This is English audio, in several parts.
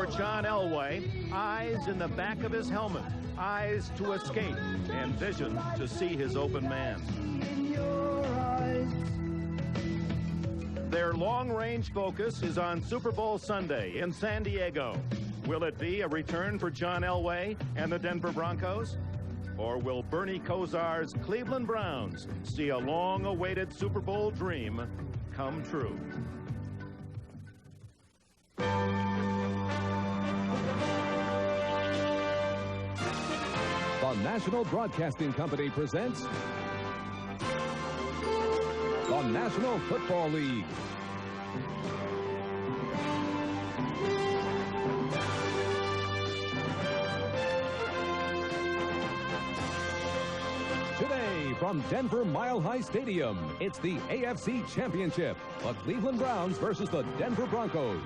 for John Elway. Eyes in the back of his helmet. Eyes to escape and vision to see his open man. Their long-range focus is on Super Bowl Sunday in San Diego. Will it be a return for John Elway and the Denver Broncos? Or will Bernie Kosar's Cleveland Browns see a long-awaited Super Bowl dream come true? The National Broadcasting Company presents the National Football League. Today from Denver Mile High Stadium, it's the AFC Championship, the Cleveland Browns versus the Denver Broncos.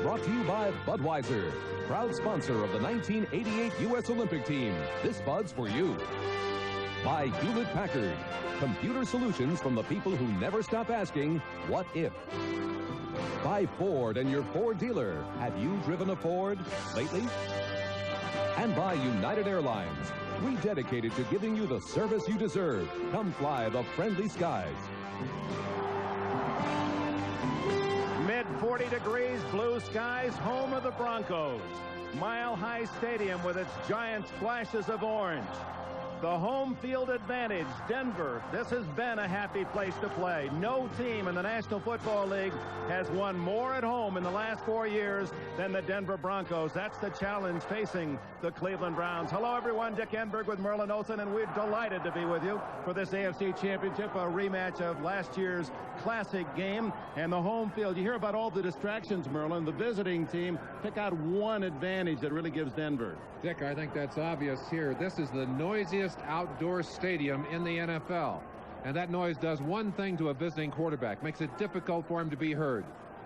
Brought to you by Budweiser, proud sponsor of the 1988 U.S. Olympic team. This Bud's for you. By Hewlett-Packard, computer solutions from the people who never stop asking, what if? By Ford and your Ford dealer. Have you driven a Ford lately? And by United Airlines, rededicated to giving you the service you deserve. Come fly the friendly skies. Mid 40 degrees, blue skies, home of the Broncos. Mile High Stadium with its giant splashes of orange. The home field advantage, Denver. This has been a happy place to play. No team in the National Football League has won more at home in the last 4 years than the Denver Broncos. That's the challenge facing the Cleveland Browns. Hello, everyone. Dick Enberg with Merlin Olsen, and we're delighted to be with you for this AFC Championship, a rematch of last year's classic game and the home field. You hear about all the distractions, Merlin. The visiting team pick out one advantage that really gives Denver. Dick, I think that's obvious here. This is the noisiest outdoor stadium in the NFL. And that noise does one thing to a visiting quarterback, makes it difficult for him to be heard.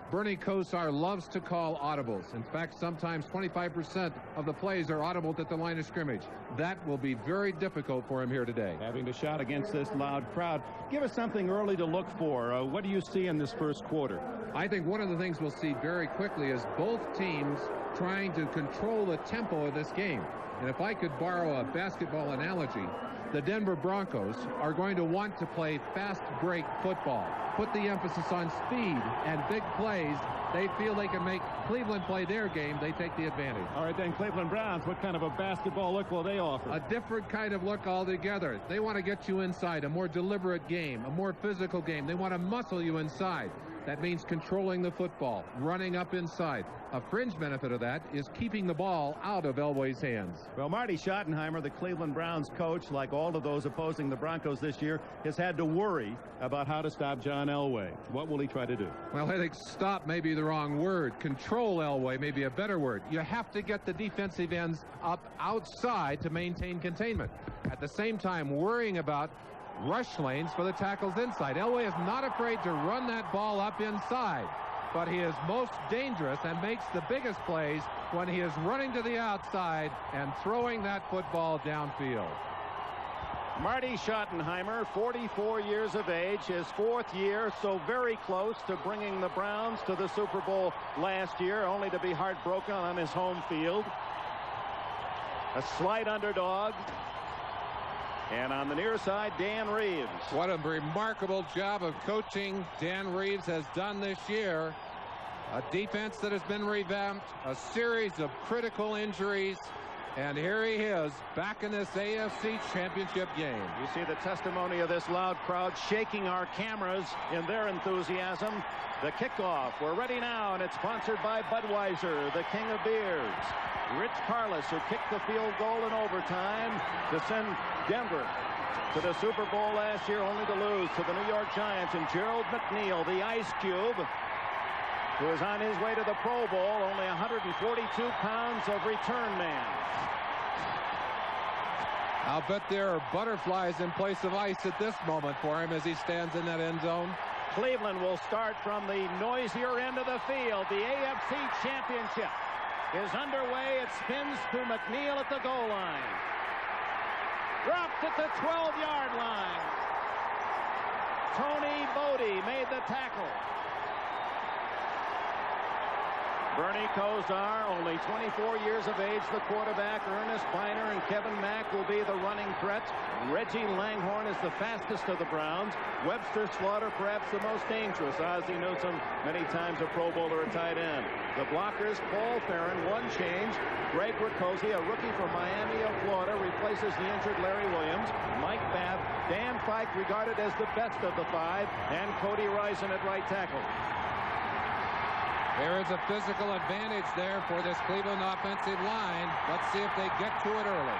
Bernie Kosar loves to call audibles. In fact, sometimes 25% of the plays are audible at the line of scrimmage. That will be very difficult for him here today. Having to shout against this loud crowd. Give us something early to look for. What do you see in this first quarter? I think one of the things we'll see very quickly is both teams trying to control the tempo of this game. And if I could borrow a basketball analogy, the Denver Broncos are going to want to play fast break football. Put the emphasis on speed and big plays. They feel they can make Cleveland play their game. They take the advantage. All right, then, Cleveland Browns, what kind of a basketball look will they offer? A different kind of look altogether. They want to get you inside, a more deliberate game, a more physical game. They want to muscle you inside. That means controlling the football, running up inside. A fringe benefit of that is keeping the ball out of Elway's hands. Well, Marty Schottenheimer, the Cleveland Browns coach, like all of those opposing the Broncos this year, has had to worry about how to stop John Elway. What will he try to do? Well, I think stop may be the wrong word. Control Elway may be a better word. You have to get the defensive ends up outside to maintain containment. At the same time, worrying about rush lanes for the tackles inside. Elway is not afraid to run that ball up inside, but he is most dangerous and makes the biggest plays when he is running to the outside and throwing that football downfield. Marty Schottenheimer, 44 years of age, his fourth year, so very close to bringing the Browns to the Super Bowl last year, only to be heartbroken on his home field. A slight underdog. And on the near side, Dan Reeves. What a remarkable job of coaching Dan Reeves has done this year. A defense that has been revamped, a series of critical injuries, and here he is back in this AFC Championship game. You see the testimony of this loud crowd shaking our cameras in their enthusiasm. The kickoff, we're ready now, and it's sponsored by Budweiser, the king of beers. Rich Carlos, who kicked the field goal in overtime to send Denver to the Super Bowl last year, only to lose to the New York Giants. And Gerald McNeil, the Ice Cube, who is on his way to the Pro Bowl, only 142 pounds of return man. I'll bet there are butterflies in place of ice at this moment for him as he stands in that end zone. Cleveland will start from the noisier end of the field. The AFC Championship is underway. It spins to McNeil at the goal line. Dropped at the 12-yard line. Tony Bodie made the tackle. Bernie Kosar, only 24 years of age, the quarterback. Ernest Biner and Kevin Mack will be the running threats. Reggie Langhorne is the fastest of the Browns. Webster Slaughter, perhaps the most dangerous. Ozzie Newsome, many times a Pro Bowler at tight end. The blockers, Paul Farron, one change. Greg Riccozzi, a rookie from Miami of Florida, replaces the injured Larry Williams. Mike Babb, Dan Fike, regarded as the best of the five, and Cody Rison at right tackle. There is a physical advantage there for this Cleveland offensive line. Let's see if they get to it early.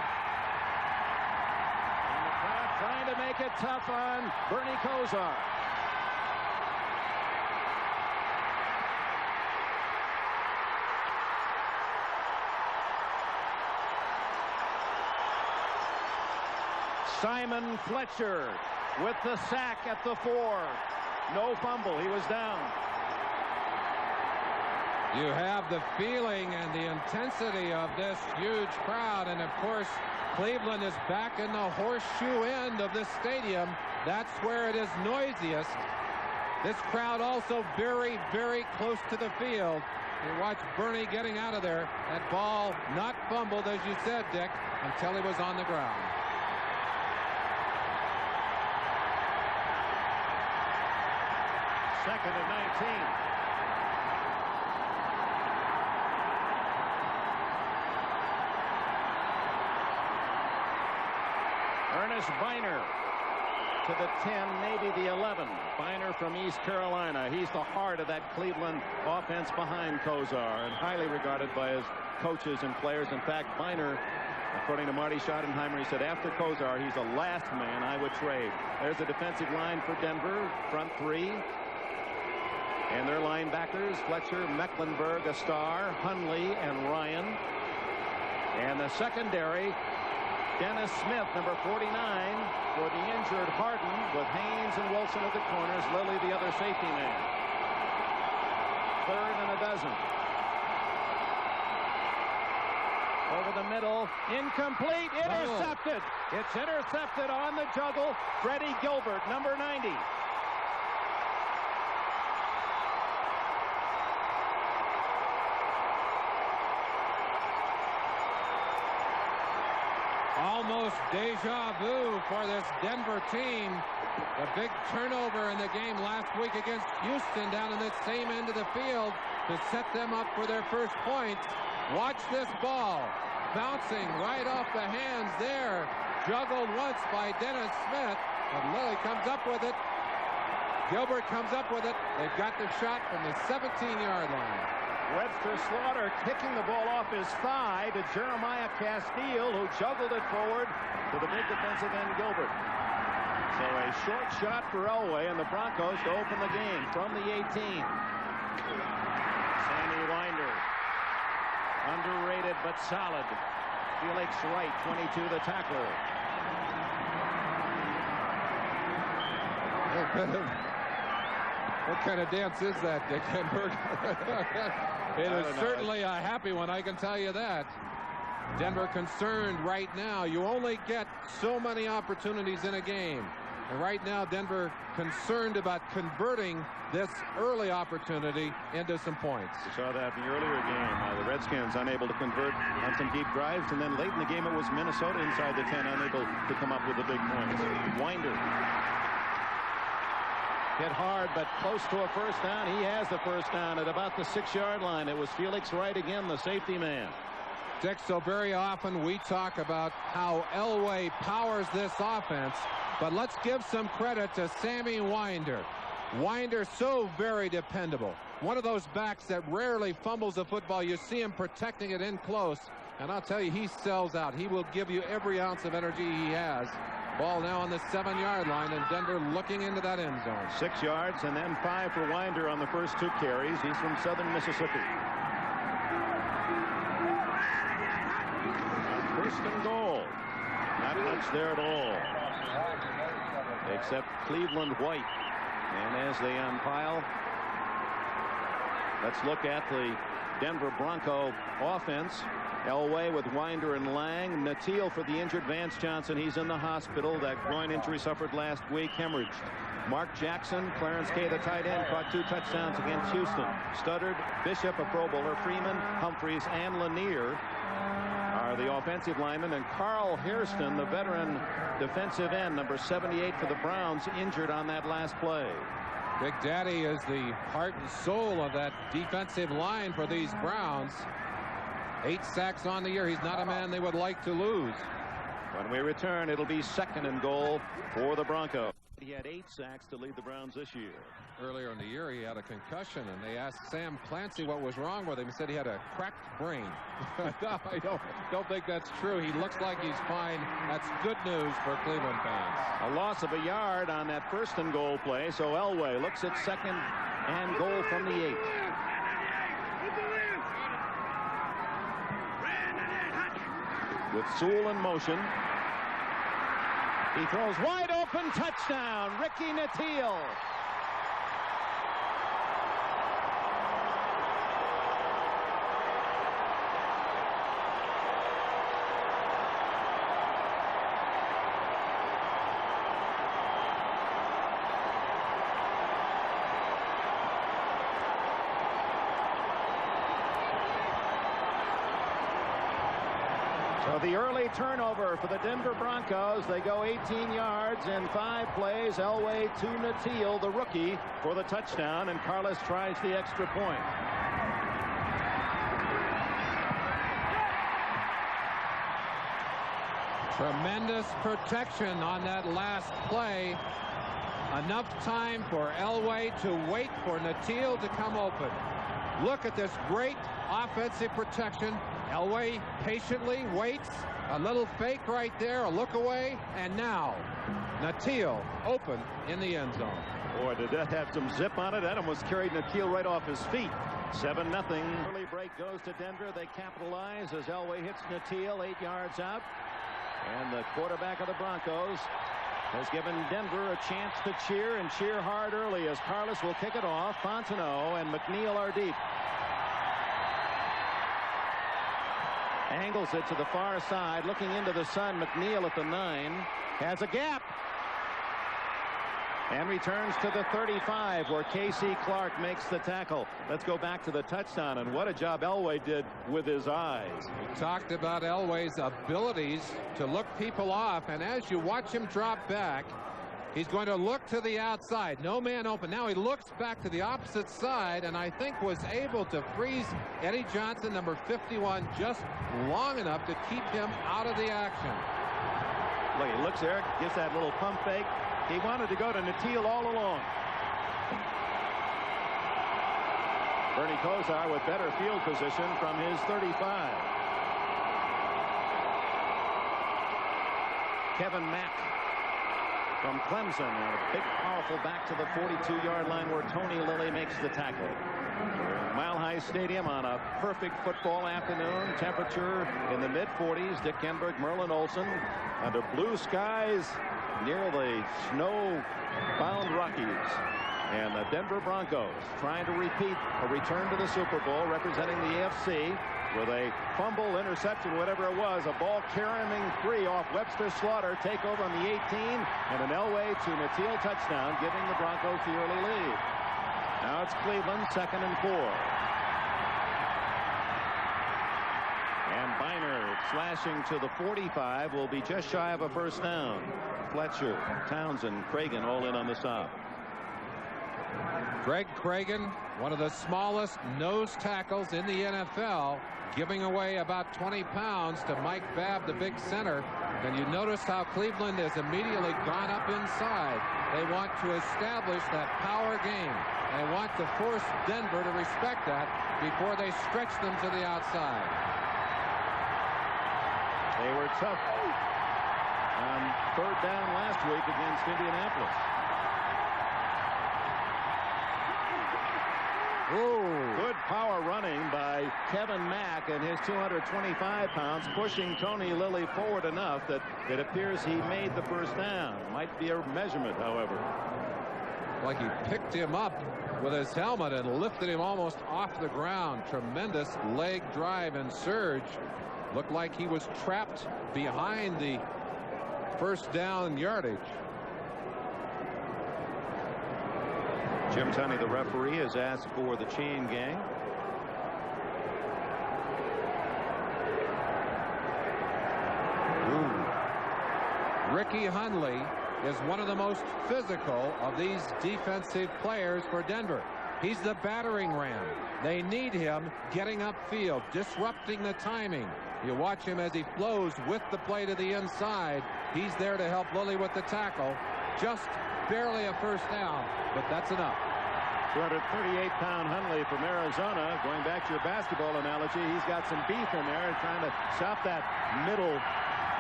And the crowd trying to make it tough on Bernie Kosar. Simon Fletcher with the sack at the 4. No fumble. He was down. You have the feeling and the intensity of this huge crowd, and of course Cleveland is back in the horseshoe end of this stadium. That's where it is noisiest. This crowd also very, very close to the field. You watch Bernie getting out of there. That ball not fumbled, as you said, Dick, until he was on the ground. Second and 19. Ernest Biner to the 10, maybe the 11. Biner from East Carolina. He's the heart of that Cleveland offense behind Kosar and highly regarded by his coaches and players. In fact, Biner, according to Marty Schottenheimer, he said after Kosar, he's the last man I would trade. There's a defensive line for Denver, front three. And their linebackers, Fletcher, Mecklenburg, a star, Hundley, and Ryan. And the secondary, Dennis Smith, number 49, for the injured Harden, with Haynes and Wilson at the corners, Lilly the other safety man. Third and a dozen. Over the middle, incomplete, intercepted. It's intercepted on the juggle. Freddie Gilbert, number 90. Almost deja vu for this Denver team. The big turnover in the game last week against Houston down in that same end of the field to set them up for their first points. Watch this ball bouncing right off the hands there. Juggled once by Dennis Smith, and Lilly comes up with it. Gilbert comes up with it. They've got the shot from the 17-yard line. Webster Slaughter kicking the ball off his thigh to Jeremiah Castile, who juggled it forward to the big defensive end Gilbert. So a short shot for Elway and the Broncos to open the game from the 18. Sammy Winder, underrated but solid. Felix Wright, 22, the tackler. What kind of dance is that, Dick Enberg? It is certainly a happy one, I can tell you that. Denver concerned right now. You only get so many opportunities in a game. And right now, Denver concerned about converting this early opportunity into some points. We saw that in the earlier game. The Redskins unable to convert on some deep drives. And then late in the game, it was Minnesota inside the 10, unable to come up with the big points. Winder. Hit hard, but close to a first down. He has the first down at about the 6-yard line. It was Felix Wright again, the safety man. Dick, so very often we talk about how Elway powers this offense, but let's give some credit to Sammy Winder. Winder, so very dependable. One of those backs that rarely fumbles the football. You see him protecting it in close, and I'll tell you, he sells out. He will give you every ounce of energy he has. Ball now on the 7-yard line, and Denver looking into that end zone. 6 yards and then 5 for Winder on the first 2 carries. He's from southern Mississippi. First and goal. Not much there at all, except Cleveland white. And as they unpile, let's look at the Denver Bronco offense. Elway with Winder and Lang. Nattiel for the injured Vance Johnson. He's in the hospital. That groin injury suffered last week, hemorrhaged. Mark Jackson, Clarence Kay, the tight end, caught 2 touchdowns against Houston. Studdard, Bishop, a Pro Bowler, Freeman, Humphreys, and Lanier are the offensive linemen, and Carl Hairston, the veteran defensive end, number 78 for the Browns, injured on that last play. Big Daddy is the heart and soul of that defensive line for these Browns. 8 sacks on the year. He's not a man they would like to lose. When we return, it'll be 2nd and goal for the Broncos. He had 8 sacks to lead the Browns this year. Earlier in the year, he had a concussion, and they asked Sam Clancy what was wrong with him. He said he had a cracked brain. No, I don't think that's true. He looks like he's fine. That's good news for Cleveland fans. A loss of a yard on that 1st and goal play, so Elway looks at 2nd and goal from the 8. With Sewell in motion. He throws wide open, touchdown, Ricky Nattiel. So the early turnover for the Denver Broncos. They go 18 yards in 5 plays. Elway to Nattiel, the rookie, for the touchdown, and Carlos tries the extra point. Tremendous protection on that last play. Enough time for Elway to wait for Nattiel to come open. Look at this great offensive protection. Elway patiently waits. A little fake right there, a look away, and now Nattiel open in the end zone. Boy, did that have some zip on it. That almost carried Nattiel right off his feet. 7-0. Early break goes to Denver. They capitalize as Elway hits Nattiel 8 yards out. And the quarterback of the Broncos has given Denver a chance to cheer, and cheer hard early, as Carlos will kick it off. Fontenot and McNeil are deep. Angles it to the far side, looking into the sun. McNeil at the 9 has a gap and returns to the 35, where Casey Clark makes the tackle. Let's go back to the touchdown, and what a job Elway did with his eyes. We talked about Elway's abilities to look people off, and as you watch him drop back, he's going to look to the outside. No man open. Now he looks back to the opposite side, and I think was able to freeze Eddie Johnson, number 51, just long enough to keep him out of the action. Look, he looks there, gives that little pump fake. He wanted to go to Nattiel all along. Bernie Kosar with better field position from his 35. Kevin Mack from Clemson, and a big powerful back to the 42-yard line, where Tony Lilly makes the tackle. Mile High Stadium on a perfect football afternoon. Temperature in the mid-40s. Dick Enberg, Merlin Olsen, under blue skies near the snow-bound Rockies. And the Denver Broncos trying to repeat a return to the Super Bowl, representing the AFC, with a fumble, interception, whatever it was, a ball carrying free off Webster Slaughter, take over on the 18, and an Elway to Nattiel touchdown, giving the Broncos the early lead. Now it's Cleveland, 2nd and 4. And Biner slashing to the 45 will be just shy of a first down. Fletcher, Townsend, Cragen all in on the stop. Greg Cragen, one of the smallest nose tackles in the NFL, giving away about 20 pounds to Mike Babb, the big center. And you notice how Cleveland has immediately gone up inside. They want to establish that power game. They want to force Denver to respect that before they stretch them to the outside. They were tough on 3rd down last week against Indianapolis. Ooh. Good power running by Kevin Mack, and his 225 pounds, pushing Tony Lilly forward enough that it appears he made the first down. Might be a measurement, however. Like he picked him up with his helmet and lifted him almost off the ground. Tremendous leg drive and surge Looked like he was trapped behind the first down yardage. Jim Tunney, the referee, has asked for the chain gang. Ricky Hundley is one of the most physical of these defensive players for Denver. He's the battering ram. They need him getting upfield, disrupting the timing. You watch him as he flows with the play to the inside. He's there to help Lilly with the tackle. Just barely a first down, but that's enough. 238-pound Hundley from Arizona. Going back to your basketball analogy, he's got some beef in there trying to stop that middle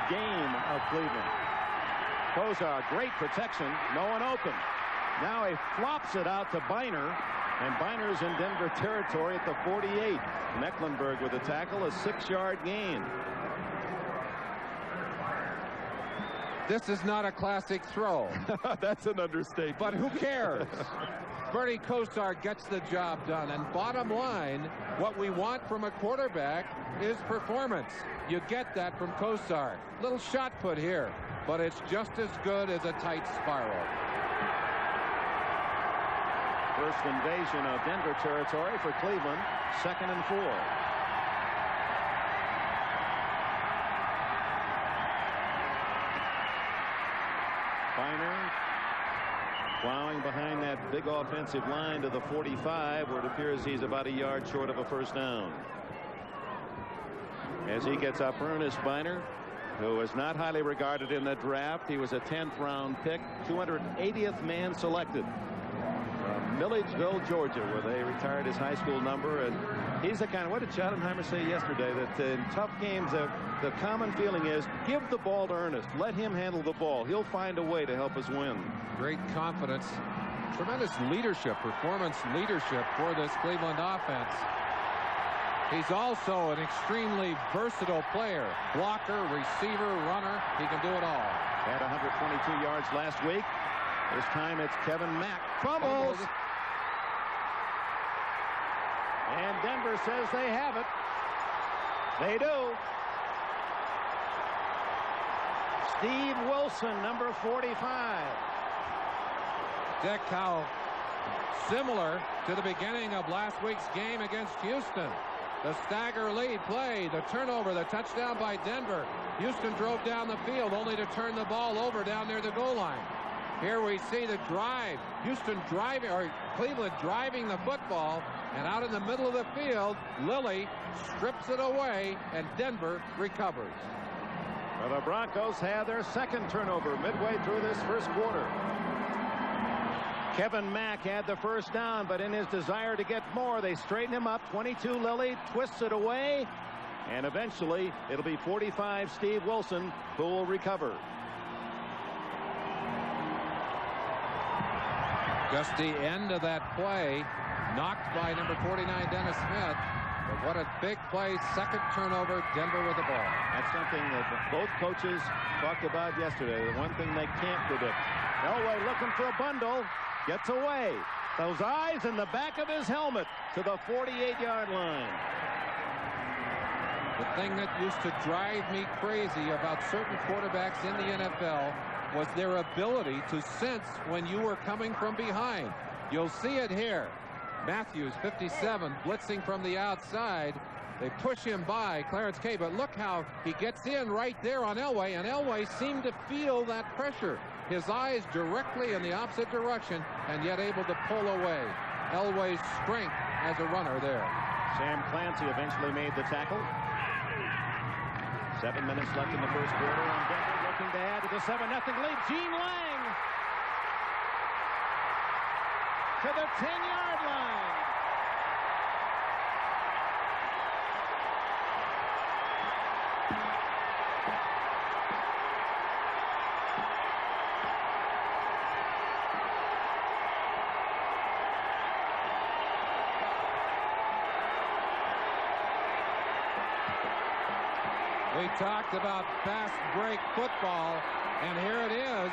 game of Cleveland. Kozar, great protection, no one open. Now he flops it out to Biner, and Biner's in Denver territory at the 48. Mecklenburg with a tackle, a 6-yard gain. This is not a classic throw. That's an understatement. But who cares? Bernie Kosar gets the job done, and bottom line, what we want from a quarterback is performance. You get that from Kosar. Little shot put here, but it's just as good as a tight spiral. First invasion of Denver territory for Cleveland. 2nd and 4. Biner plowing behind that big offensive line to the 45, where it appears he's about a yard short of a first down. As he gets up, Ernest Biner, who is not highly regarded in the draft. He was a 10th round pick, 280th man selected from Milledgeville, Georgia, where they retired his high school number. And he's the kind of, what did Schottenheimer say yesterday, that in tough games the common feeling is give the ball to Ernest, let him handle the ball, he'll find a way to help us win. Great confidence, tremendous leadership, performance leadership for this Cleveland offense. He's also an extremely versatile player. Blocker, receiver, runner. He can do it all. Had 122 yards last week. This time it's Kevin Mack. Fumbles. And Denver says they have it. They do. Steve Wilson, number 45. Dick, how similar to the beginning of last week's game against Houston. The stagger lead play, the turnover, the touchdown by Denver. Houston drove down the field only to turn the ball over down near the goal line. Here we see the drive. Houston driving, or Cleveland driving the football, and out in the middle of the field, Lilly strips it away, and Denver recovers. Well, the Broncos have their second turnover midway through this first quarter. Kevin Mack had the first down, but in his desire to get more, they straighten him up. 22 Lilly twists it away, and eventually it'll be 45 Steve Wilson who will recover. Just the end of that play, knocked by number 49 Dennis Smith. But what a big play, second turnover, Denver with the ball. That's something that both coaches talked about yesterday. The one thing they can't predict. Elway looking for a bundle. Gets away. Those eyes in the back of his helmet to the 48-yard line. The thing that used to drive me crazy about certain quarterbacks in the NFL was their ability to sense when you were coming from behind. You'll see it here. Matthews, 57, blitzing from the outside. They push him by Clarence Kay, but look how he gets in right there on Elway, and Elway seemed to feel that pressure. His eyes directly in the opposite direction, and yet able to pull away. Elway's strength as a runner there. Sam Clancy eventually made the tackle. 7 minutes left in the first quarter, and Denver looking to add to the 7-0 lead. Gene Lang to the 10-yard line. We talked about fast break football, and here it is.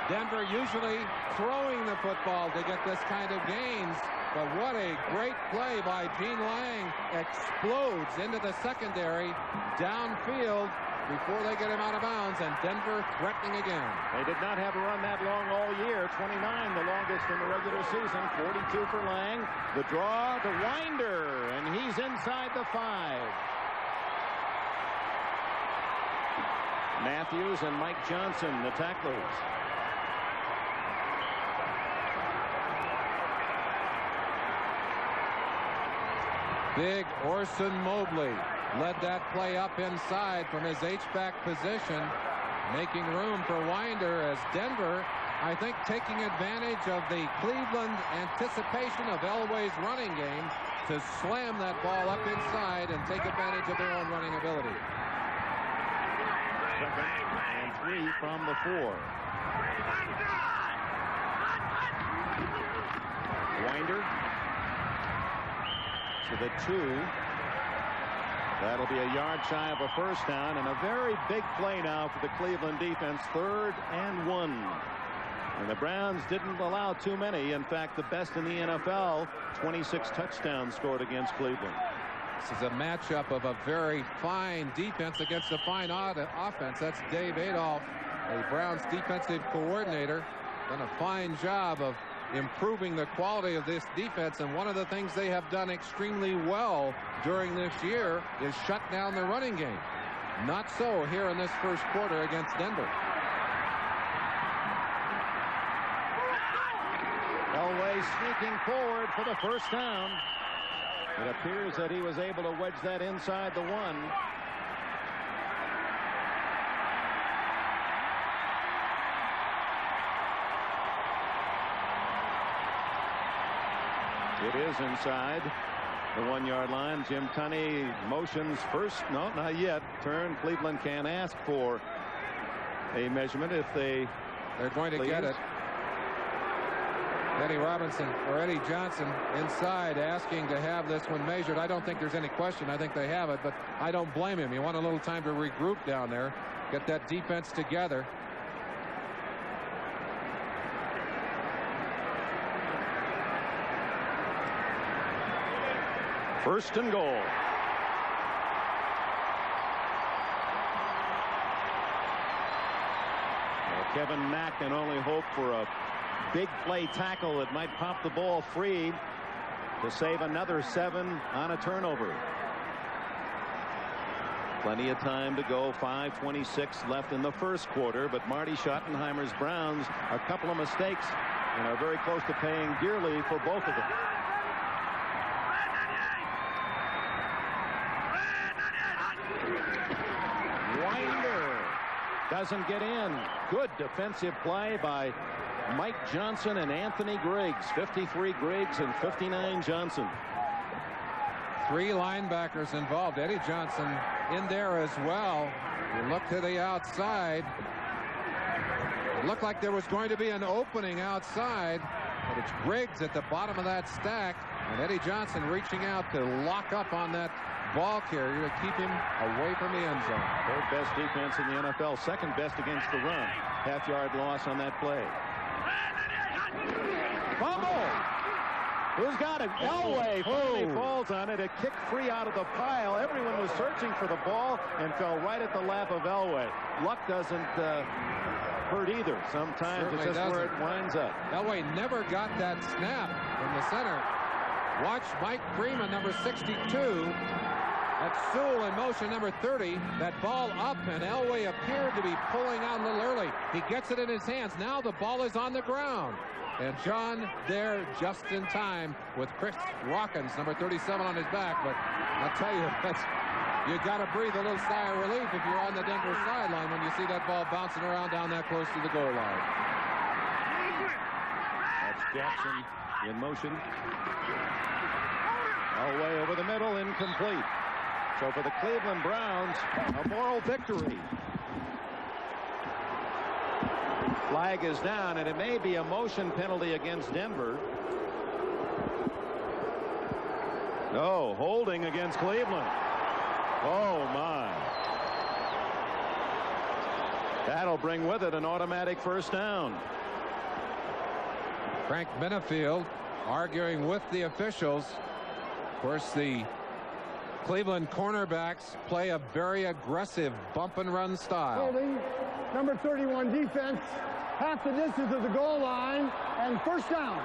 Denver usually throwing the football to get this kind of gains. But what a great play by Gene Lang. Explodes into the secondary downfield before they get him out of bounds, and Denver threatening again. They did not have a run that long all year. 29, the longest in the regular season. 42 for Lang. The draw to Winder, and he's inside the 5. Matthews and Mike Johnson, the tacklers. Big Orson Mobley led that play up inside from his H-back position, making room for Winder as Denver, I think, taking advantage of the Cleveland anticipation of Elway's running game to slam that ball up inside and take advantage of their own running ability. 2nd and 3 from the 4. Winder to the 2. That'll be a yard shy of a first down, and a very big play now for the Cleveland defense. 3rd and 1. And the Browns didn't allow too many. In fact, the best in the NFL. 26 touchdowns scored against Cleveland. This is a matchup of a very fine defense against a fine offense. That's Dave Adolph, a Browns defensive coordinator. Done a fine job of improving the quality of this defense, and one of the things they have done extremely well during this year is shut down the running game. Not so here in this first quarter against Denver. Elway sneaking forward for the first down. It appears that he was able to wedge that inside the 1. It is inside the 1-yard line. Jim Tunney motions first. No, not yet. Turn. Cleveland can ask for a measurement if they're going to get it. Eddie Robinson or Eddie Johnson inside asking to have this one measured. I don't think there's any question. I think they have it, but I don't blame him. You want a little time to regroup down there, get that defense together. First and goal. Well, Kevin Mack can only hope for a big play tackle that might pop the ball free to save another 7 on a turnover. Plenty of time to go. 5:26 left in the first quarter, but Marty Schottenheimer's Browns a couple of mistakes and are very close to paying dearly for both of them. Doesn't get in. Good defensive play by Mike Johnson and Anthony Griggs. 53 Griggs and 59 Johnson. 3 linebackers involved. Eddie Johnson in there as well. You look to the outside. It looked like there was going to be an opening outside, but it's Griggs at the bottom of that stack, and Eddie Johnson reaching out to lock up on that ball carrier to keep him away from the end zone. 3rd best defense in the NFL, 2nd best against the run. Half-yard loss on that play. Fumble! Who's got it? Elway finally falls on it. A kick free out of the pile. Everyone was searching for the ball and fell right at the lap of Elway. Luck doesn't hurt either. Sometimes it's just where it winds up. Elway never got that snap from the center. Watch Mike Freeman, number 62. That's Sewell in motion, number 30. That ball up, and Elway appeared to be pulling out a little early. He gets it in his hands. Now the ball is on the ground. And John there just in time with Chris Rockins, number 37, on his back. But I'll tell you, you got to breathe a little sigh of relief if you're on the Denver sideline when you see that ball bouncing around down that close to the goal line. That's Jackson in motion. Elway over the middle, incomplete. So for the Cleveland Browns, a moral victory. Flag is down, and it may be a motion penalty against Denver. No, holding against Cleveland. Oh, my. That'll bring with it an automatic first down. Frank Benefield arguing with the officials. Of course, the Cleveland cornerbacks play a very aggressive bump and run style. Holding, number 31 defense, half the distance of the goal line, and first down.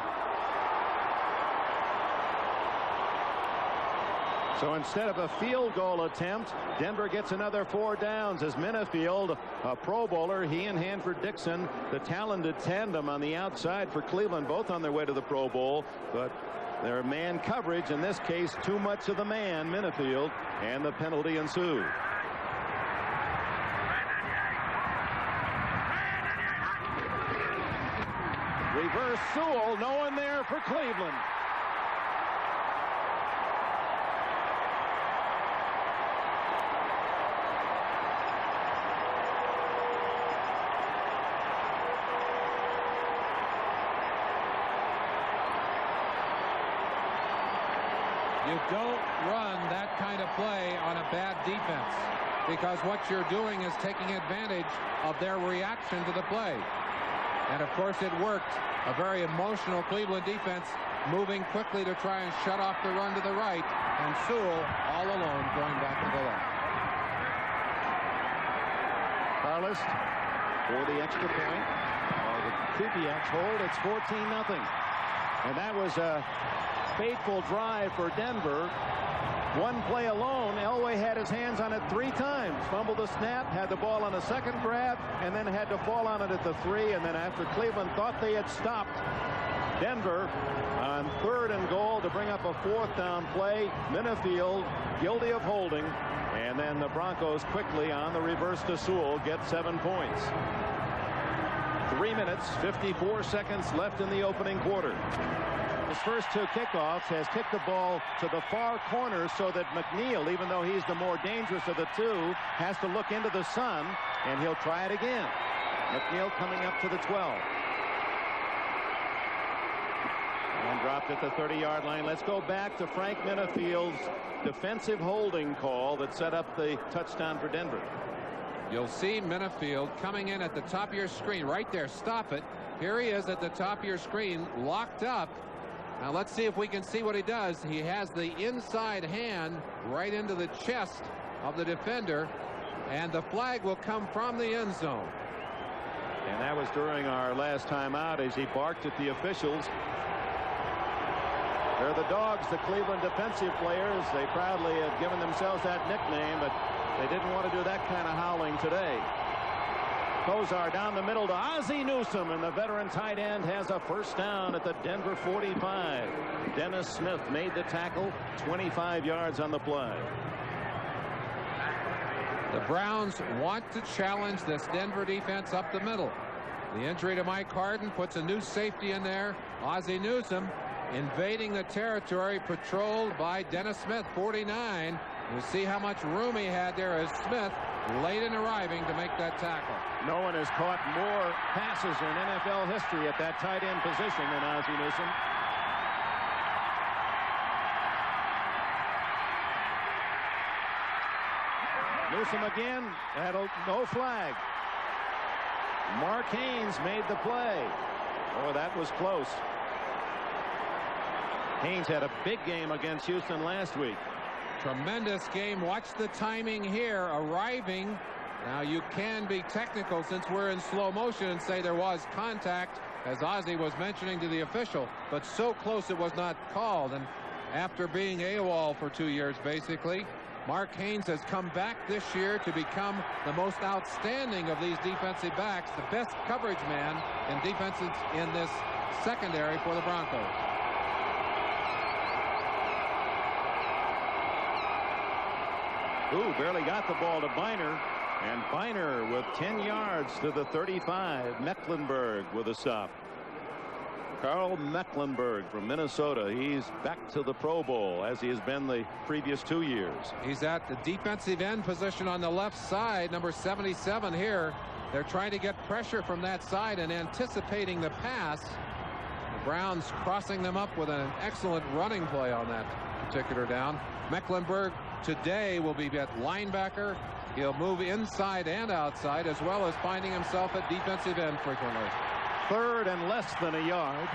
So instead of a field goal attempt, Denver gets another 4 downs as Benefield, a Pro Bowler, he and Hanford Dixon, the talented tandem on the outside for Cleveland, both on their way to the Pro Bowl, but their man coverage, in this case, too much of the man, Benefield, and the penalty ensued. Reverse Sewell, no one there for Cleveland. You don't run that kind of play on a bad defense, because what you're doing is taking advantage of their reaction to the play. And of course it worked. A very emotional Cleveland defense moving quickly to try and shut off the run to the right, and Sewell all alone going back to the left. Carlos for the extra point. The Kubiak hold. It's 14-0. And that was a fateful drive for Denver. One play alone, Elway had his hands on it 3 times. Fumbled the snap, had the ball on a second grab, and then had to fall on it at the 3. And then after Cleveland thought they had stopped Denver on 3rd and goal to bring up a 4th down play, Benefield guilty of holding. And then the Broncos quickly on the reverse to Sewell get 7 points. 3 minutes, 54 seconds left in the opening quarter. His first 2 kickoffs has kicked the ball to the far corner so that McNeil, even though he's the more dangerous of the 2, has to look into the sun, and he'll try it again. McNeil coming up to the 12. And dropped at the 30-yard line. Let's go back to Frank Benefield's defensive holding call that set up the touchdown for Denver. You'll see Benefield coming in at the top of your screen right there. Stop it. Here he is at the top of your screen, locked up. Now let's see if we can see what he does. He has the inside hand right into the chest of the defender, and the flag will come from the end zone. And that was during our last time out as he barked at the officials. They're the dogs, the Cleveland defensive players. They proudly have given themselves that nickname, but they didn't want to do that kind of howling today. Kozar down the middle to Ozzie Newsome, and the veteran tight end has a first down at the Denver 45. Dennis Smith made the tackle, 25 yards on the play. The Browns want to challenge this Denver defense up the middle. The injury to Mike Harden puts a new safety in there. Ozzie Newsome invading the territory, patrolled by Dennis Smith, 49. You see how much room he had there as Smith late in arriving to make that tackle. No one has caught more passes in NFL history at that tight end position than Ozzie Newsome. Newsome again, no flag. Mark Haynes made the play. Oh, that was close. Haynes had a big game against Houston last week. Tremendous game. Watch the timing here. Arriving. Now you can be technical since we're in slow motion and say there was contact, as Ozzie was mentioning to the official, but so close it was not called. And after being AWOL for 2 years basically, Mark Haynes has come back this year to become the most outstanding of these defensive backs, the best coverage man in defenses in this secondary for the Broncos. Ooh, barely got the ball to Biner, and Biner with 10 yards to the 35. Mecklenburg with a stop. Carl Mecklenburg from Minnesota. He's back to the Pro Bowl as he has been the previous 2 years. He's at the defensive end position on the left side, number 77 here. They're trying to get pressure from that side and anticipating the pass. The Browns crossing them up with an excellent running play on that particular down. Mecklenburg today will be at linebacker, He'll move inside and outside, as well as finding himself at defensive end frequently. Third and less than a yard.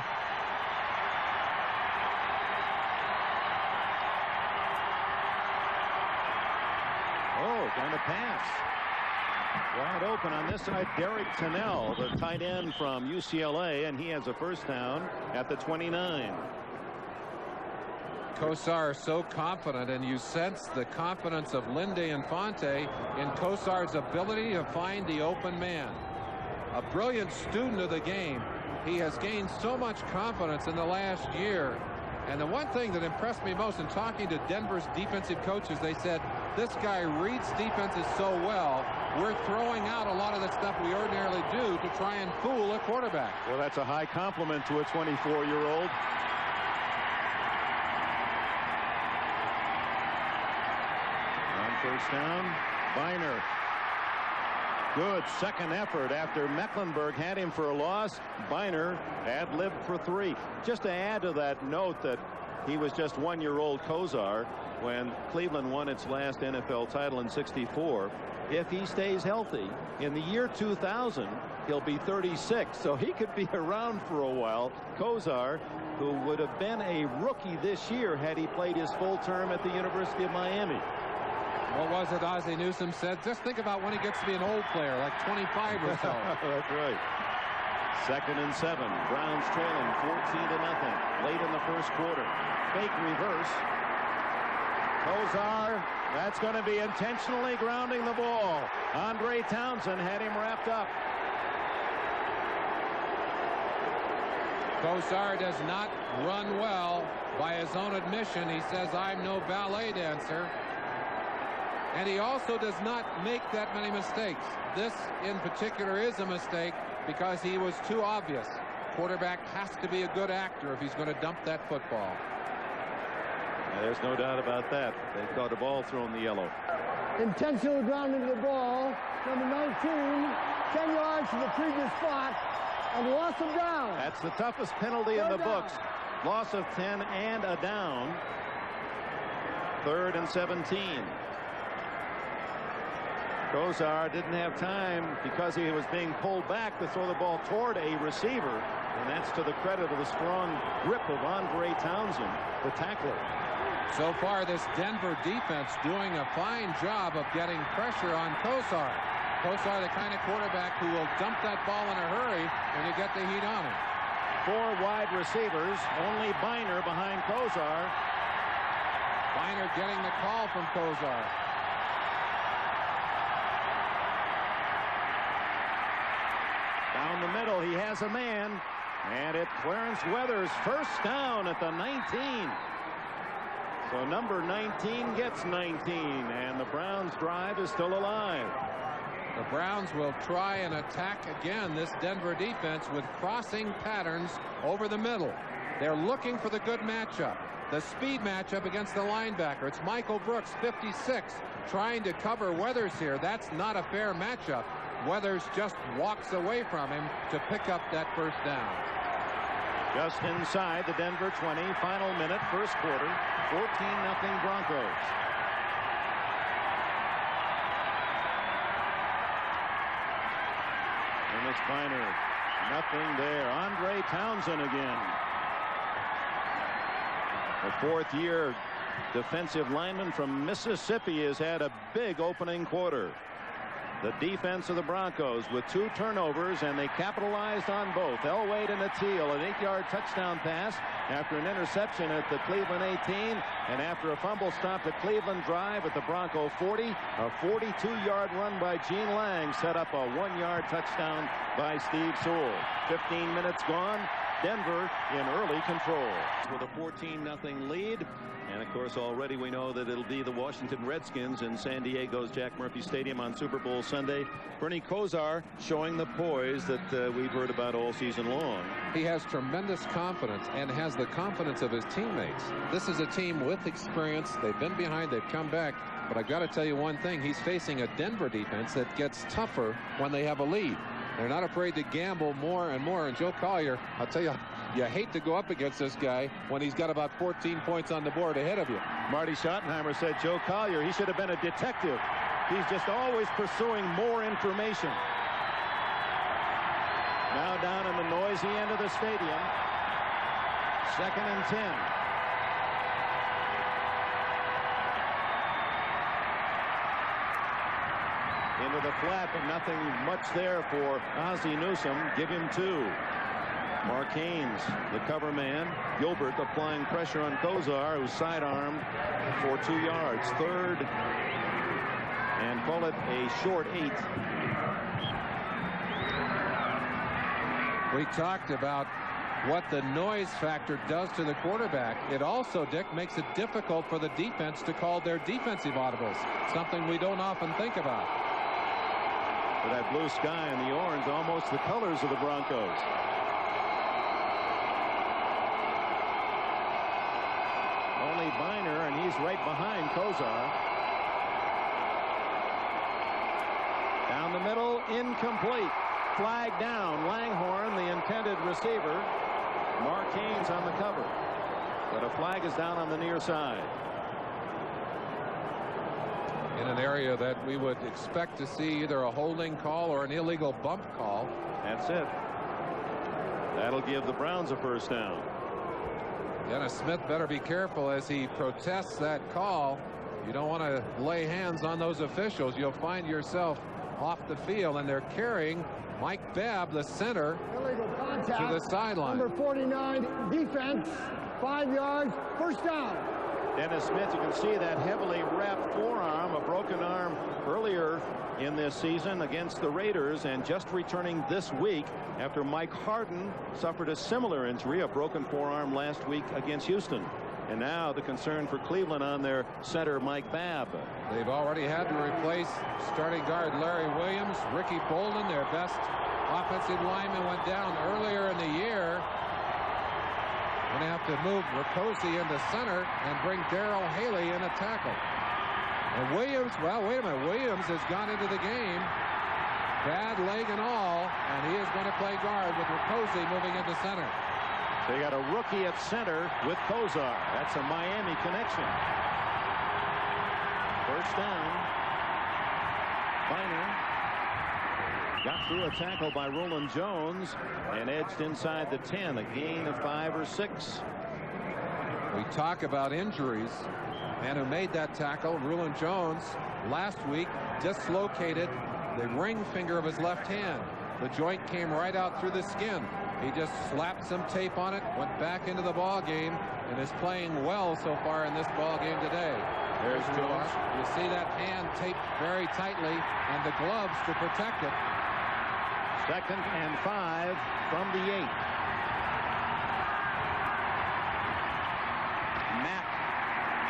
Oh, going to pass. Wide open on this side. Derek Tennell, the tight end from UCLA, and he has a first down at the 29. Kosar so confident, and you sense the confidence of Lindy Infante in Kosar's ability to find the open man. A brilliant student of the game. He has gained so much confidence in the last year. And the one thing that impressed me most in talking to Denver's defensive coaches, they said, this guy reads defenses so well, we're throwing out a lot of the stuff we ordinarily do to try and fool a quarterback. Well, that's a high compliment to a 24-year-old. First down, Biner. Good second effort after Mecklenburg had him for a loss. Biner ad-libbed for 3. Just to add to that note that he was just 1-year-old Kosar when Cleveland won its last NFL title in '64. If he stays healthy in the year 2000, he'll be 36, so he could be around for a while. Kosar, who would have been a rookie this year had he played his full term at the University of Miami. What was it Ozzie Newsome said? Just think about when he gets to be an old player, like 25 or so. That's right. 2nd and 7. Browns trailing 14-0 late in the first quarter. Fake reverse. Kosar, that's going to be intentionally grounding the ball. Andre Townsend had him wrapped up. Kosar does not run well. By his own admission, he says, I'm no ballet dancer. And he also does not make that many mistakes. This in particular is a mistake because he was too obvious. Quarterback has to be a good actor if he's going to dump that football. There's no doubt about that. They've got a ball thrown the yellow. Intentional grounding of the ball. Number 19, 10 yards from the previous spot, and loss of down. That's the toughest penalty in the books. Loss of 10 and a down. 3rd and 17. Kosar didn't have time because he was being pulled back to throw the ball toward a receiver, and that's to the credit of the strong grip of Andre Townsend, the tackler. So far, this Denver defense doing a fine job of getting pressure on Kosar. Kosar, the kind of quarterback who will dump that ball in a hurry when you get the heat on him. 4 wide receivers, only Biner behind Kosar. Biner getting the call from Kosar. Down the middle, he has a man, and it's Clarence Weathers, first down at the 19. So number 19 gets 19, and the Browns' drive is still alive. The Browns will try and attack again this Denver defense with crossing patterns over the middle. They're looking for the good matchup, the speed matchup against the linebacker. It's Michael Brooks, 56, trying to cover Weathers here. That's not a fair matchup. Weathers just walks away from him to pick up that first down. Just inside the Denver 20, final minute, first quarter, 14-0 Broncos. And it's Biner, nothing there. Andre Townsend again. The 4th-year defensive lineman from Mississippi has had a big opening quarter. The defense of the Broncos with 2 turnovers, and they capitalized on both. Elway to Natil, an 8-yard touchdown pass after an interception at the Cleveland 18, and after a fumble stop, the Cleveland drive at the Bronco 40. A 42-yard run by Gene Lang set up a 1-yard touchdown by Steve Sewell. 15 minutes gone. Denver in early control with a 14-0 lead. And of course, already we know that it'll be the Washington Redskins in San Diego's Jack Murphy Stadium on Super Bowl Sunday. Bernie Kosar showing the poise that we've heard about all season long. He has tremendous confidence and has the confidence of his teammates. This is a team with experience. They've been behind, they've come back. But I've got to tell you one thing, he's facing a Denver defense that gets tougher when they have a lead. They're not afraid to gamble more and more. And Joe Collier, I'll tell you, you hate to go up against this guy when he's got about 14 points on the board ahead of you. Marty Schottenheimer said Joe Collier, he should have been a detective. He's just always pursuing more information. Now down in the noisy end of the stadium. 2nd and 10. Into the flat, but nothing much there for Ozzie Newsome. Give him 2. Mark Haynes, the cover man. Gilbert applying pressure on Kozar, who's sidearmed for 2 yards. 3rd, and call it a short 8. We talked about what the noise factor does to the quarterback. It also, Dick, makes it difficult for the defense to call their defensive audibles, something we don't often think about. For that blue sky and the orange, almost the colors of the Broncos. Only Biner, and he's right behind Kozar. Down the middle, incomplete. Flag down. Langhorne, the intended receiver. Mark Haynes on the cover. But a flag is down on the near side. In an area that we would expect to see either a holding call or an illegal bump call. That's it. That'll give the Browns a first down. Dennis Smith better be careful as he protests that call. You don't want to lay hands on those officials. You'll find yourself off the field, and they're carrying Mike Babb, the center, to the sideline. Number 49 defense, 5 yards, first down. Dennis Smith, you can see that heavily wrapped forearm, a broken arm earlier in this season against the Raiders, and just returning this week after Mike Harden suffered a similar injury, a broken forearm last week against Houston. And now the concern for Cleveland on their center, Mike Babb. They've already had to replace starting guard Larry Williams. Ricky Bolden, their best offensive lineman, went down earlier in the year. Going to have to move Rakosi into center and bring Darrell Haley in a tackle. And Williams, well, wait a minute. Williams has gone into the game, bad leg and all, and he is going to play guard with Rakosi moving into center. They got a rookie at center with Kozar. That's a Miami connection. First down. Biner got through a tackle by Roland Jones and edged inside the 10, a gain of 5 or 6. We talk about injuries. Man who made that tackle, Roland Jones, last week dislocated the ring finger of his left hand. The joint came right out through the skin. He just slapped some tape on it, went back into the ball game, and is playing well so far in this ball game today. There's Jones. You see that hand taped very tightly and the gloves to protect it. 2nd and 5 from the 8. Mack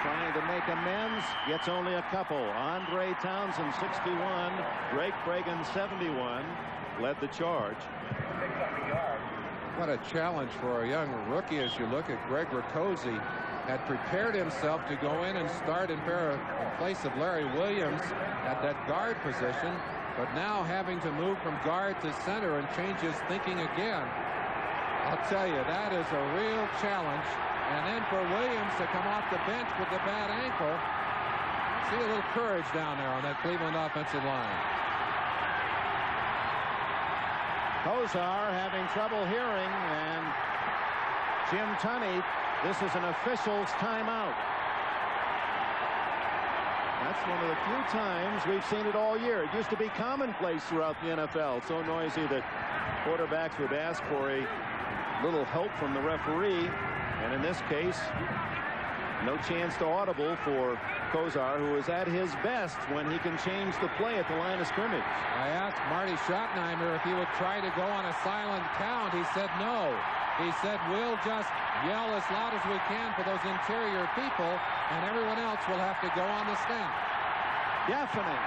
trying to make amends, gets only a couple. Andre Townsend 61, Greg Bragan 71 led the charge. What a challenge for a young rookie. As you look at Greg Rakosi, had prepared himself to go in and start in place of Larry Williams at that guard position, but now having to move from guard to center and change his thinking again. I'll tell you, that is a real challenge. And then for Williams to come off the bench with the bad ankle, see a little courage down there on that Cleveland offensive line. Kozar having trouble hearing, and Jim Tunney, this is an official's timeout. That's one of the few times we've seen it all year. It used to be commonplace throughout the NFL, so noisy that quarterbacks would ask for a little help from the referee, and in this case, no chance to audible for Kozar, who is at his best when he can change the play at the line of scrimmage. I asked Marty Schottenheimer if he would try to go on a silent count. He said no. He said, we'll just yell as loud as we can for those interior people, and everyone else will have to go on the stand. Deafening.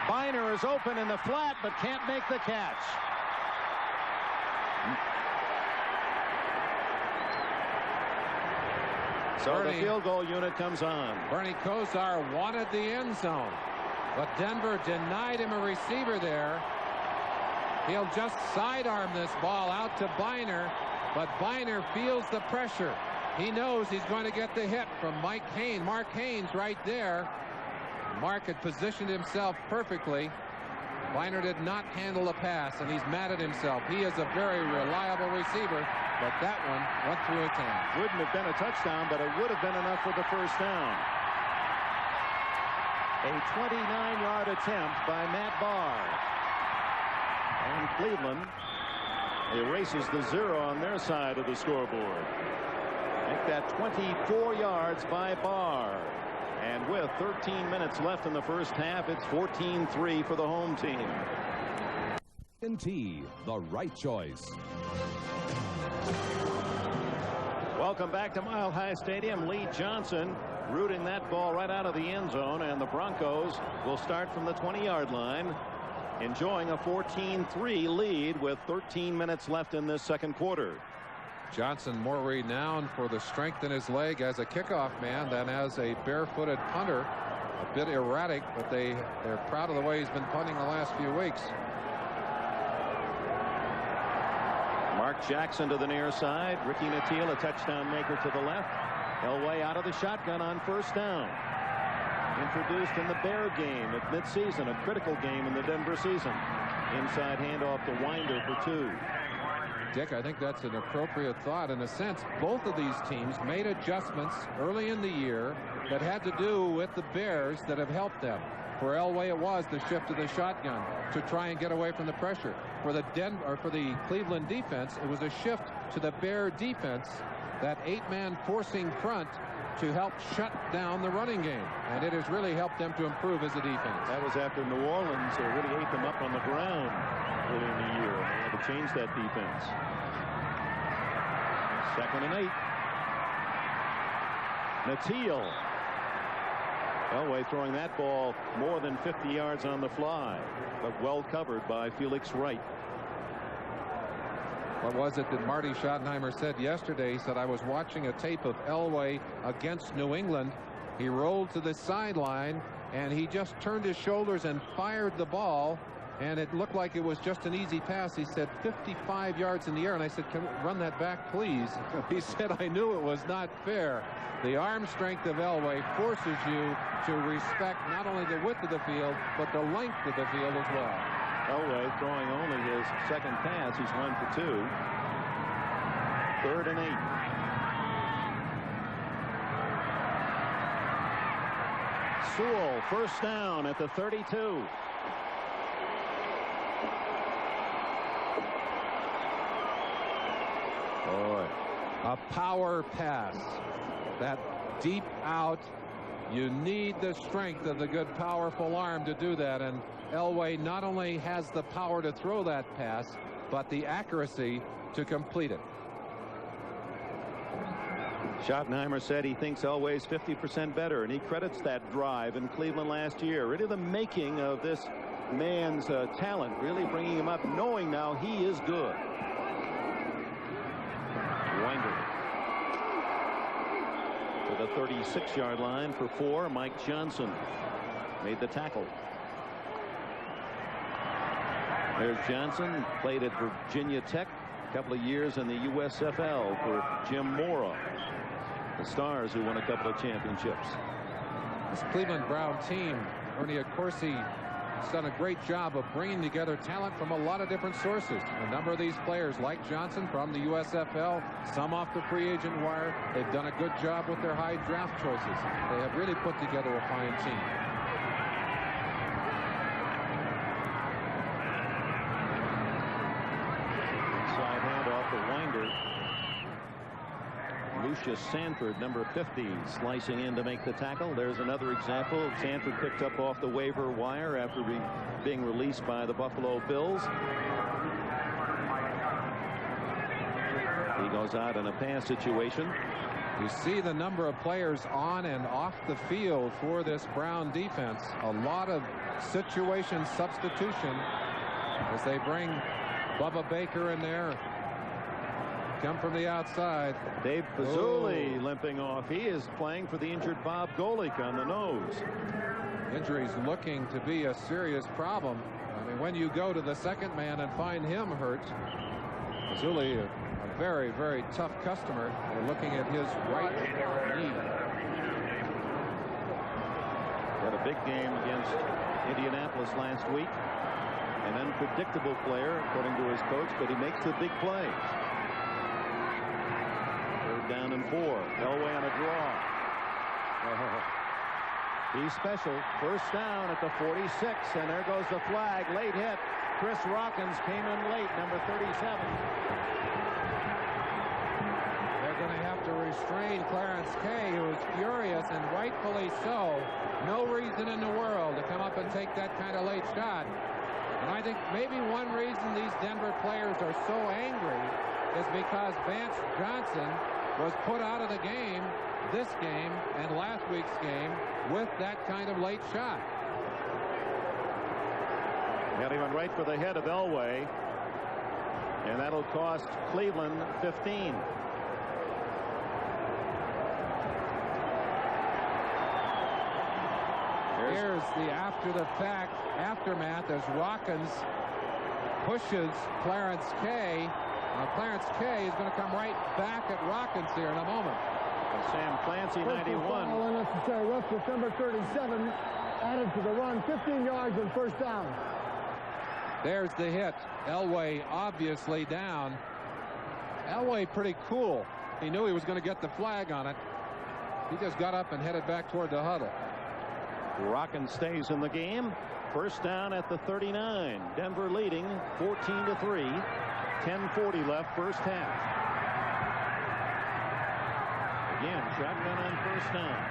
Biner is open in the flat, but can't make the catch. So the field goal unit comes on. Bernie Kozar wanted the end zone, but Denver denied him a receiver there. He'll just sidearm this ball out to Biner, But Biner feels the pressure. He knows he's going to get the hit from Mark Haynes right there. Mark had positioned himself perfectly. Biner did not handle the pass, and he's mad at himself. He is a very reliable receiver, but that one went through his hands. Wouldn't have been a touchdown, but it would have been enough for the first down. A 29-yard attempt by Matt Barr. And Cleveland erases the 0 on their side of the scoreboard. Make that 24 yards by Barr. And with 13 minutes left in the first half, it's 14-3 for the home team. T, the right choice. Welcome back to Mile High Stadium. Lee Johnson rooting that ball right out of the end zone, and the Broncos will start from the 20-yard line, enjoying a 14-3 lead with 13 minutes left in this second quarter. Johnson more renowned for the strength in his leg as a kickoff man than as a barefooted punter. A bit erratic, but they're proud of the way he's been punting the last few weeks. Mark Jackson to the near side. Ricky Nattiel, a touchdown maker, to the left. Elway out of the shotgun on first down. Introduced in the Bear game at midseason, a critical game in the Denver season. Inside handoff to Winder for 2. Dick, I think that's an appropriate thought. In a sense, both of these teams made adjustments early in the year that had to do with the Bears that have helped them. For Elway, it was the shift to the shotgun to try and get away from the pressure. For the Cleveland defense, it was a shift to the Bear defense, that 8-man forcing front, to help shut down the running game. And it has really helped them to improve as a defense. That was after New Orleans really ate them up on the ground early in the year. They had to change that defense. 2nd and 8. Nattiel. Elway throwing that ball more than 50 yards on the fly, but well covered by Felix Wright. What was it that Marty Schottenheimer said yesterday? He said, I was watching a tape of Elway against New England. He rolled to the sideline, and he just turned his shoulders and fired the ball, and it looked like it was just an easy pass. He said 55 yards in the air, and I said, can we run that back, please? He said, I knew it was not fair. The arm strength of Elway forces you to respect not only the width of the field, but the length of the field as well. Elway throwing only his second pass. He's 1 for 2. 3rd and 8. Sewell, first down at the 32. Boy, a power pass. That deep out. You need the strength of the good, powerful arm to do that. And Elway not only has the power to throw that pass, but the accuracy to complete it. Schottenheimer said he thinks Elway's 50% better, and he credits that drive in Cleveland last year. Really the making of this man's talent, really bringing him up, knowing now he is good. Winder to the 36-yard line for 4. Mike Johnson made the tackle. There's Johnson, played at Virginia Tech, a couple of years in the USFL for Jim Mora, the Stars, who won a couple of championships. This Cleveland Brown team, Ernie Accorsi, has done a great job of bringing together talent from a lot of different sources. A number of these players, like Johnson, from the USFL, some off the free agent wire. They've done a good job with their high draft choices. They have really put together a fine team. Side handoff to Winder. Lucius Sanford, number 50, slicing in to make the tackle. There's another example. Sanford picked up off the waiver wire after being released by the Buffalo Bills. He goes out in a pass situation. You see the number of players on and off the field for this Brown defense. A lot of situation substitution as they bring Bubba Baker in there. Come from the outside. Dave Pazzulli limping off. He is playing for the injured Bob Golick on the nose. Injuries looking to be a serious problem. I mean, when you go to the second man and find him hurt, Pazzulli A very, very tough customer. We're looking at his right knee. Had a big game against Indianapolis last week. An unpredictable player, according to his coach, but he makes the big plays. 3rd down and 4. Elway on a draw. He's special. 1st down at the 46, and there goes the flag. Late hit. Chris Rockins came in late, number 37. They're going to have to restrain Clarence Kay, who is furious, and rightfully so. No reason in the world to come up and take that kind of late shot. And I think maybe one reason these Denver players are so angry is because Vance Johnson was put out of the game, this game and last week's game, with that kind of late shot. And he went right for the head of Elway, and that'll cost Cleveland 15. Here's the after-the-fact aftermath as Rockins pushes Clarence Kay. Now Clarence Kay is going to come right back at Rockins here in a moment. And Sam Clancy, 91. Unnecessary rough with number 37 added to the run. 15 yards and 1st down. There's the hit. Elway obviously down. Elway pretty cool. He knew he was going to get the flag on it. He just got up and headed back toward the huddle. Rockins stays in the game. 1st down at the 39. Denver leading 14-3. 10:40 left, 1st half. Again, shotgun on 1st down.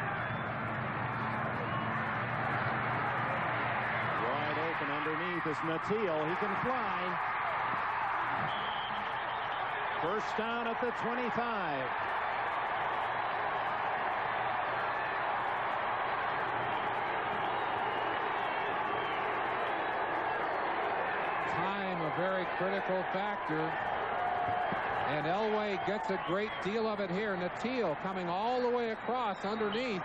Wide open underneath is Natil. He can fly. 1st down at the 25. Time a very critical factor, and Elway gets a great deal of it here. Natil coming all the way across underneath,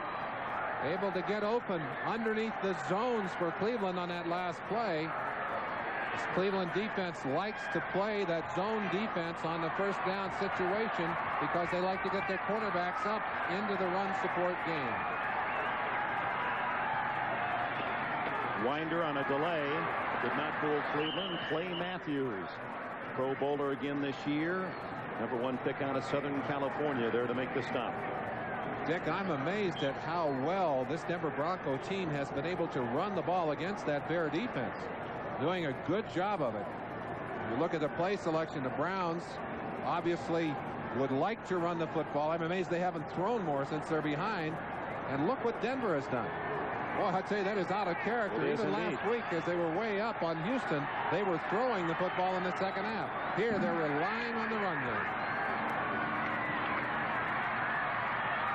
able to get open underneath the zones for Cleveland on that last play. This Cleveland defense likes to play that zone defense on the 1st down situation because they like to get their cornerbacks up into the run support game. Winder on a delay. Did not fool Cleveland. Clay Matthews, Pro Bowler again this year. Number 1 pick out of Southern California, there to make the stop. Dick, I'm amazed at how well this Denver Bronco team has been able to run the ball against that Bear defense. Doing a good job of it. You look at the play selection, the Browns obviously would like to run the football. I'm amazed they haven't thrown more since they're behind. And look what Denver has done. Boy, I'd say that is out of character. Even last week, as they were way up on Houston, they were throwing the football in the 2nd half. Here, they're relying on the run game.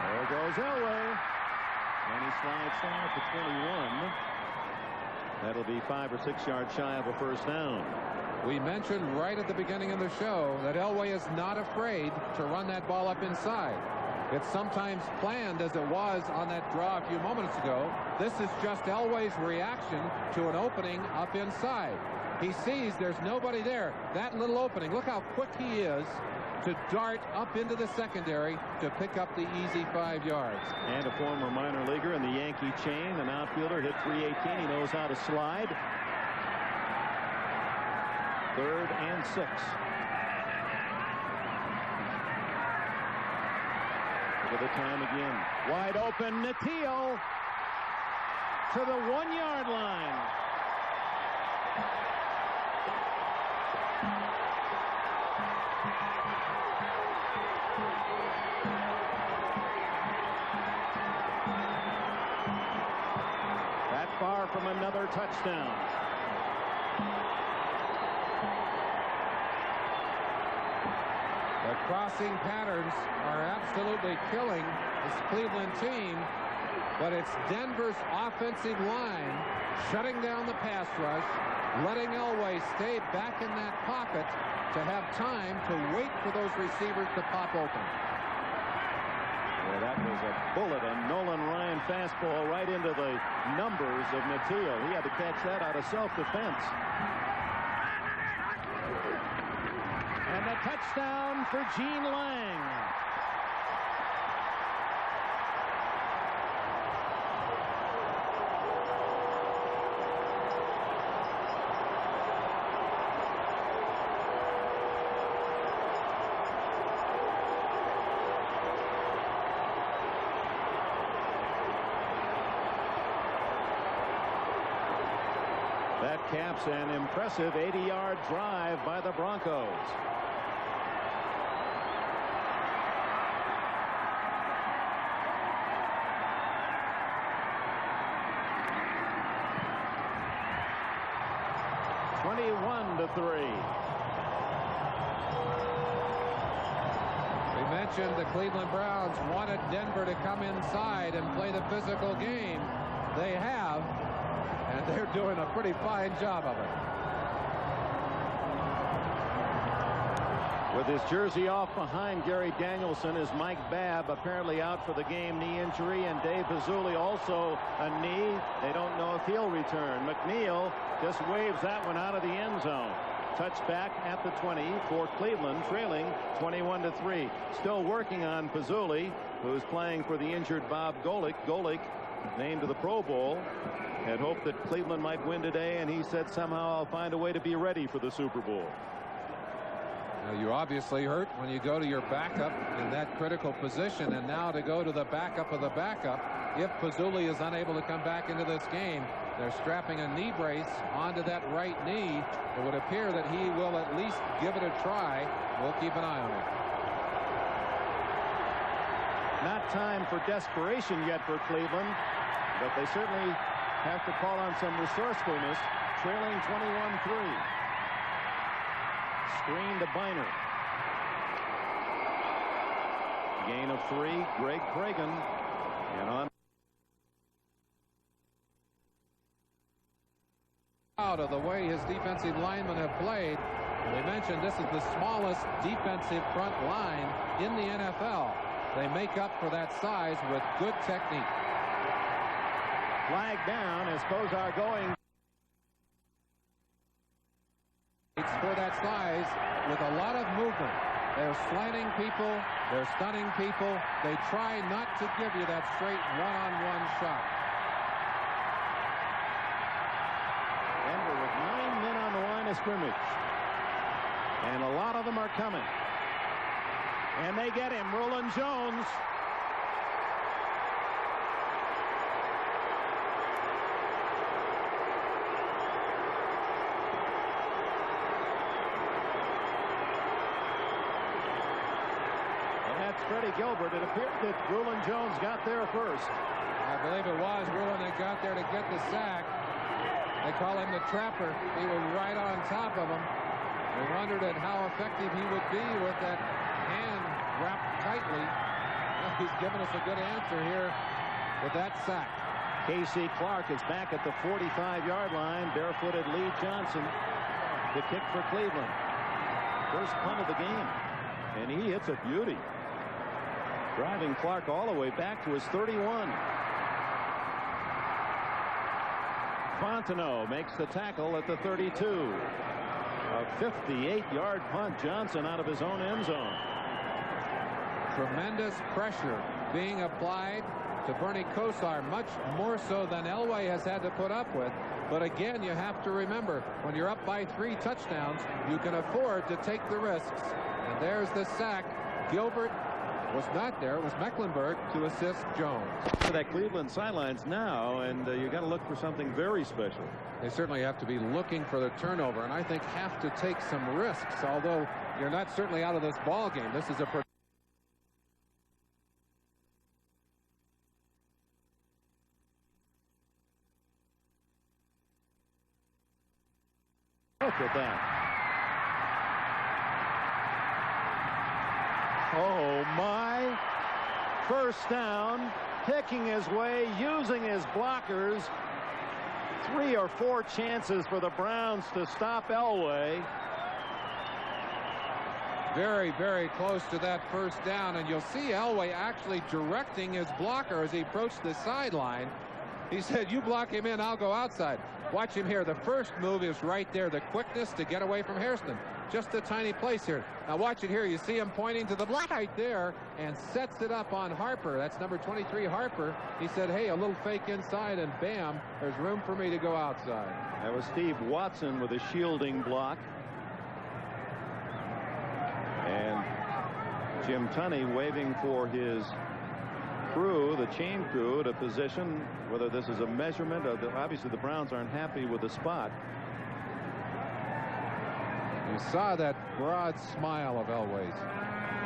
There goes Elway. And he slides down at the 21. That'll be 5 or 6 yards shy of a 1st down. We mentioned right at the beginning of the show that Elway is not afraid to run that ball up inside. It's sometimes planned, as it was on that draw a few moments ago. This is just Elway's reaction to an opening up inside. He sees there's nobody there. That little opening, look how quick he is to dart up into the secondary to pick up the easy 5 yards. And a former minor leaguer in the Yankee chain, an outfielder, hit 318. He knows how to slide. 3rd and 6. Look at the time again. Wide open, Natil to the 1-yard line. That far from another touchdown. The crossing patterns are absolutely killing this Cleveland team, but it's Denver's offensive line shutting down the pass rush, letting Elway stay back in that pocket to have time to wait for those receivers to pop open. Yeah, that was a bullet, a Nolan Ryan fastball right into the numbers of Natil. He had to catch that out of self-defense. And the touchdown for Gene Lang. That caps an impressive 80-yard drive by the Broncos. We mentioned the Cleveland Browns wanted Denver to come inside and play the physical game. They have, and they're doing a pretty fine job of it. With his jersey off behind Gary Danielson is Mike Babb, apparently out for the game, knee injury, and Dave Pizzulli also a knee. They don't know if he'll return. McNeil just waves that one out of the end zone. Touchback at the 20 for Cleveland, trailing 21-3. Still working on Pizzulli, who's playing for the injured Bob Golick. Golick, named to the Pro Bowl, had hoped that Cleveland might win today, and he said, somehow I'll find a way to be ready for the Super Bowl. Now, you're obviously hurt when you go to your backup in that critical position, and now to go to the backup of the backup. If Pizzulli is unable to come back into this game, they're strapping a knee brace onto that right knee. It would appear that he will at least give it a try. We'll keep an eye on it. Not time for desperation yet for Cleveland, but they certainly have to call on some resourcefulness. Trailing 21-3. Screen to Biner. Gain of 3. Greg Cragen. And on out of the way his defensive linemen have played. And we mentioned this is the smallest defensive front line in the NFL. They make up for that size with good technique. Flag down as Kozar going for that size with a lot of movement. They're slanting people, they're stunning people. They try not to give you that straight one-on-one shot. Denver with 9 men on the line of scrimmage, and a lot of them are coming, and they get him. Roland Jones. Freddie Gilbert. It appeared that Roland Jones got there first. I believe it was Roland that got there to get the sack. They call him the trapper. He was right on top of him. We wondered at how effective he would be with that hand wrapped tightly. Well, he's given us a good answer here with that sack. Casey Clark is back at the 45-yard line. Barefooted Lee Johnson, the kick for Cleveland. First punt of the game, and he hits a beauty, driving Clark all the way back to his 31. Fontenot makes the tackle at the 32. A 58-yard punt. Johnson out of his own end zone. Tremendous pressure being applied to Bernie Kosar, much more so than Elway has had to put up with. But again, you have to remember, when you're up by 3 touchdowns, you can afford to take the risks. And there's the sack. Gilbert was not there. It was Mecklenburg to assist Jones. To that Cleveland sidelines now, and you got to look for something very special. They certainly have to be looking for the turnover, and I think have to take some risks, although you're not certainly out of this ball game. This is a look at that. Oh my. First down, picking his way, using his blockers. 3 or 4 chances for the Browns to stop Elway. Very, very close to that first down, and you'll see Elway actually directing his blocker as he approached the sideline. He said, you block him in, I'll go outside. Watch him here. The first move is right there. The quickness to get away from Hairston. Just a tiny place here. Now watch it here. You see him pointing to the block right there and sets it up on Harper. That's number 23, Harper. He said, hey, a little fake inside, and bam, there's room for me to go outside. That was Steve Watson with a shielding block. And Jim Tunney waving for his crew, the chain crew, to position, whether this is a measurement of obviously the Browns aren't happy with the spot. You saw that broad smile of Elway's.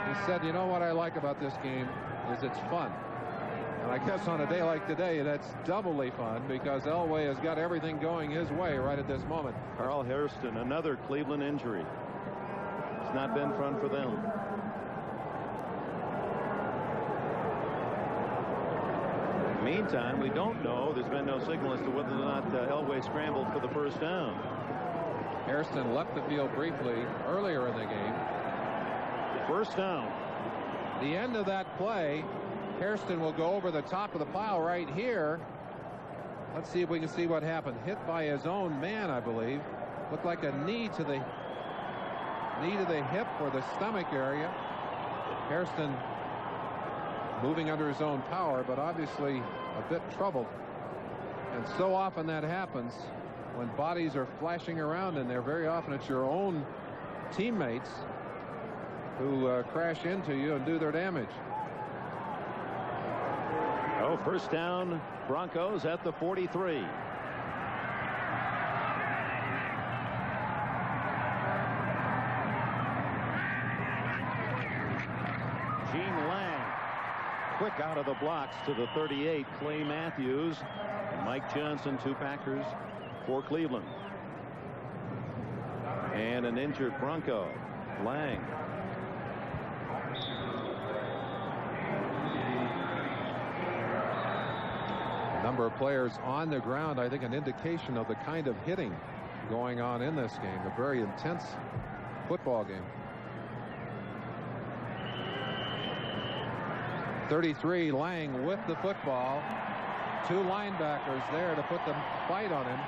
He said, you know what I like about this game is it's fun. And I guess on a day like today, that's doubly fun because Elway has got everything going his way right at this moment. Carl Hairston, another Cleveland injury. It's not been fun for them. Meantime, we don't know. There's been no signal as to whether or not Elway scrambled for the first down. Hairston left the field briefly earlier in the game. First down. The end of that play, Hairston will go over the top of the pile right here. Let's see if we can see what happened. Hit by his own man, I believe. Looked like a knee to the hip or the stomach area. Hairston moving under his own power, but obviously a bit troubled. And so often that happens when bodies are flashing around in there. Very often it's your own teammates who crash into you and do their damage. Oh, first down, Broncos at the 43. Gene Lang quick out of the blocks to the 38. Clay Matthews and Mike Johnson, two Packers for Cleveland. And an injured Bronco, Lang. Number of players on the ground, I think an indication of the kind of hitting going on in this game. A very intense football game. 33, Lang with the football. Two linebackers there to put the fight on him.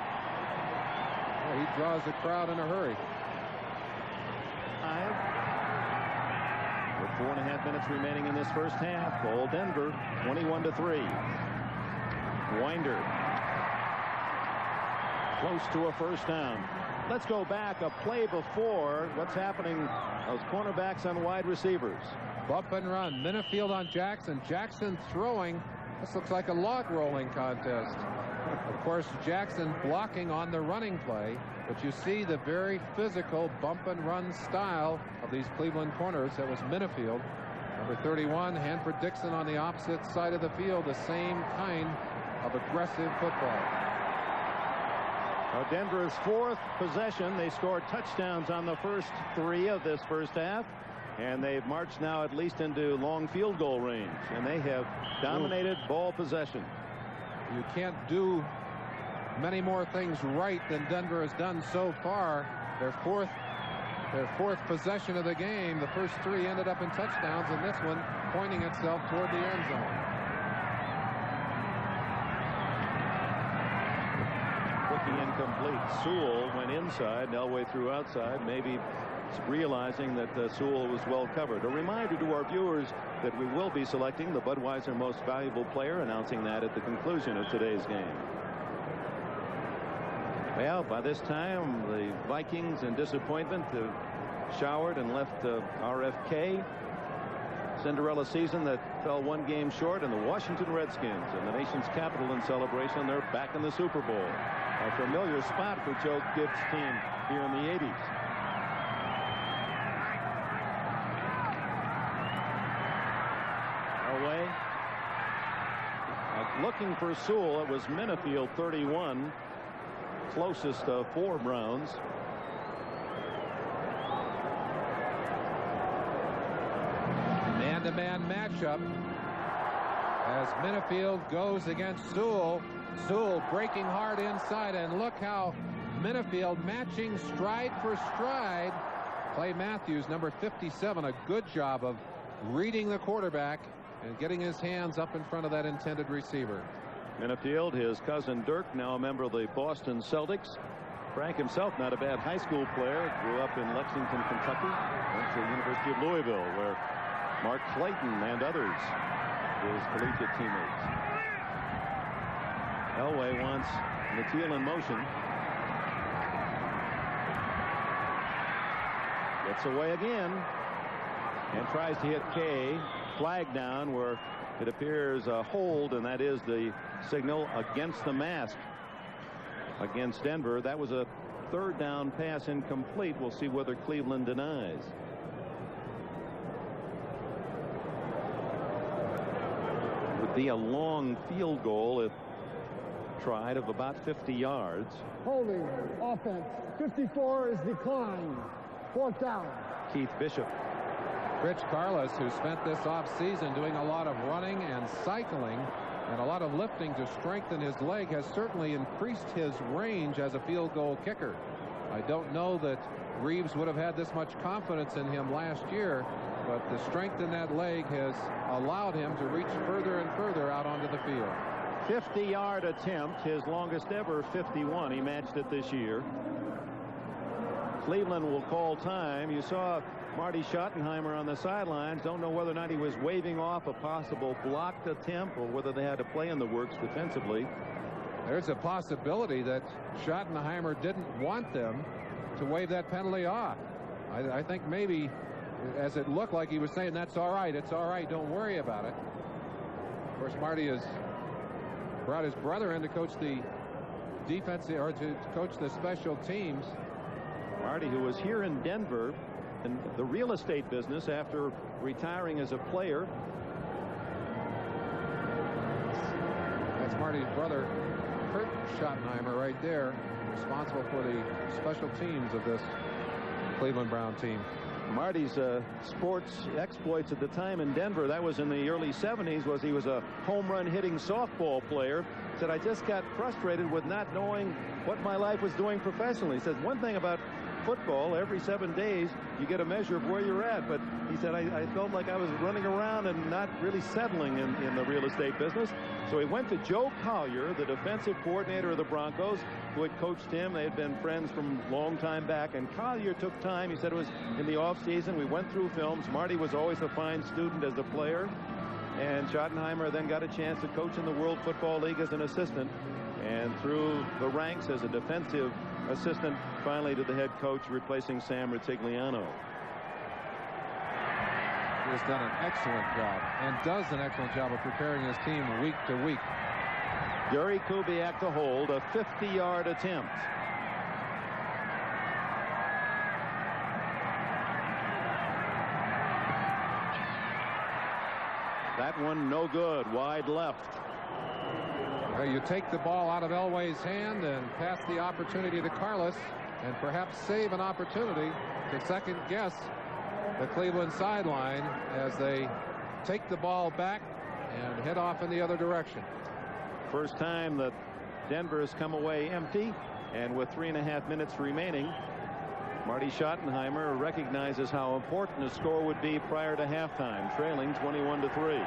Oh, he draws the crowd in a hurry. With 4.5 minutes remaining in this first half, Old Denver 21-3. Winder close to a first down. Let's go back a play before. What's happening? Those cornerbacks on wide receivers. Bump and run. Minifield on Jackson. Jackson throwing. This looks like a log rolling contest. Of course, Jackson blocking on the running play. But you see the very physical bump and run style of these Cleveland corners. That was Minifield. Number 31, Hanford Dixon on the opposite side of the field. The same kind of aggressive football. Denver's fourth possession. They scored touchdowns on the first three of this first half. And they've marched now at least into long field goal range. And they have dominated ball possession. You can't do many more things right than Denver has done so far. Their fourth possession of the game. The first three ended up in touchdowns, and this one pointing itself toward the end zone. Quickly incomplete. Sewell went inside. Elway threw outside. Maybe realizing that Sewell was well covered. A reminder to our viewers that we will be selecting the Budweiser Most Valuable Player, announcing that at the conclusion of today's game. Well, by this time, the Vikings in disappointment have showered and left RFK. Cinderella season that fell one game short, and the Washington Redskins in the nation's capital in celebration. They're back in the Super Bowl. A familiar spot for Joe Gibbs' team here in the 80s. Away. Looking for Sewell. It was Minifield, 31. Closest of four Browns. Man-to-man matchup as Minifield goes against Sewell. Sewell breaking hard inside, and look how Minifield matching stride for stride. Clay Matthews, number 57, a good job of reading the quarterback and getting his hands up in front of that intended receiver. In the field, his cousin Dirk, now a member of the Boston Celtics. Frank himself, not a bad high school player, grew up in Lexington, Kentucky, went to the University of Louisville, where Mark Clayton and others, his collegiate teammates. Elway wants Natil in motion. Gets away again and tries to hit Kay. Flag down where it appears a hold, and that is the signal against the mask against Denver. That was a third down pass incomplete. We'll see whether Cleveland denies. It would be a long field goal if tried of about 50 yards. Holding offense. 54 is declined. Fourth down. Keith Bishop. Rich Carlos, who spent this offseason doing a lot of running and cycling and a lot of lifting to strengthen his leg, has certainly increased his range as a field goal kicker. I don't know that Reeves would have had this much confidence in him last year, but the strength in that leg has allowed him to reach further and further out onto the field. 50-yard attempt, his longest ever 51. He matched it this year. Cleveland will call time. You saw Marty Schottenheimer on the sidelines. Don't know whether or not he was waving off a possible blocked attempt or whether they had a play in the works defensively. There's a possibility that Schottenheimer didn't want them to wave that penalty off. I think maybe, as it looked like, he was saying, that's all right, it's all right, don't worry about it. Of course, Marty has brought his brother in to coach the defense, or to coach the special teams. Marty, who was here in Denver in the real estate business after retiring as a player. That's Marty's brother, Kurt Schottenheimer, right there, responsible for the special teams of this Cleveland Brown team. Marty's sports exploits at the time in Denver, that was in the early 70s, was he was a home run hitting softball player. Said, I just got frustrated with not knowing what my life was doing professionally. He says, one thing about football, every 7 days you get a measure of where you're at, but he said, I felt like I was running around and not really settling in the real estate business. So he went to Joe Collier, the defensive coordinator of the Broncos, who had coached him. They had been friends from long time back, and Collier took time. He said it was in the off season. We went through films. Marty was always a fine student as a player, and Schottenheimer then got a chance to coach in the World Football League as an assistant, and through the ranks as a defensive assistant, finally to the head coach, replacing Sam Rutigliano. He has done an excellent job, and does an excellent job of preparing his team week to week. Gary Kubiak to hold, a 50-yard attempt. That one no good, wide left. Well, you take the ball out of Elway's hand and pass the opportunity to Carlos, and perhaps save an opportunity to second guess the Cleveland sideline as they take the ball back and head off in the other direction. First time that Denver has come away empty, and with 3.5 minutes remaining, Marty Schottenheimer recognizes how important a score would be prior to halftime, trailing 21-3.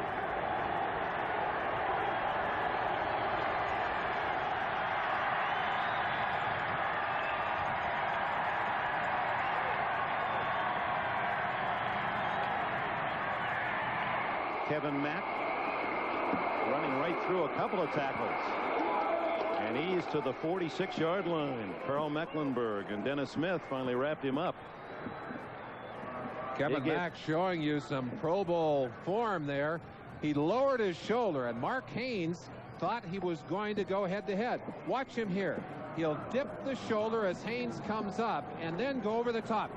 Kevin Mack running right through a couple of tackles, and he's to the 46-yard line. Carl Mecklenburg and Dennis Smith finally wrapped him up. Kevin Mack showing you some Pro Bowl form there. He lowered his shoulder, and Mark Haynes thought he was going to go head-to-head. Watch him here. He'll dip the shoulder as Haynes comes up and then go over the top.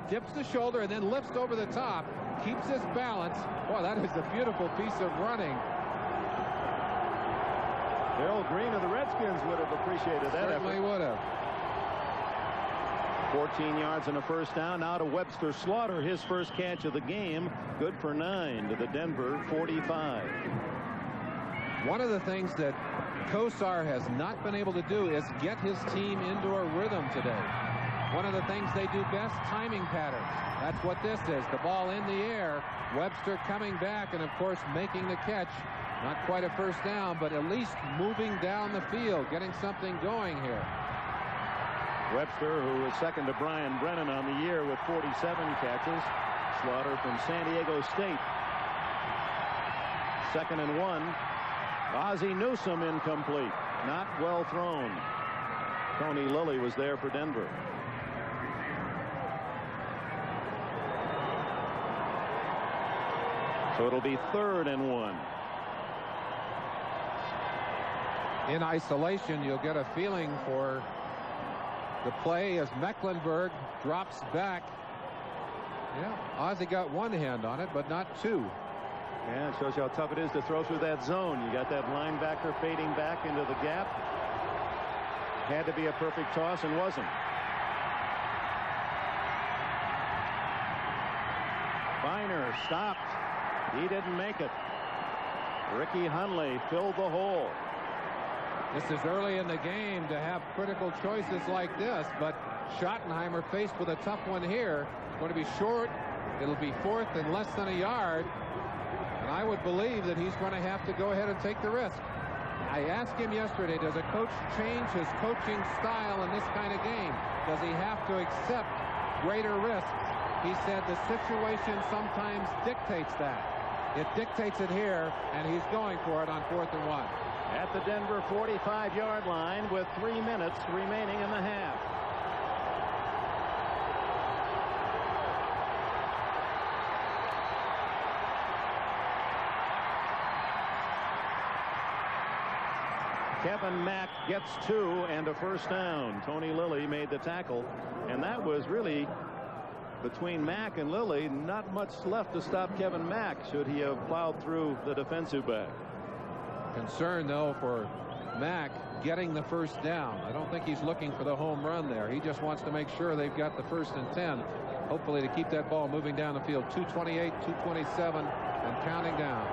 Dips the shoulder and then lifts over the top. Keeps his balance. Boy, that is a beautiful piece of running. Bill Green of the Redskins would have appreciated that. Certainly would have. 14 yards and a first down. Now to Webster Slaughter, his first catch of the game. Good for 9 to the Denver 45. One of the things that Kosar has not been able to do is get his team into a rhythm today. One of the things they do best, timing patterns. That's what this is. The ball in the air. Webster coming back and, of course, making the catch Not quite a first down, but at least moving down the field, getting something going here. Webster, who was second to Brian Brennan on the year with 47 catches. Slaughter from San Diego State. 2nd and 1. Ozzie Newsome incomplete. Not well thrown. Tony Lilly was there for Denver. So it'll be 3rd and 1. In isolation, you'll get a feeling for the play as Mecklenburg drops back. Yeah, Ozzie got one hand on it, but not two. Yeah, it shows you how tough it is to throw through that zone. You got that linebacker fading back into the gap. Had to be a perfect toss and wasn't. Biner stopped. He didn't make it. Ricky Hundley filled the hole. This is early in the game to have critical choices like this, but Schottenheimer faced with a tough one here. Going to be short. It'll be 4th and less than a yard. And I would believe that he's going to have to go ahead and take the risk. I asked him yesterday, does a coach change his coaching style in this kind of game? Does he have to accept greater risks? He said the situation sometimes dictates that. It dictates it here, and he's going for it on 4th and 1. At the Denver 45-yard line with 3 minutes remaining in the half. Kevin Mack gets 2 and a first down. Tony Lilly made the tackle, and that was really between Mack and Lilly. Not much left to stop Kevin Mack should he have plowed through the defensive back. Concern though for Mack getting the first down. I don't think he's looking for the home run there. He just wants to make sure they've got the 1st and 10, hopefully to keep that ball moving down the field. 2:28, 2:27 and counting down.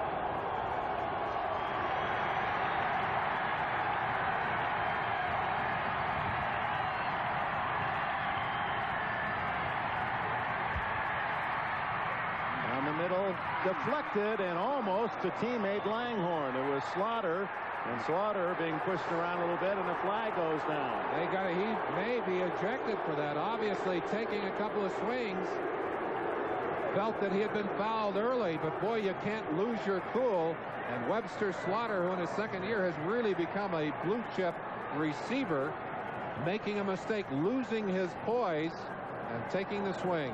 Deflected and almost to teammate Langhorne. It was Slaughter, and Slaughter being pushed around a little bit, and the flag goes down. He may be ejected for that. Obviously taking a couple of swings. Felt that he had been fouled early, but boy, you can't lose your cool. And Webster Slaughter, who in his 2nd year has really become a blue chip receiver, making a mistake, losing his poise and taking the swing.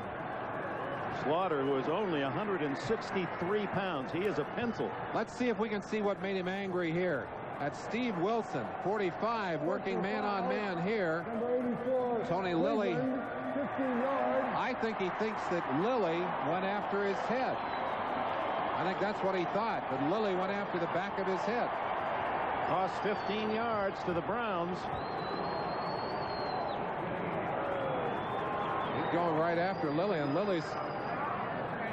Slaughter, who is only 163 pounds. He is a pencil. Let's see if we can see what made him angry here. At Steve Wilson, 45, working man-on-man here. Tony Lilly. I think he thinks that Lilly went after his head. I think that's what he thought, that Lilly went after the back of his head. Cost 15 yards to the Browns. He's going right after Lilly, and Lilly's...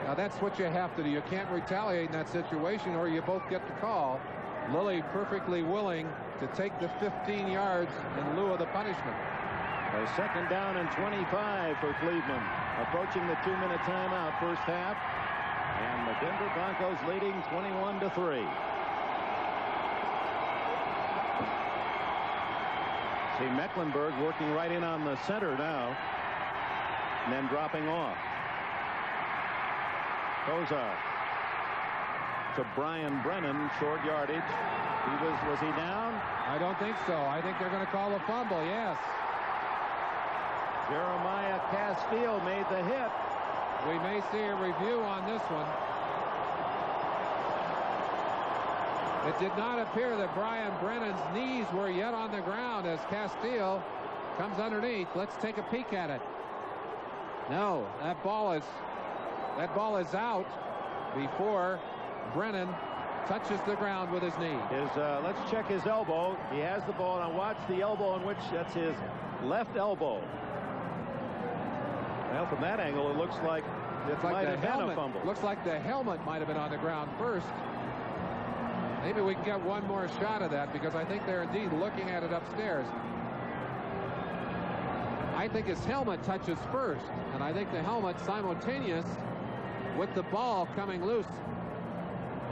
Now that's what you have to do. You can't retaliate in that situation or you both get the call. Lilly perfectly willing to take the 15 yards in lieu of the punishment. A 2nd down and 25 for Cleveland. Approaching the 2-minute timeout first half. And the Denver Broncos leading 21-3. See Mecklenburg working right in on the center now. And then dropping off. Kozar to Brian Brennan, short yardage. Was he down? I don't think so. I think they're going to call a fumble. Yes. Jeremiah Castile made the hit. We may see a review on this one. It did not appear that Brian Brennan's knees were yet on the ground as Castile comes underneath. Let's take a peek at it. No, that ball is out before Brennan touches the ground with his knee. Let's check his elbow. He has the ball. Now watch the elbow in which that's his left elbow. Well, from that angle, it looks like it might have been a fumble. Looks like the helmet might have been on the ground first. Maybe we can get one more shot of that because I think they're indeed looking at it upstairs. I think his helmet touches first, and I think the helmet simultaneous with the ball coming loose.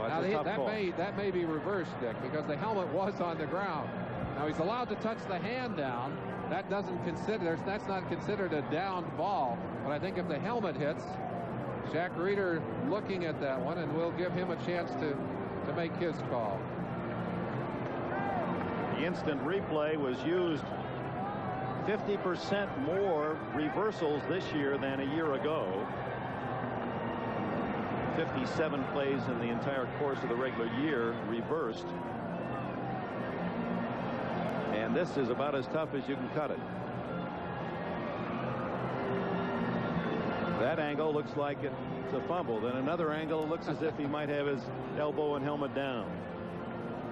Now, that may be reversed, Dick, because the helmet was on the ground. Now he's allowed to touch the hand down. That's not considered a downed ball. But I think if the helmet hits, Jack Reeder looking at that one, and we'll give him a chance to make his call. The instant replay was used 50% more reversals this year than a year ago. 57 plays in the entire course of the regular year reversed. And this is about as tough as you can cut it. That angle looks like it's a fumble. Then another angle looks as if he might have his elbow and helmet down.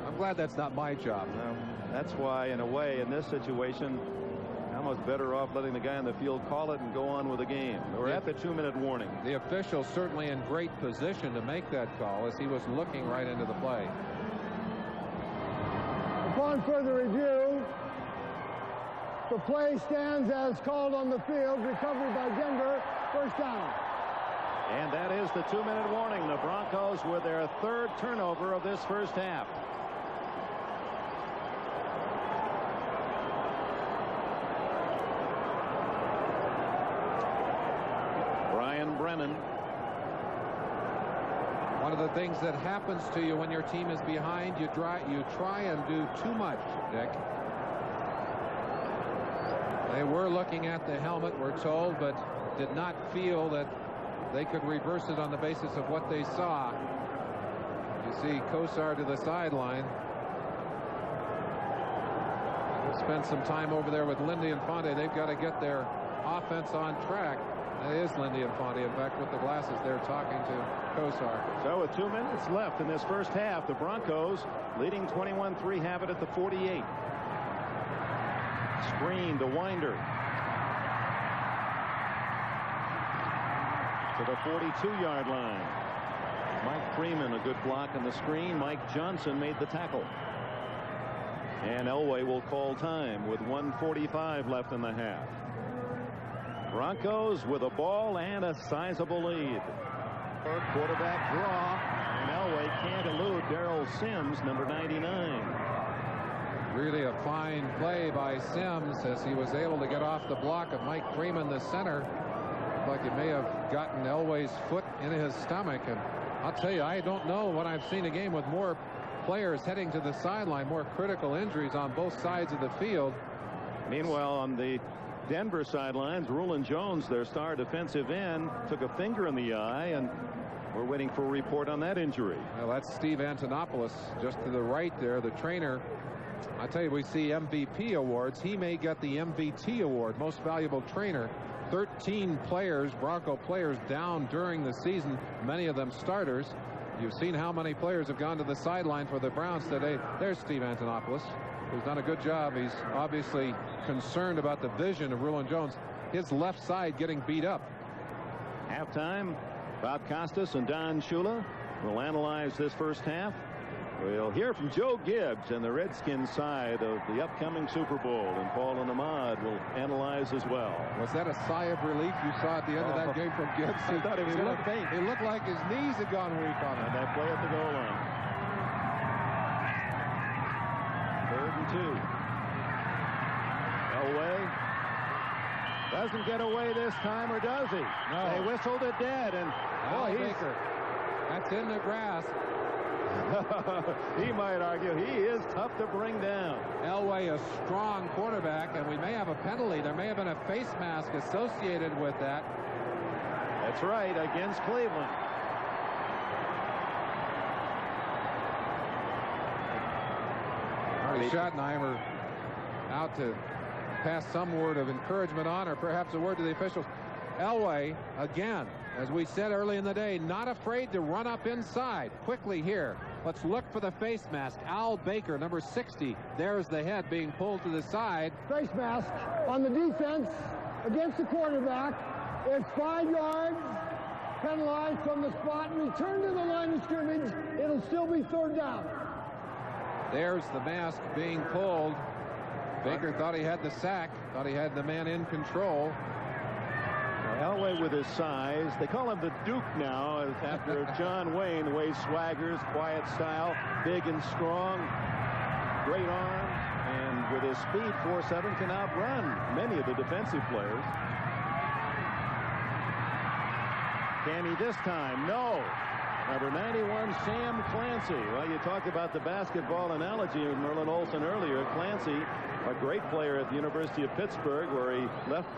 I'm glad that's not my job. Well, that's why, in a way, in this situation, almost better off letting the guy on the field call it and go on with the game. We're at the 2-minute warning. The official certainly in great position to make that call as he was looking right into the play. Upon further review, the play stands as called on the field. Recovery by Denver. First down. And that is the 2-minute warning. The Broncos with their 3rd turnover of this first half. Brian Brennan. One of the things that happens to you when your team is behind, you try and do too much, Dick. They were looking at the helmet, we're told, but did not feel that they could reverse it on the basis of what they saw. You see Kosar to the sideline. We'll spend some time over there with Lindy and Fonte. They've got to get their offense on track. That is Lindy and Fonte, in fact, with the glasses there talking to Kosar. So with 2 minutes left in this first half, the Broncos leading 21-3 have it at the 48. Screen to Winder. To the 42-yard line. Mike Freeman, a good block on the screen. Mike Johnson made the tackle. And Elway will call time with 1:45 left in the half. Broncos with a ball and a sizable lead. Quarterback draw, and Elway can't elude Darrell Sims, number 99. Really a fine play by Sims as he was able to get off the block of Mike Freeman, the center. Like it may have gotten Elway's foot in his stomach. And I'll tell you, I don't know when I've seen a game with more players heading to the sideline, more critical injuries on both sides of the field. Meanwhile, on the Denver sidelines, Rulon Jones, their star defensive end, took a finger in the eye, and we're waiting for a report on that injury. Well, that's Steve Antonopoulos just to the right there, the trainer. I tell you, we see MVP awards. He may get the MVT award, most valuable trainer. 13 players, Bronco players, down during the season, many of them starters. You've seen how many players have gone to the sideline for the Browns today. There's Steve Antonopoulos, who's done a good job. He's obviously concerned about the vision of Rulon Jones. His left side getting beat up. Halftime, Bob Costas and Don Shula will analyze this first half. We'll hear from Joe Gibbs and the Redskins side of the upcoming Super Bowl, and Paul and Ahmad will analyze as well. Was that a sigh of relief you saw at the end of that game from Gibbs? I thought he was going to faint. It looked like his knees had gone weak on him. And that play at the goal line. 3rd and 2. Elway doesn't get away this time, or does he? No. They whistled it dead, and Baker. That's in the grass. He might argue he is tough to bring down. Elway, a strong quarterback, and we may have a penalty. There may have been a face mask associated with that. That's right, against Cleveland. Marty Schottenheimer out to pass some word of encouragement on, or perhaps a word to the officials. Elway, again, as we said early in the day, not afraid to run up inside. Quickly here. Let's look for the face mask. Al Baker, number 60. There's the head being pulled to the side. Face mask on the defense against the quarterback. It's 5 yards. Penalized from the spot. Return to the line of scrimmage. It'll still be 3rd down. There's the mask being pulled. Baker thought he had the sack. Thought he had the man in control. Elway with his size. They call him the Duke now after John Wayne, the way he swaggers, quiet style, big and strong, great arm, and with his speed, 4.7 can outrun many of the defensive players. Can he this time? No. Number 91, Sam Clancy. Well, you talked about the basketball analogy with Merlin Olsen earlier. Clancy, a great player at the University of Pittsburgh, where he left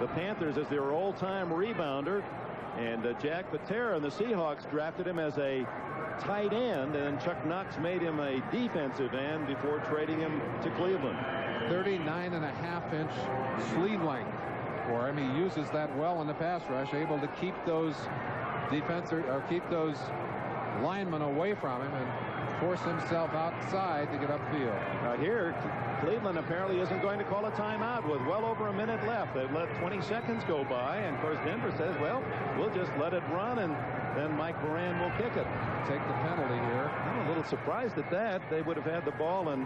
the Panthers as their all-time rebounder. And Jack Patera and the Seahawks drafted him as a tight end, and Chuck Knox made him a defensive end before trading him to Cleveland. 39.5-inch sleeve length for him. He uses that well in the pass rush, able to keep those keep those linemen away from him and force himself outside to get upfield. Here, Cleveland apparently isn't going to call a timeout with well over a minute left. They've let 20 seconds go by, and of course Denver says, well, we'll just let it run, and then Mike Moran will kick it. Take the penalty here. I'm a little surprised at that. They would have had the ball in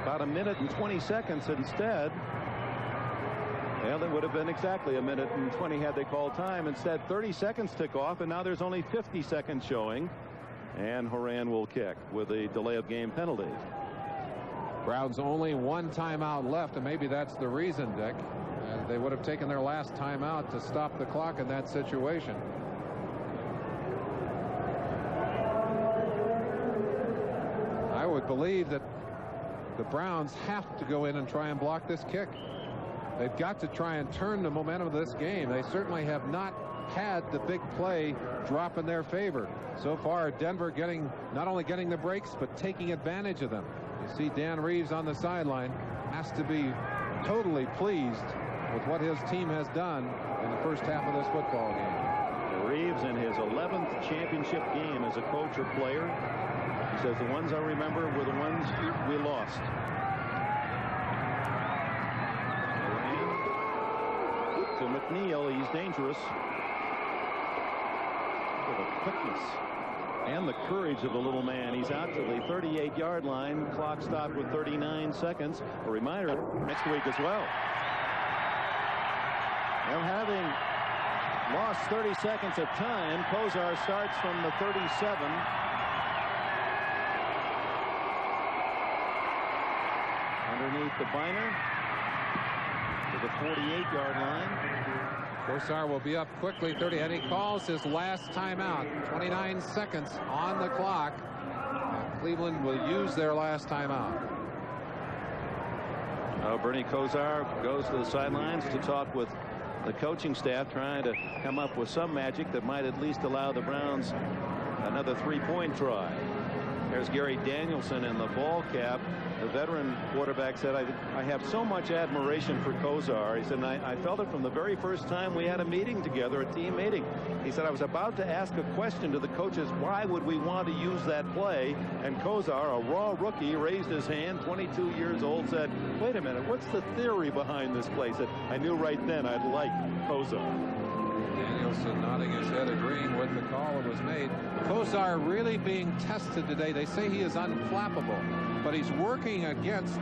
about a minute and 20 seconds instead. Well, it would have been exactly a minute and 20 had they called time. Instead, 30 seconds tick off, and now there's only 50 seconds showing. And Horan will kick with a delay of game penalty. Browns only one timeout left, and maybe that's the reason, Dick. They would have taken their last timeout to stop the clock in that situation. I would believe that the Browns have to go in and try and block this kick. They've got to try and turn the momentum of this game. They certainly have not had the big play drop in their favor. So far, Denver not only getting the breaks, but taking advantage of them. You see Dan Reeves on the sideline, has to be totally pleased with what his team has done in the first half of this football game. Reeves in his 11th championship game as a coach or player. He says the ones I remember were the ones we lost. To McNeil, he's dangerous. With the quickness and the courage of the little man. He's out to the 38-yard line. Clock stopped with 39 seconds. A reminder next week as well. And having lost 30 seconds of time, Kozar starts from the 37. Underneath the Biner to the 48-yard line. Kozar will be up quickly, 30, and he calls his last timeout. 29 seconds on the clock. Cleveland will use their last timeout. Bernie Kozar goes to the sidelines to talk with the coaching staff, trying to come up with some magic that might at least allow the Browns another three-point try. There's Gary Danielson in the ball cap. The veteran quarterback said, I have so much admiration for Kozar. He said, I felt it from the very first time we had a meeting together, a team meeting. He said, I was about to ask a question to the coaches, why would we want to use that play? And Kozar, a raw rookie, raised his hand, 22 years old, said, wait a minute, what's the theory behind this play? He said, I knew right then I'd like Kozar. Danielson nodding his head, agreeing with the call that was made. Kozar really being tested today. They say he is unflappable, but he's working against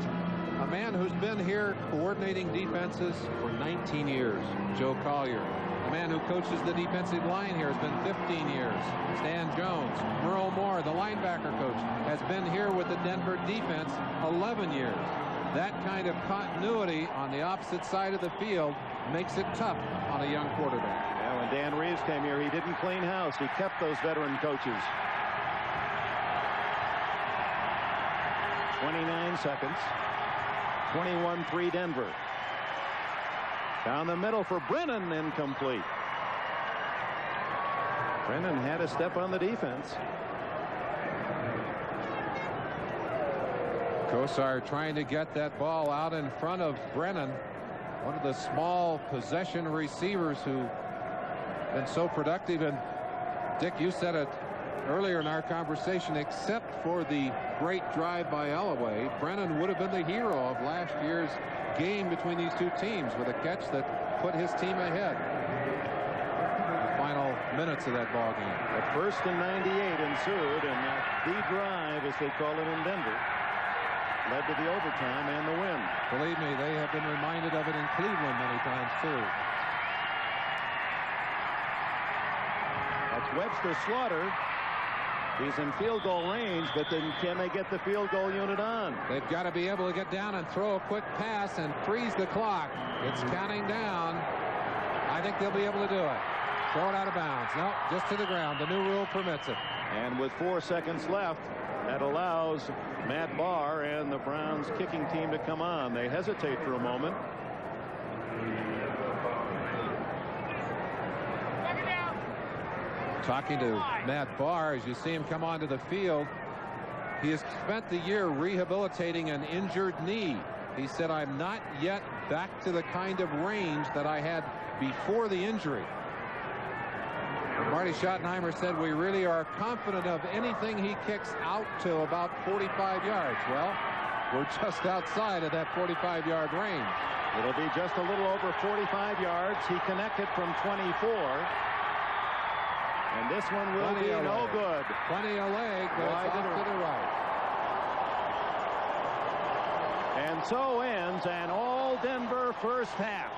a man who's been here coordinating defenses for 19 years, Joe Collier. The man who coaches the defensive line here has been 15 years. Stan Jones. Merle Moore, the linebacker coach, has been here with the Denver defense 11 years. That kind of continuity on the opposite side of the field makes it tough on a young quarterback. Yeah, when Dan Reeves came here, he didn't clean house. He kept those veteran coaches. 29 seconds. 21-3 Denver. Down the middle for Brennan, incomplete. Brennan had a step on the defense. Kozar trying to get that ball out in front of Brennan, one of the small possession receivers who been so productive. And Dick, you said it earlier in our conversation, except for the great drive by Elway, Brennan would have been the hero of last year's game between these two teams with a catch that put his team ahead. The final minutes of that ball game. The first and 98 ensued, and the drive, as they call it in Denver, led to the overtime and the win. Believe me, they have been reminded of it in Cleveland many times too. Webster Slaughter. He's in field goal range, but then can they get the field goal unit on? They've got to be able to get down and throw a quick pass and freeze the clock. It's counting down. I think they'll be able to do it. Throw it out of bounds. No, just to the ground. The new rule permits it. And with 4 seconds left, that allows Matt Barr and the Browns kicking team to come on. They hesitate for a moment. Talking to Matt Barr as you see him come onto the field, he has spent the year rehabilitating an injured knee. He said, I'm not yet back to the kind of range that I had before the injury. Marty Schottenheimer said we really are confident of anything he kicks out to about 45 yards. Well, we're just outside of that 45-yard range. It'll be just a little over 45 yards. He connected from 24. And this one will be no good. Plenty of leg, but it's off to the right. And so ends an all Denver first half.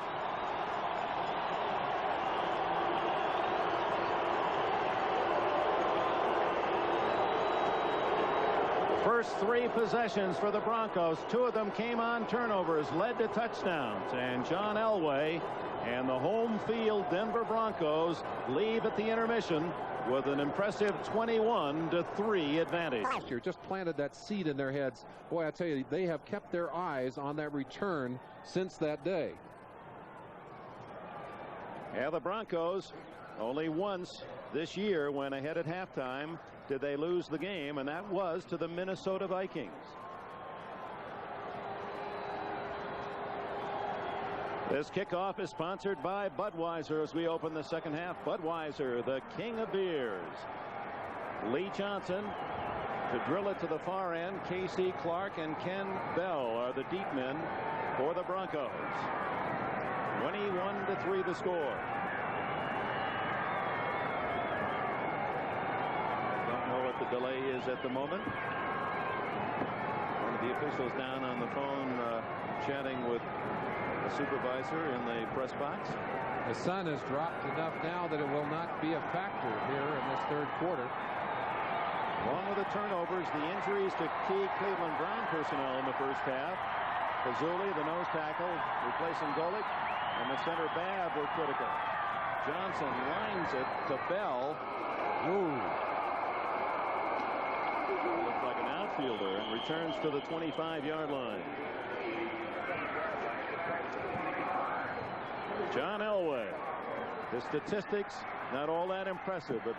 First 3 possessions for the Broncos. 2 of them came on turnovers, led to touchdowns. And John Elway and the home field Denver Broncos leave at the intermission with an impressive 21-3 advantage. You just planted that seed in their heads. Boy, I tell you, they have kept their eyes on that return since that day. Yeah, the Broncos only once this year when ahead at halftime did they lose the game, and that was to the Minnesota Vikings. This kickoff is sponsored by Budweiser as we open the second half. Budweiser, the king of beers. Lee Johnson to drill it to the far end. K.C. Clark and Ken Bell are the deep men for the Broncos. 21-3 the score. Don't know what the delay is at the moment. One of the officials down on the phone chatting with the supervisor in the press box. The sun has dropped enough now that it will not be a factor here in this third quarter. Along with the turnovers, the injuries to key Cleveland Brown personnel in the first half. Fazuli, the nose tackle, replacing Golick, and the center Babb were critical. Johnson lines it to Bell. Ooh. Looks like an outfielder and returns to the 25-yard line. John Elway. The statistics not all that impressive, but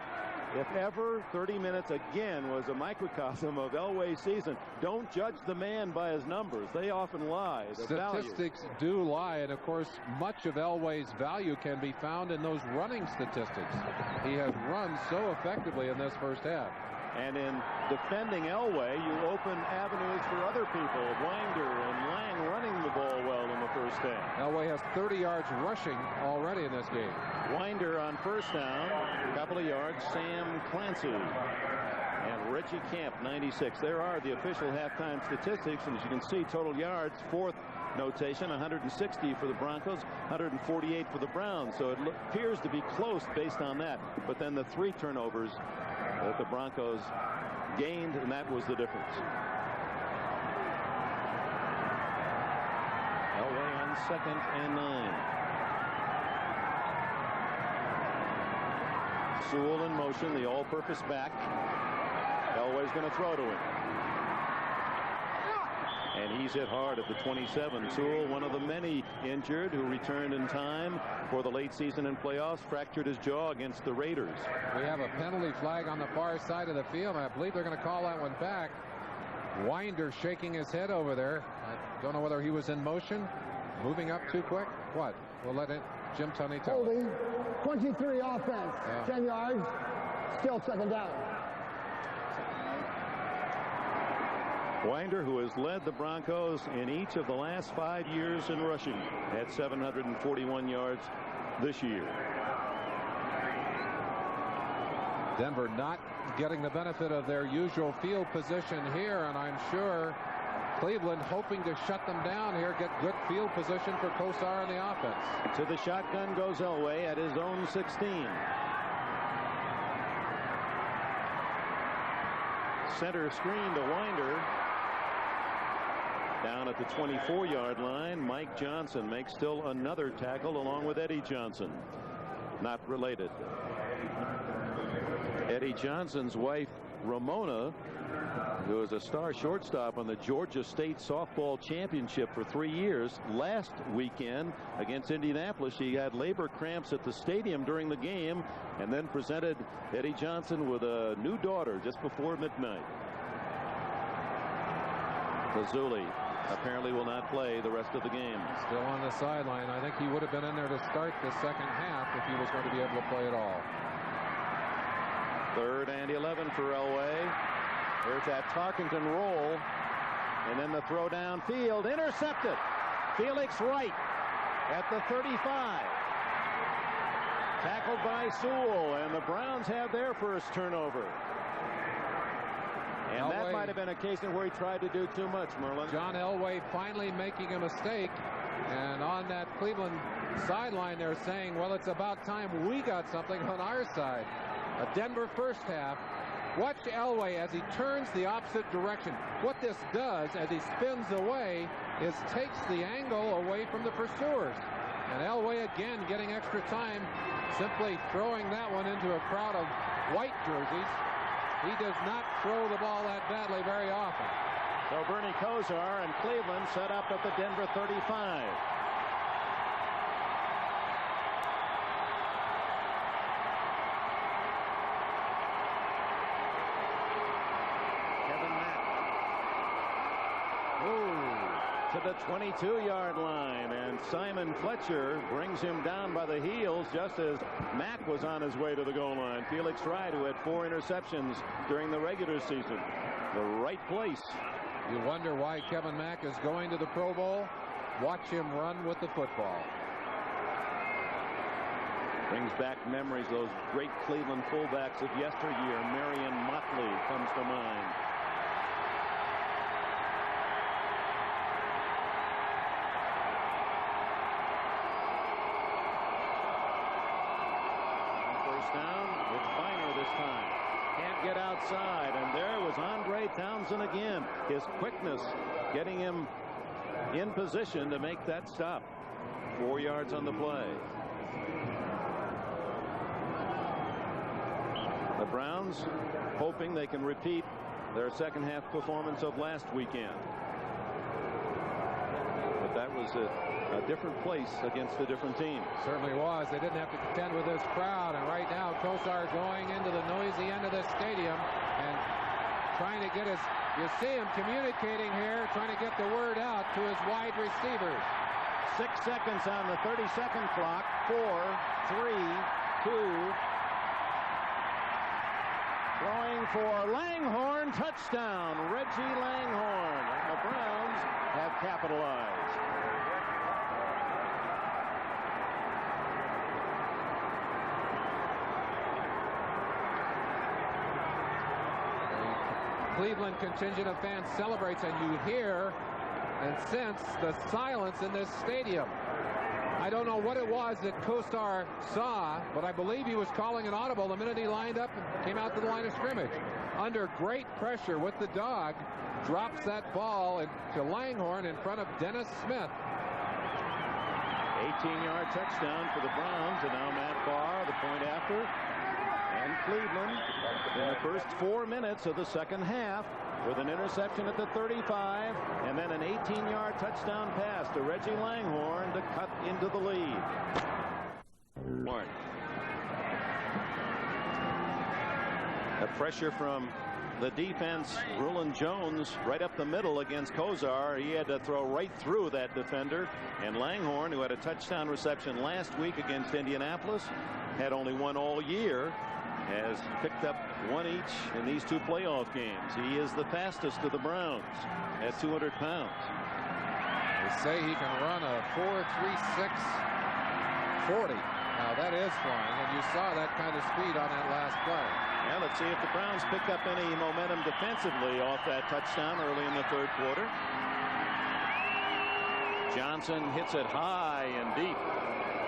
if ever 30 minutes again was a microcosm of Elway's season, don't judge the man by his numbers. They often lie. The statistics do lie, and of course much of Elway's value can be found in those running statistics. He has run so effectively in this first half. And in defending Elway, you open avenues for other people. Winder and Lang running the ball well in the first half. Elway has 30 yards rushing already in this game. Winder on first down, a couple of yards. Sam Clancy and Richie Camp, 96. There are the official halftime statistics, and as you can see, total yards, fourth notation, 160 for the Broncos, 148 for the Browns. So it appears to be close based on that. But then the 3 turnovers that the Broncos gained, and that was the difference. Elway on 2nd and 9. Sewell in motion, the all-purpose back. Elway's going to throw to him. And he's hit hard at the 27. Sewell, one of the many injured who returned in time for the late season and playoffs, fractured his jaw against the Raiders. We have a penalty flag on the far side of the field. I believe they're going to call that one back. Winder shaking his head over there. I don't know whether he was in motion, moving up too quick. What? We'll let it. Jim Tunney tell Holding, 23 offense, 10 yards, still second down. Winder, who has led the Broncos in each of the last 5 years in rushing, at 741 yards this year. Denver not getting the benefit of their usual field position here, and I'm sure Cleveland hoping to shut them down here, get good field position for Kosar in the offense. To the shotgun goes Elway at his own 16. center screen to Winder. Down at the 24-yard line, Mike Johnson makes still another tackle along with Eddie Johnson. Not related. Eddie Johnson's wife, Ramona, who is a star shortstop on the Georgia State Softball Championship for 3 years, last weekend against Indianapolis, she had labor cramps at the stadium during the game and then presented Eddie Johnson with a new daughter just before midnight. Fazuli apparently will not play the rest of the game. Still on the sideline. I think he would have been in there to start the second half if he was going to be able to play at all. 3rd and 11 for Elway. There's that Tarkenton roll, and then the throw downfield, intercepted. Felix Wright at the 35. Tackled by Sewell, and the Browns have their first turnover. And Elway, that might have been a case in where he tried to do too much, Merlin. John Elway finally making a mistake, and on that Cleveland sideline they're saying, well, it's about time we got something on our side. A Denver first half. Watch Elway as he turns the opposite direction. What this does as he spins away is takes the angle away from the pursuers. And Elway again getting extra time, simply throwing that one into a crowd of white jerseys. He does not throw the ball that badly very often. So Bernie Kosar and Cleveland set up at the Denver 35. To the 22-yard line, and Simon Fletcher brings him down by the heels just as Mack was on his way to the goal line. Felix Wright, who had 4 interceptions during the regular season. The right place. You wonder why Kevin Mack is going to the Pro Bowl. Watch him run with the football. Brings back memories, those great Cleveland fullbacks of yesteryear. Marion Motley comes to mind. Get outside, and there was Andre Townsend again. His quickness getting him in position to make that stop. 4 yards on the play. The Browns hoping they can repeat their second half performance of last weekend. But that was a different place against a different team. Certainly was. They didn't have to contend with this crowd, and right now Kosar going into the noisy end of the stadium and trying to get his, you see him communicating here, trying to get the word out to his wide receivers. 6 seconds on the 30-second clock. 4, 3, 2. Throwing for Langhorne, touchdown, Reggie Langhorne, and the Browns have capitalized. Cleveland contingent of fans celebrates, and you hear and sense the silence in this stadium. I don't know what it was that Kosar saw, but I believe he was calling an audible the minute he lined up and came out to the line of scrimmage. Under great pressure with the dog, drops that ball to Langhorne in front of Dennis Smith. 18-yard touchdown for the Browns, and now Matt Barr, the point after. And Cleveland in the first 4 minutes of the second half with an interception at the 35 and then an 18-yard touchdown pass to Reggie Langhorne to cut into the lead. The pressure from the defense, Rulon Jones right up the middle against Kosar. He had to throw right through that defender, and Langhorne, who had a touchdown reception last week against Indianapolis, had only one all year, has picked up 1 each in these 2 playoff games. He is the fastest of the Browns at 200 pounds. They say he can run a 4.36 40. Now that is flying, and you saw that kind of speed on that last play. Now let's see if the Browns pick up any momentum defensively off that touchdown early in the 3rd quarter. Johnson hits it high and deep.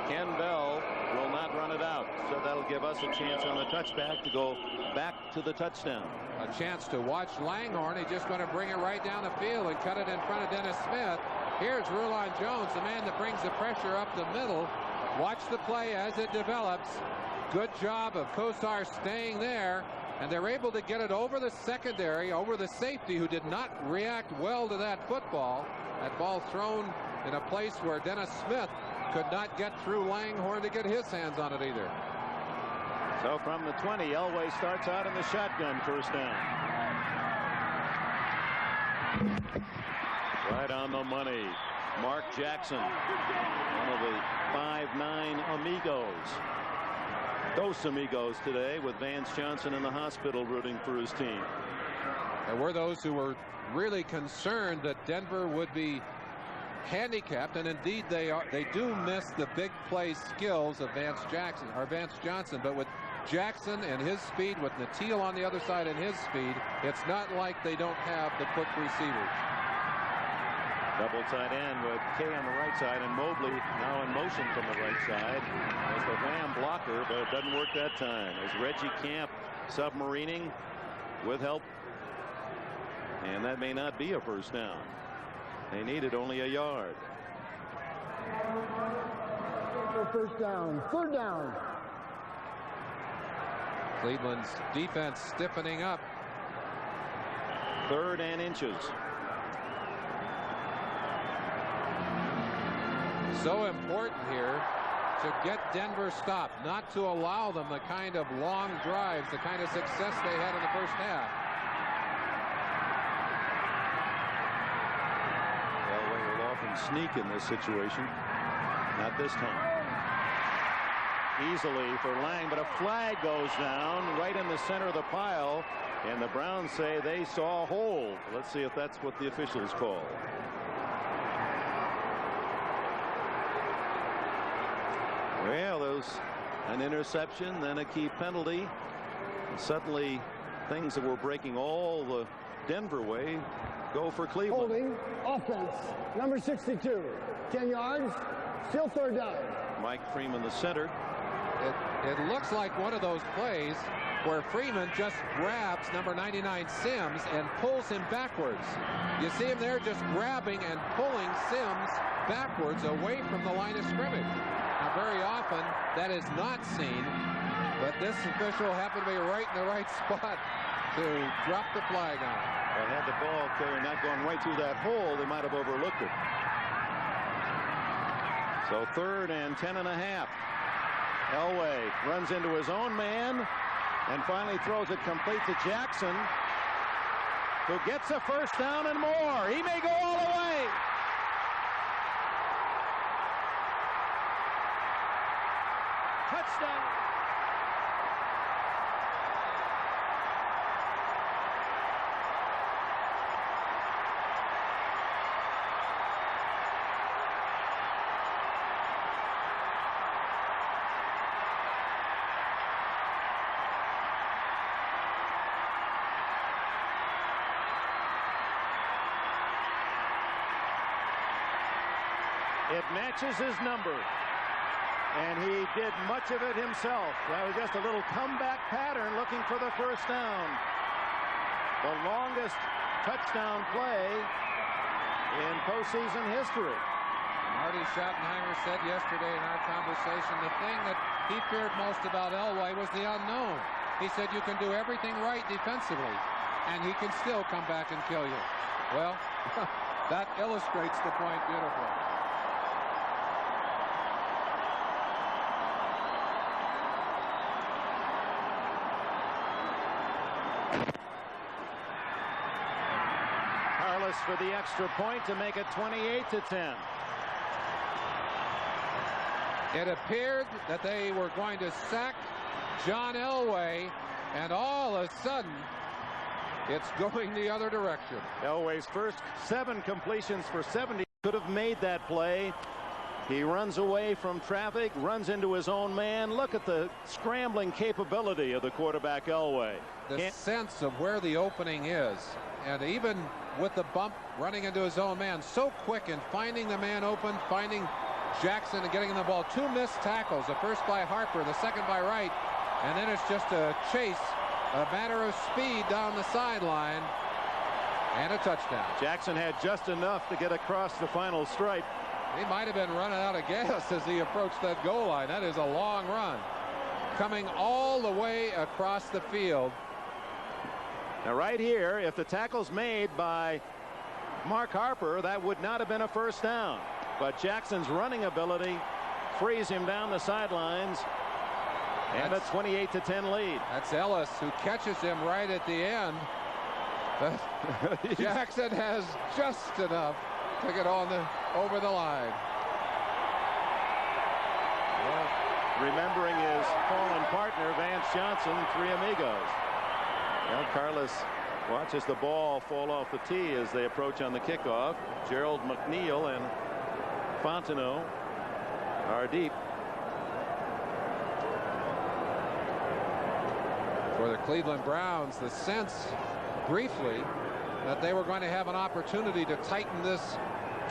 Ken Bell will not run it out. So that'll give us a chance on the touchback to go back to the touchdown. A chance to watch Langhorne. He's just going to bring it right down the field and cut it in front of Dennis Smith. Here's Rulon Jones, the man that brings the pressure up the middle. Watch the play as it develops. Good job of Kosar staying there, and they're able to get it over the secondary, over the safety, who did not react well to that football. That ball thrown in a place where Dennis Smith could not get through Langhorne to get his hands on it either. So from the 20, Elway starts out in the shotgun, first down. Right on the money. Mark Jackson, one of the 5'9" amigos. Dos amigos today, with Vance Johnson in the hospital rooting for his team. There were those who were really concerned that Denver would be handicapped, and indeed they are. They do miss the big play skills of Vance Johnson, but with Jackson and his speed, with Natil on the other side and his speed, it's not like they don't have the quick receivers. Double tight end with Kay on the right side, and Mobley now in motion from the right side as the Ram blocker, but it doesn't work that time as Reggie Camp submarining with help, and that may not be a first down. They needed only a yard. First down, third down. Cleveland's defense stiffening up. 3rd and inches. So important here to get Denver stopped, not to allow them the kind of long drives, the kind of success they had in the first half. Elway will often sneak in this situation. Not this time. Easily for Lang, but a flag goes down right in the center of the pile, and the Browns say they saw a hold. Let's see if that's what the officials call. Well, there's an interception, then a key penalty. And suddenly, things that were breaking all the Denver way go for Cleveland. Holding, offense, number 62, 10 yards, still third down. Mike Freeman, the center. It looks like one of those plays where Freeman just grabs number 99 Sims and pulls him backwards. You see him there just grabbing and pulling Sims backwards away from the line of scrimmage. Now, very often that is not seen, but this official happened to be right in the right spot to drop the flag on it. Well, had the ball carrier not gone right through that hole, they might have overlooked it. So 3rd and 10.5. Elway runs into his own man and finally throws it complete to Jackson, who gets a first down and more. He may go all the way. Touchdown. It matches his number, and he did much of it himself. That was just a little comeback pattern looking for the first down. The longest touchdown play in postseason history. Marty Schottenheimer said yesterday in our conversation the thing that he feared most about Elway was the unknown. He said you can do everything right defensively, and he can still come back and kill you. Well, that illustrates the point beautifully. For the extra point to make it 28-10. It appeared that they were going to sack John Elway, and all of a sudden it's going the other direction. Elway's first 7 completions for 70 could have made that play. He runs away from traffic, runs into his own man. Look at the scrambling capability of the quarterback Elway. The sense of where the opening is, and even with the bump running into his own man, so quick in finding the man open, finding Jackson getting the ball. 2 missed tackles. The first by Harper, the second by Wright. And then it's just a chase, a matter of speed down the sideline. And a touchdown. Jackson had just enough to get across the final stripe. He might have been running out of gas as he approached that goal line. That is a long run. Coming all the way across the field. Now right here, if the tackle's made by Mark Harper, that would not have been a first down. But Jackson's running ability frees him down the sidelines. And a 28-10 lead. That's Ellis who catches him right at the end. Jackson has just enough to get over the line. Well, remembering his fallen partner Vance Johnson, 3 amigos. Well, Carlos watches the ball fall off the tee as they approach on the kickoff. Gerald McNeil and Fontenot are deep. For the Cleveland Browns, the sense briefly that they were going to have an opportunity to tighten this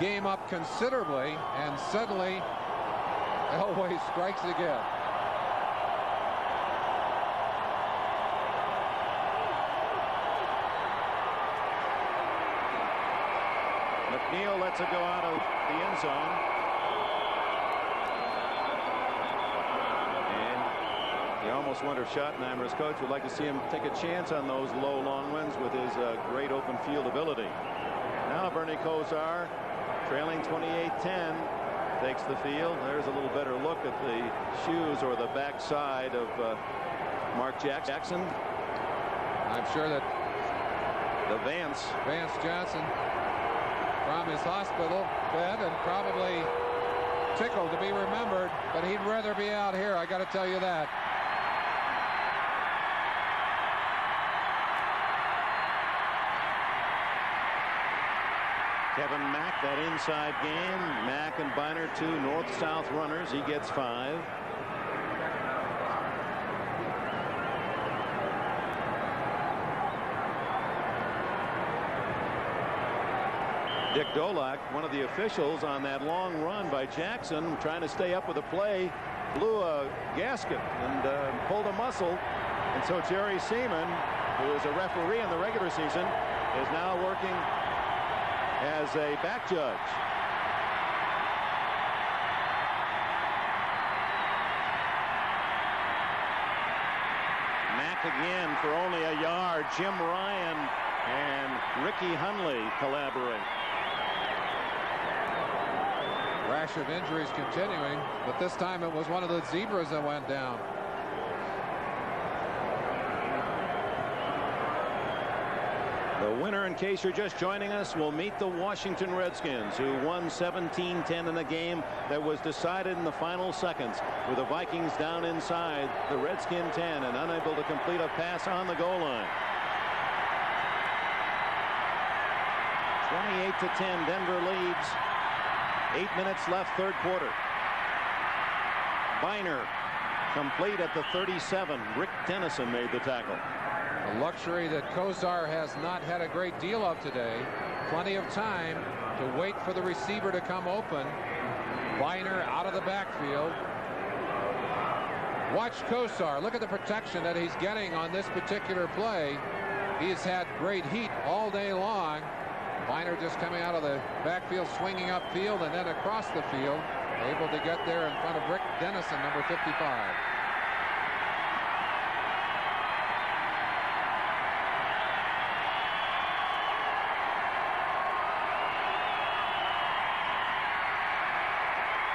game up considerably, and suddenly Elway strikes again. McNeil lets it go out of the end zone. You almost wonder if Schottenheimer's coach would like to see him take a chance on those low long ones with his great open field ability. Now Bernie Kosar, trailing 28-10, takes the field. There's a little better look at the shoes or the backside of Mark Jackson. I'm sure that the Vance Johnson from his hospital bed and probably tickled to be remembered, but he'd rather be out here, I got to tell you that. Kevin Mack, that inside game. Mack and Biner, 2 north-south runners. He gets 5. Dick Dolak, one of the officials on that long run by Jackson, trying to stay up with the play, blew a gasket and pulled a muscle. And so Jerry Seaman, who is a referee in the regular season, is now working as a back judge. Mack again for only a yard. Jim Ryan and Ricky Hunley collaborate. Rash of injuries continuing, but this time it was one of the Zebras that went down. The winner, in case you're just joining us, will meet the Washington Redskins, who won 17-10 in a game that was decided in the final seconds, with the Vikings down inside the Redskin 10 and unable to complete a pass on the goal line. 28-10, Denver leads. 8 minutes left, third quarter. Biner complete at the 37. Rick Dennison made the tackle. A luxury that Kosar has not had a great deal of today. Plenty of time to wait for the receiver to come open. Biner out of the backfield. Watch Kosar. Look at the protection that he's getting on this particular play. He's had great heat all day long. Biner just coming out of the backfield, swinging upfield and then across the field, able to get there in front of Rick Dennison, number 55.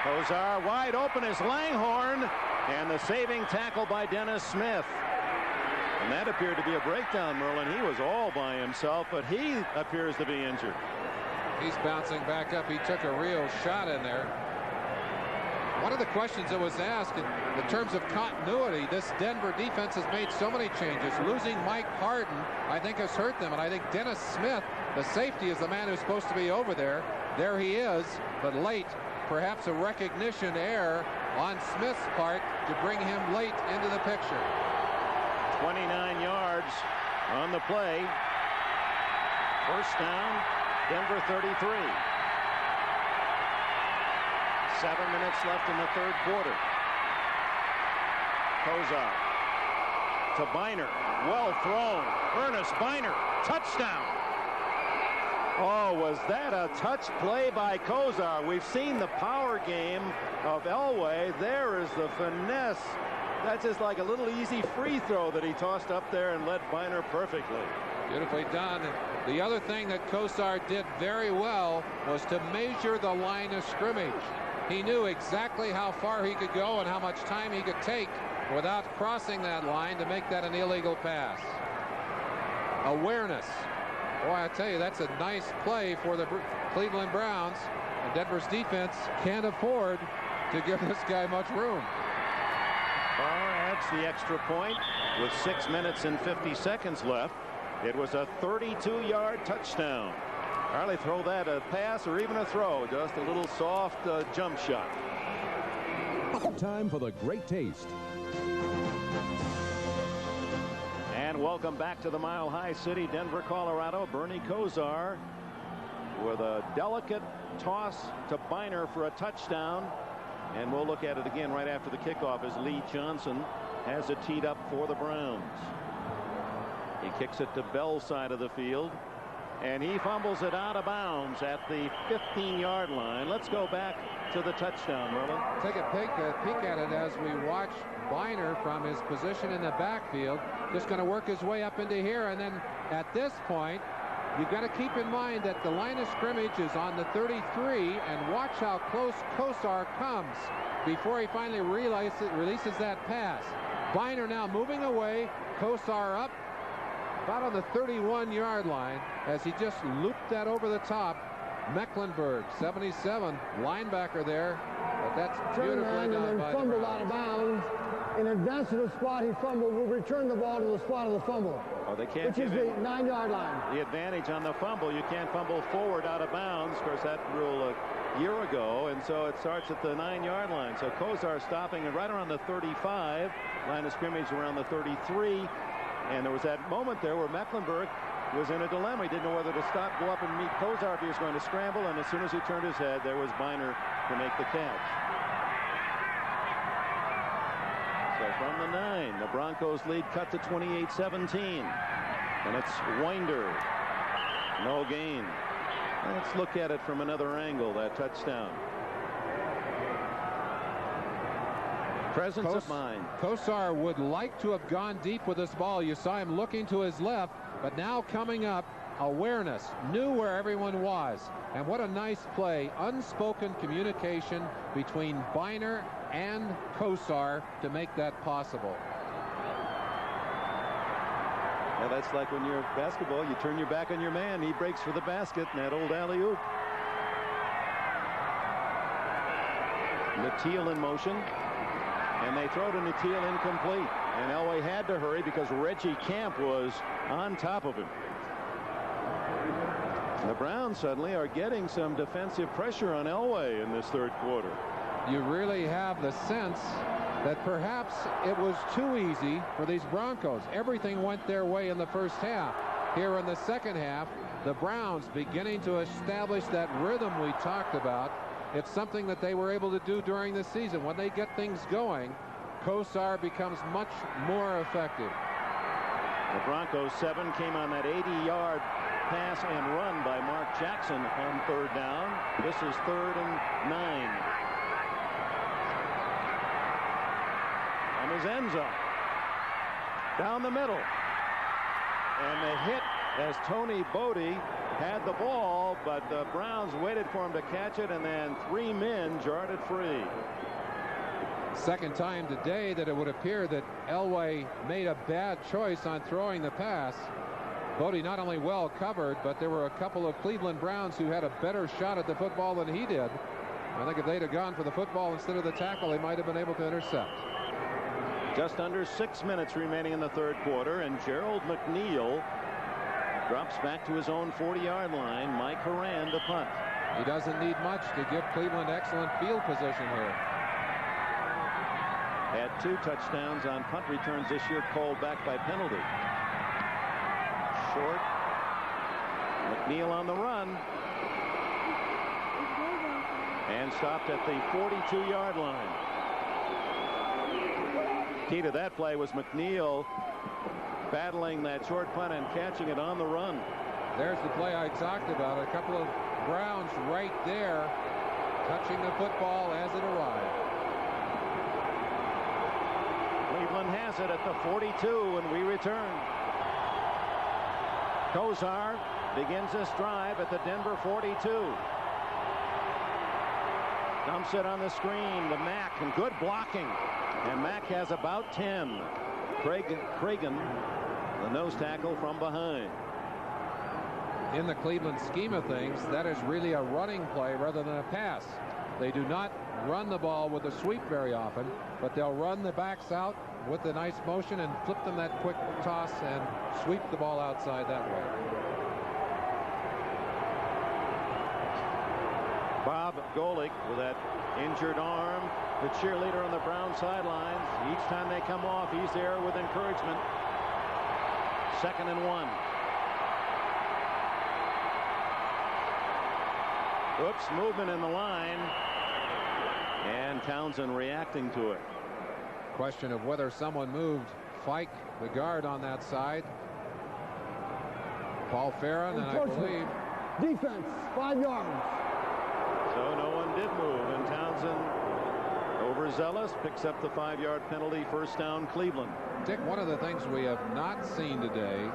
Kosar wide open is Langhorne, and the saving tackle by Dennis Smith. And that appeared to be a breakdown, Merlin. He was all by himself, but he appears to be injured. He's bouncing back up. He took a real shot in there. One of the questions that was asked in terms of continuity, this Denver defense has made so many changes. Losing Mike Harden, I think, has hurt them. And I think Dennis Smith, the safety, is the man who's supposed to be over there. There he is, but late. Perhaps a recognition error on Smith's part to bring him late into the picture. 29 yards on the play. First down, Denver 33. 7 minutes left in the third quarter. Kozar to Biner. Well thrown. Ernest Biner. Touchdown. Oh, was that a touch play by Kozar? We've seen the power game of Elway. There is the finesse. That's just like a little easy free throw that he tossed up there and led Biner perfectly. Beautifully done. The other thing that Kozar did very well was to measure the line of scrimmage. He knew exactly how far he could go and how much time he could take without crossing that line to make that an illegal pass. Awareness. Boy, I tell you, that's a nice play for the Cleveland Browns. And Denver's defense can't afford to give this guy much room. Barr adds the extra point with 6 minutes and 50 seconds left. It was a 32-yard touchdown. Hardly throw that a pass or even a throw, just a little soft jump shot. Time for the great taste. And welcome back to the Mile High City, Denver, Colorado. Bernie Kozar with a delicate toss to Biner for a touchdown. And we'll look at it again right after the kickoff as Lee Johnson has it teed up for the Browns. He kicks it to Bell's side of the field. And he fumbles it out of bounds at the 15-yard line. Let's go back to the touchdown, Merlin. Take a peek at it as we watch Biner from his position in the backfield. Just going to work his way up into here. And then at this point, you've got to keep in mind that the line of scrimmage is on the 33. And watch how close Kozar comes before he finally releases that pass. Biner now moving away. Kozar up about on the 31-yard line as he just looped that over the top. Mecklenburg, 77, linebacker there, but that's beautifully done by the fumbled Browns. out of bounds. In advance of the spot he fumbled, will return the ball to the spot of the fumble. Oh, they can't, which is the 9-yard line. The advantage on the fumble. You can't fumble forward out of bounds. Of course, that rule a year ago, and so it starts at the 9-yard line. So Kozar stopping it right around the 35, line of scrimmage around the 33. And there was that moment there where Mecklenburg was in a dilemma. He didn't know whether to stop, go up and meet Kozar if he was going to scramble. And as soon as he turned his head, there was Biner to make the catch. So from the 9, the Broncos lead cut to 28-17. And it's Winder. No gain. Let's look at it from another angle, that touchdown. Presence of mind. Kozar would like to have gone deep with this ball. You saw him looking to his left, but now coming up, awareness, knew where everyone was. And what a nice play. Unspoken communication between Biner and Kozar to make that possible. Yeah, that's like when you're basketball, you turn your back on your man, he breaks for the basket, and that old alley-oop. Natil in motion. And they throw to Natil incomplete. And Elway had to hurry because Reggie Camp was on top of him. The Browns suddenly are getting some defensive pressure on Elway in this third quarter. You really have the sense that perhaps it was too easy for these Broncos. Everything went their way in the first half. Here in the second half, the Browns beginning to establish that rhythm we talked about. It's something that they were able to do during the season. When they get things going, Kozar becomes much more effective. The Broncos 7 came on that 80-yard pass and run by Mark Jackson on third down. This is 3rd and 9. On his end zone. Down the middle. And the hit as Tony Bodie had the ball, but the Browns waited for him to catch it, and then 3 men jarred it free. Second time today that it would appear that Elway made a bad choice on throwing the pass. Bodie not only well covered, but there were a couple of Cleveland Browns who had a better shot at the football than he did. I think if they'd have gone for the football instead of the tackle, they might have been able to intercept. Just under 6 minutes remaining in the third quarter, and Gerald McNeil drops back to his own 40-yard line. Mike Horan to punt. He doesn't need much to give Cleveland excellent field position here. Had 2 touchdowns on punt returns this year, called back by penalty. Short. McNeil on the run. and stopped at the 42-yard line. Key to that play was McNeil battling that short punt and catching it on the run. There's the play I talked about. A couple of Browns right there touching the football as it arrived. Cleveland has it at the 42 when we return. Kozar begins this drive at the Denver 42. Dumps it on the screen to Mack, and good blocking. And Mack has about 10. Cragen, the nose tackle from behind. In the Cleveland scheme of things, that is really a running play rather than a pass. They do not run the ball with a sweep very often, but they'll run the backs out with a nice motion and flip them that quick toss and sweep the ball outside that way. Bob Golick with that injured arm, the cheerleader on the Brown sidelines. Each time they come off, he's there with encouragement. 2nd and 1. Oops, movement in the line. And Townsend reacting to it. Question of whether someone moved Fike, the guard on that side. Paul Farron, and I believe. Defense, 5 yards. So no one did move, and Townsend, overzealous, picks up the 5-yard penalty. First down, Cleveland. Dick, one of the things we have not seen today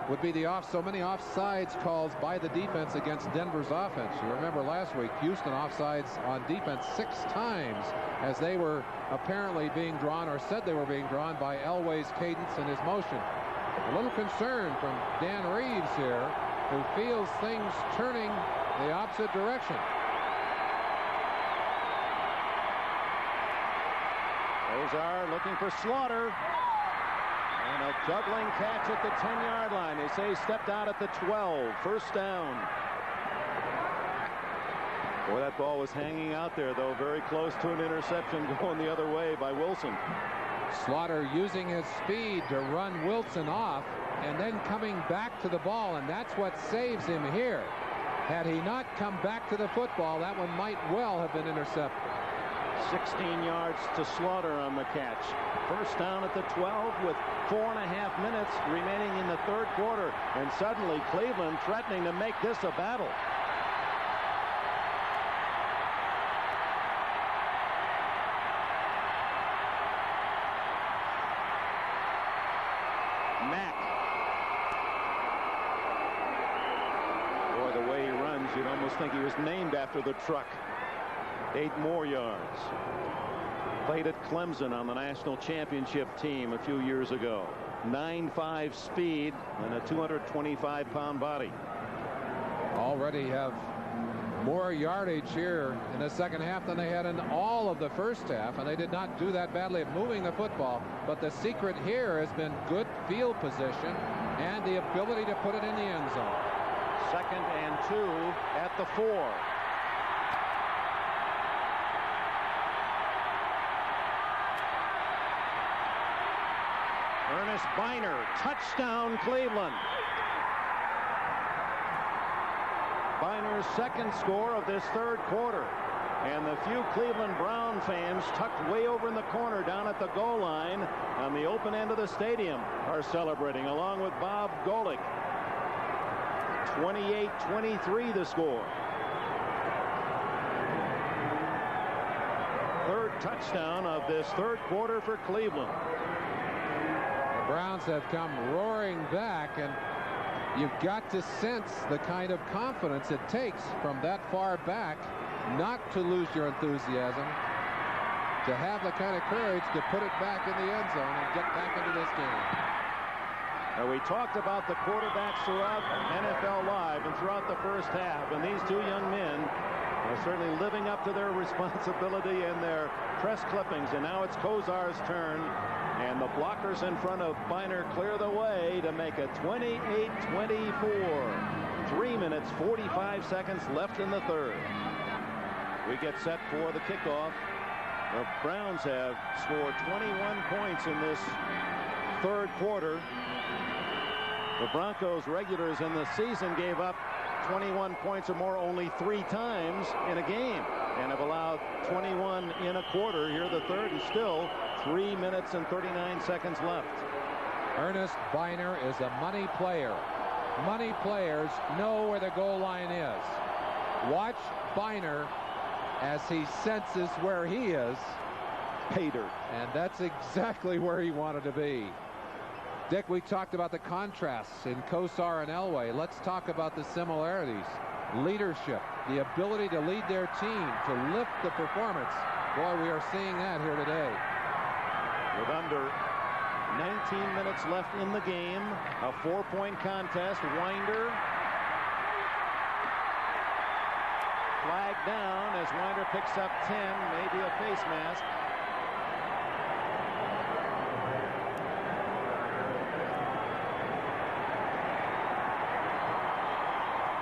would be so many offsides calls by the defense against Denver's offense. You remember last week, Houston offsides on defense 6 times as they were apparently being drawn, or said they were being drawn, by Elway's cadence and his motion. A little concern from Dan Reeves here, who feels things turning the opposite direction. Kozar looking for Slaughter. And a juggling catch at the 10-yard line. They say he stepped out at the 12. First down. Boy, that ball was hanging out there, though, very close to an interception going the other way by Wilson. Slaughter using his speed to run Wilson off and then coming back to the ball, and that's what saves him here. Had he not come back to the football, that one might well have been intercepted. 16 yards to Slaughter on the catch. First down at the 12 with 4.5 minutes remaining in the 3rd quarter. And suddenly Cleveland threatening to make this a battle. Mack. Boy, the way he runs, you'd almost think he was named after the truck. 8 more yards. Played at Clemson on the national championship team a few years ago. 9.5 speed and a 225-pound body. Already have more yardage here in the second half than they had in all of the first half, and they did not do that badly at moving the football. But the secret here has been good field position and the ability to put it in the end zone. 2nd and 2 at the 4. Ernest Biner, touchdown Cleveland. Biner's 2nd score of this 3rd quarter. And the few Cleveland Brown fans tucked way over in the corner down at the goal line on the open end of the stadium are celebrating along with Bob Golick. 28-23 the score. 3rd touchdown of this 3rd quarter for Cleveland. Browns have come roaring back, and you've got to sense the kind of confidence it takes from that far back not to lose your enthusiasm, to have the kind of courage to put it back in the end zone and get back into this game. Now, we talked about the quarterbacks throughout NFL Live and throughout the first half, and these 2 young men are certainly living up to their responsibility in their press clippings. And now it's Kozar's turn. And the blockers in front of Biner clear the way to make it 28-24. 3 minutes, 45 seconds left in the 3rd. We get set for the kickoff. The Browns have scored 21 points in this 3rd quarter. The Broncos regulars in the season gave up 21 points or more only 3 times in a game and have allowed 21 in a quarter here the third, and still 3 minutes and 39 seconds left. Ernest Biner is a money player. Money players know where the goal line is. Watch Biner as he senses where he is. Pay dirt. And that's exactly where he wanted to be. Dick, we talked about the contrasts in Kosar and Elway. Let's talk about the similarities. Leadership, the ability to lead their team, to lift the performance. Boy, we are seeing that here today. With under 19 minutes left in the game, a 4-point contest. Winder flagged down as Winder picks up 10, maybe a face mask.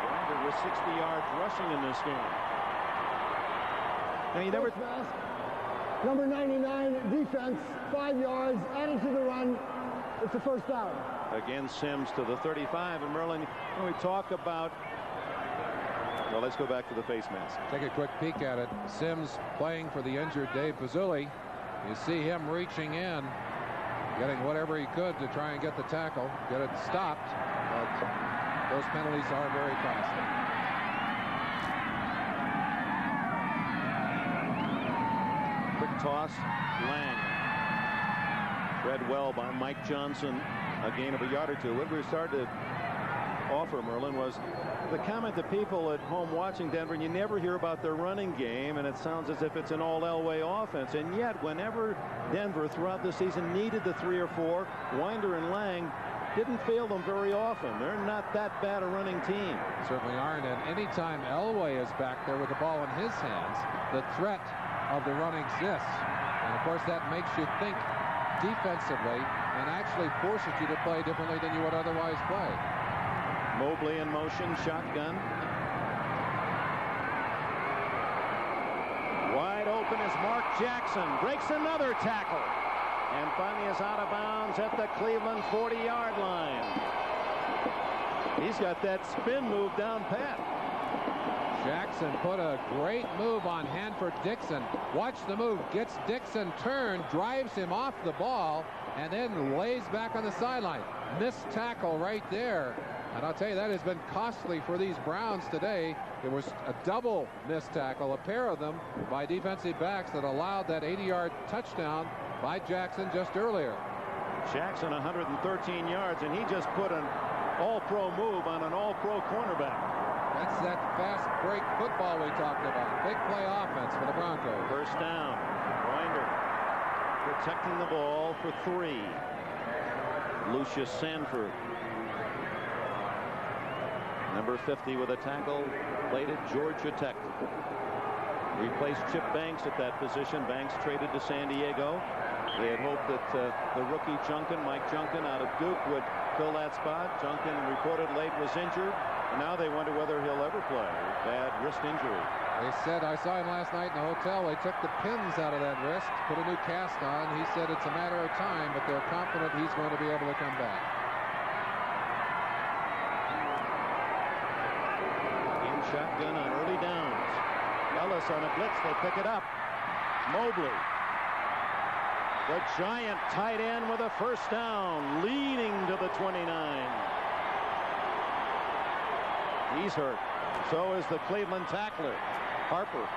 Winder with 60 yards rushing in this game. And he never. Number 99 defense, 5 yards, added to the run. It's a first down. Again, Sims to the 35. And Merlin, when we talk about, well, let's go back to the face mask. Take a quick peek at it. Sims playing for the injured Dave Pazzulli. You see him reaching in, getting whatever he could to try and get the tackle, get it stopped. But those penalties are very costly. Toss, Lang. Read well by Mike Johnson, a gain of a yard or two. What we started to offer, Merlin, was the comment to people at home watching Denver, and you never hear about their running game, and it sounds as if it's an all Elway offense. And yet, whenever Denver throughout the season needed the 3 or 4, Winder and Lang didn't fail them very often. They're not that bad a running team. Certainly aren't. And anytime Elway is back there with the ball in his hands, the threat of the run exists. And of course that makes you think defensively and actually forces you to play differently than you would otherwise play. Mobley in motion, shotgun. Wide open is Mark Jackson. Breaks another tackle. And finally is out of bounds at the Cleveland 40-yard line. He's got that spin move down pat. Jackson put a great move on Hanford Dixon. Watch the move. Gets Dixon turned, drives him off the ball, and then lays back on the sideline. Missed tackle right there. And I'll tell you, that has been costly for these Browns today. There was a double missed tackle, a pair of them by defensive backs that allowed that 80-yard touchdown by Jackson just earlier. Jackson 113 yards, and he just put an all-pro move on an all-pro cornerback. That's that fast break football we talked about. Big play offense for the Broncos. First down. Winder protecting the ball for 3. Lucius Sanford. Number 50 with a tackle played at Georgia Tech. Replaced Chip Banks at that position. Banks traded to San Diego. They had hoped that the rookie Mike Junkin out of Duke would fill that spot. Junkin reported late was injured. And now they wonder whether he'll ever play. Bad wrist injury. They said, I saw him last night in the hotel, they took the pins out of that wrist, put a new cast on. He said it's a matter of time, but they're confident he's going to be able to come back. In shotgun on early downs. Ellis on a blitz. They pick it up. Mobley. The giant tight end with a first down, leading to the 29. He's hurt. So is the Cleveland tackler, Harper.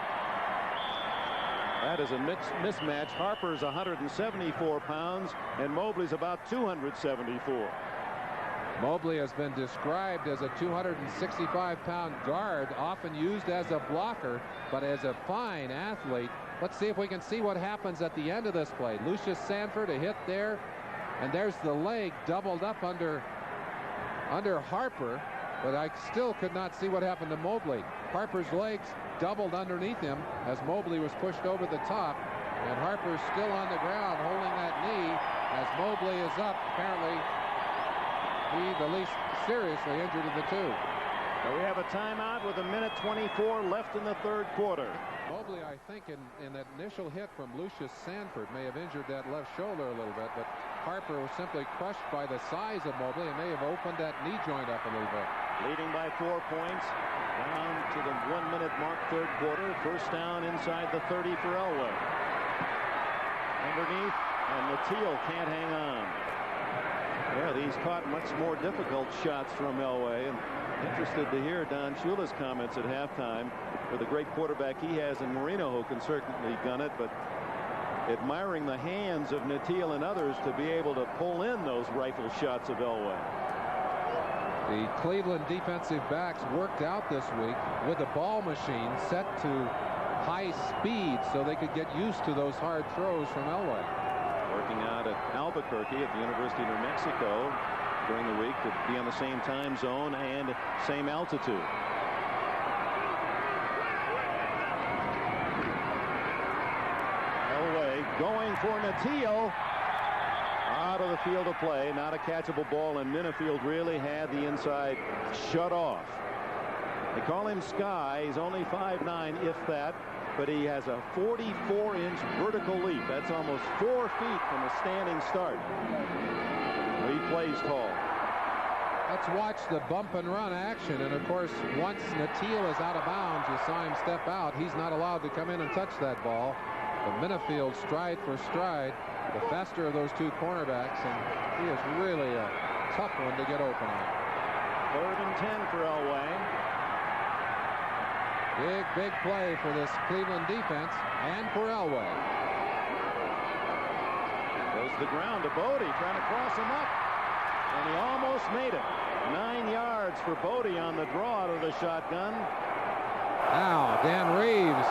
That is a mismatch. Harper's 174 pounds, and Mobley's about 274. Mobley has been described as a 265-pound guard, often used as a blocker, but as a fine athlete. Let's see if we can see what happens at the end of this play. Lucius Sanford, a hit there, and there's the leg doubled up under Harper. But I still could not see what happened to Mobley. Harper's legs doubled underneath him as Mobley was pushed over the top. And Harper's still on the ground holding that knee as Mobley is up. Apparently, he the least seriously injured of the two. So we have a timeout with 1:24 left in the third quarter. Mobley, I think, in that initial hit from Lucius Sanford may have injured that left shoulder a little bit, but Harper was simply crushed by the size of Mobley and may have opened that knee joint up a little bit. Leading by 4 points down to the 1-minute mark, third quarter. First down inside the 30 for Elway. Underneath, and Natil can't hang on. Well, he's caught much more difficult shots from Elway. And interested to hear Don Shula's comments at halftime for the great quarterback he has in Marino, who can certainly gun it, but admiring the hands of Natil and others to be able to pull in those rifle shots of Elway. The Cleveland defensive backs worked out this week with a ball machine set to high speed so they could get used to those hard throws from Elway. Working out at Albuquerque at the University of New Mexico during the week to be on the same time zone and same altitude. Elway going for Natil. Out of the field of play. Not a catchable ball, and Minifield really had the inside shut off. They call him Sky. He's only 5'9", if that, but he has a 44-inch vertical leap. That's almost 4 feet from a standing start. He plays tall. Let's watch the bump and run action, and of course once Natil is out of bounds, you saw him step out. He's not allowed to come in and touch that ball. But Minifield, stride for stride, the faster of those two cornerbacks, and he is really a tough one to get open on. 3rd and 10 for Elway. Big play for this Cleveland defense and for Elway. Goes to the ground to Bodie, trying to cross him up, and he almost made it. 9 yards for Bodie on the draw out of the shotgun. Now Dan Reeves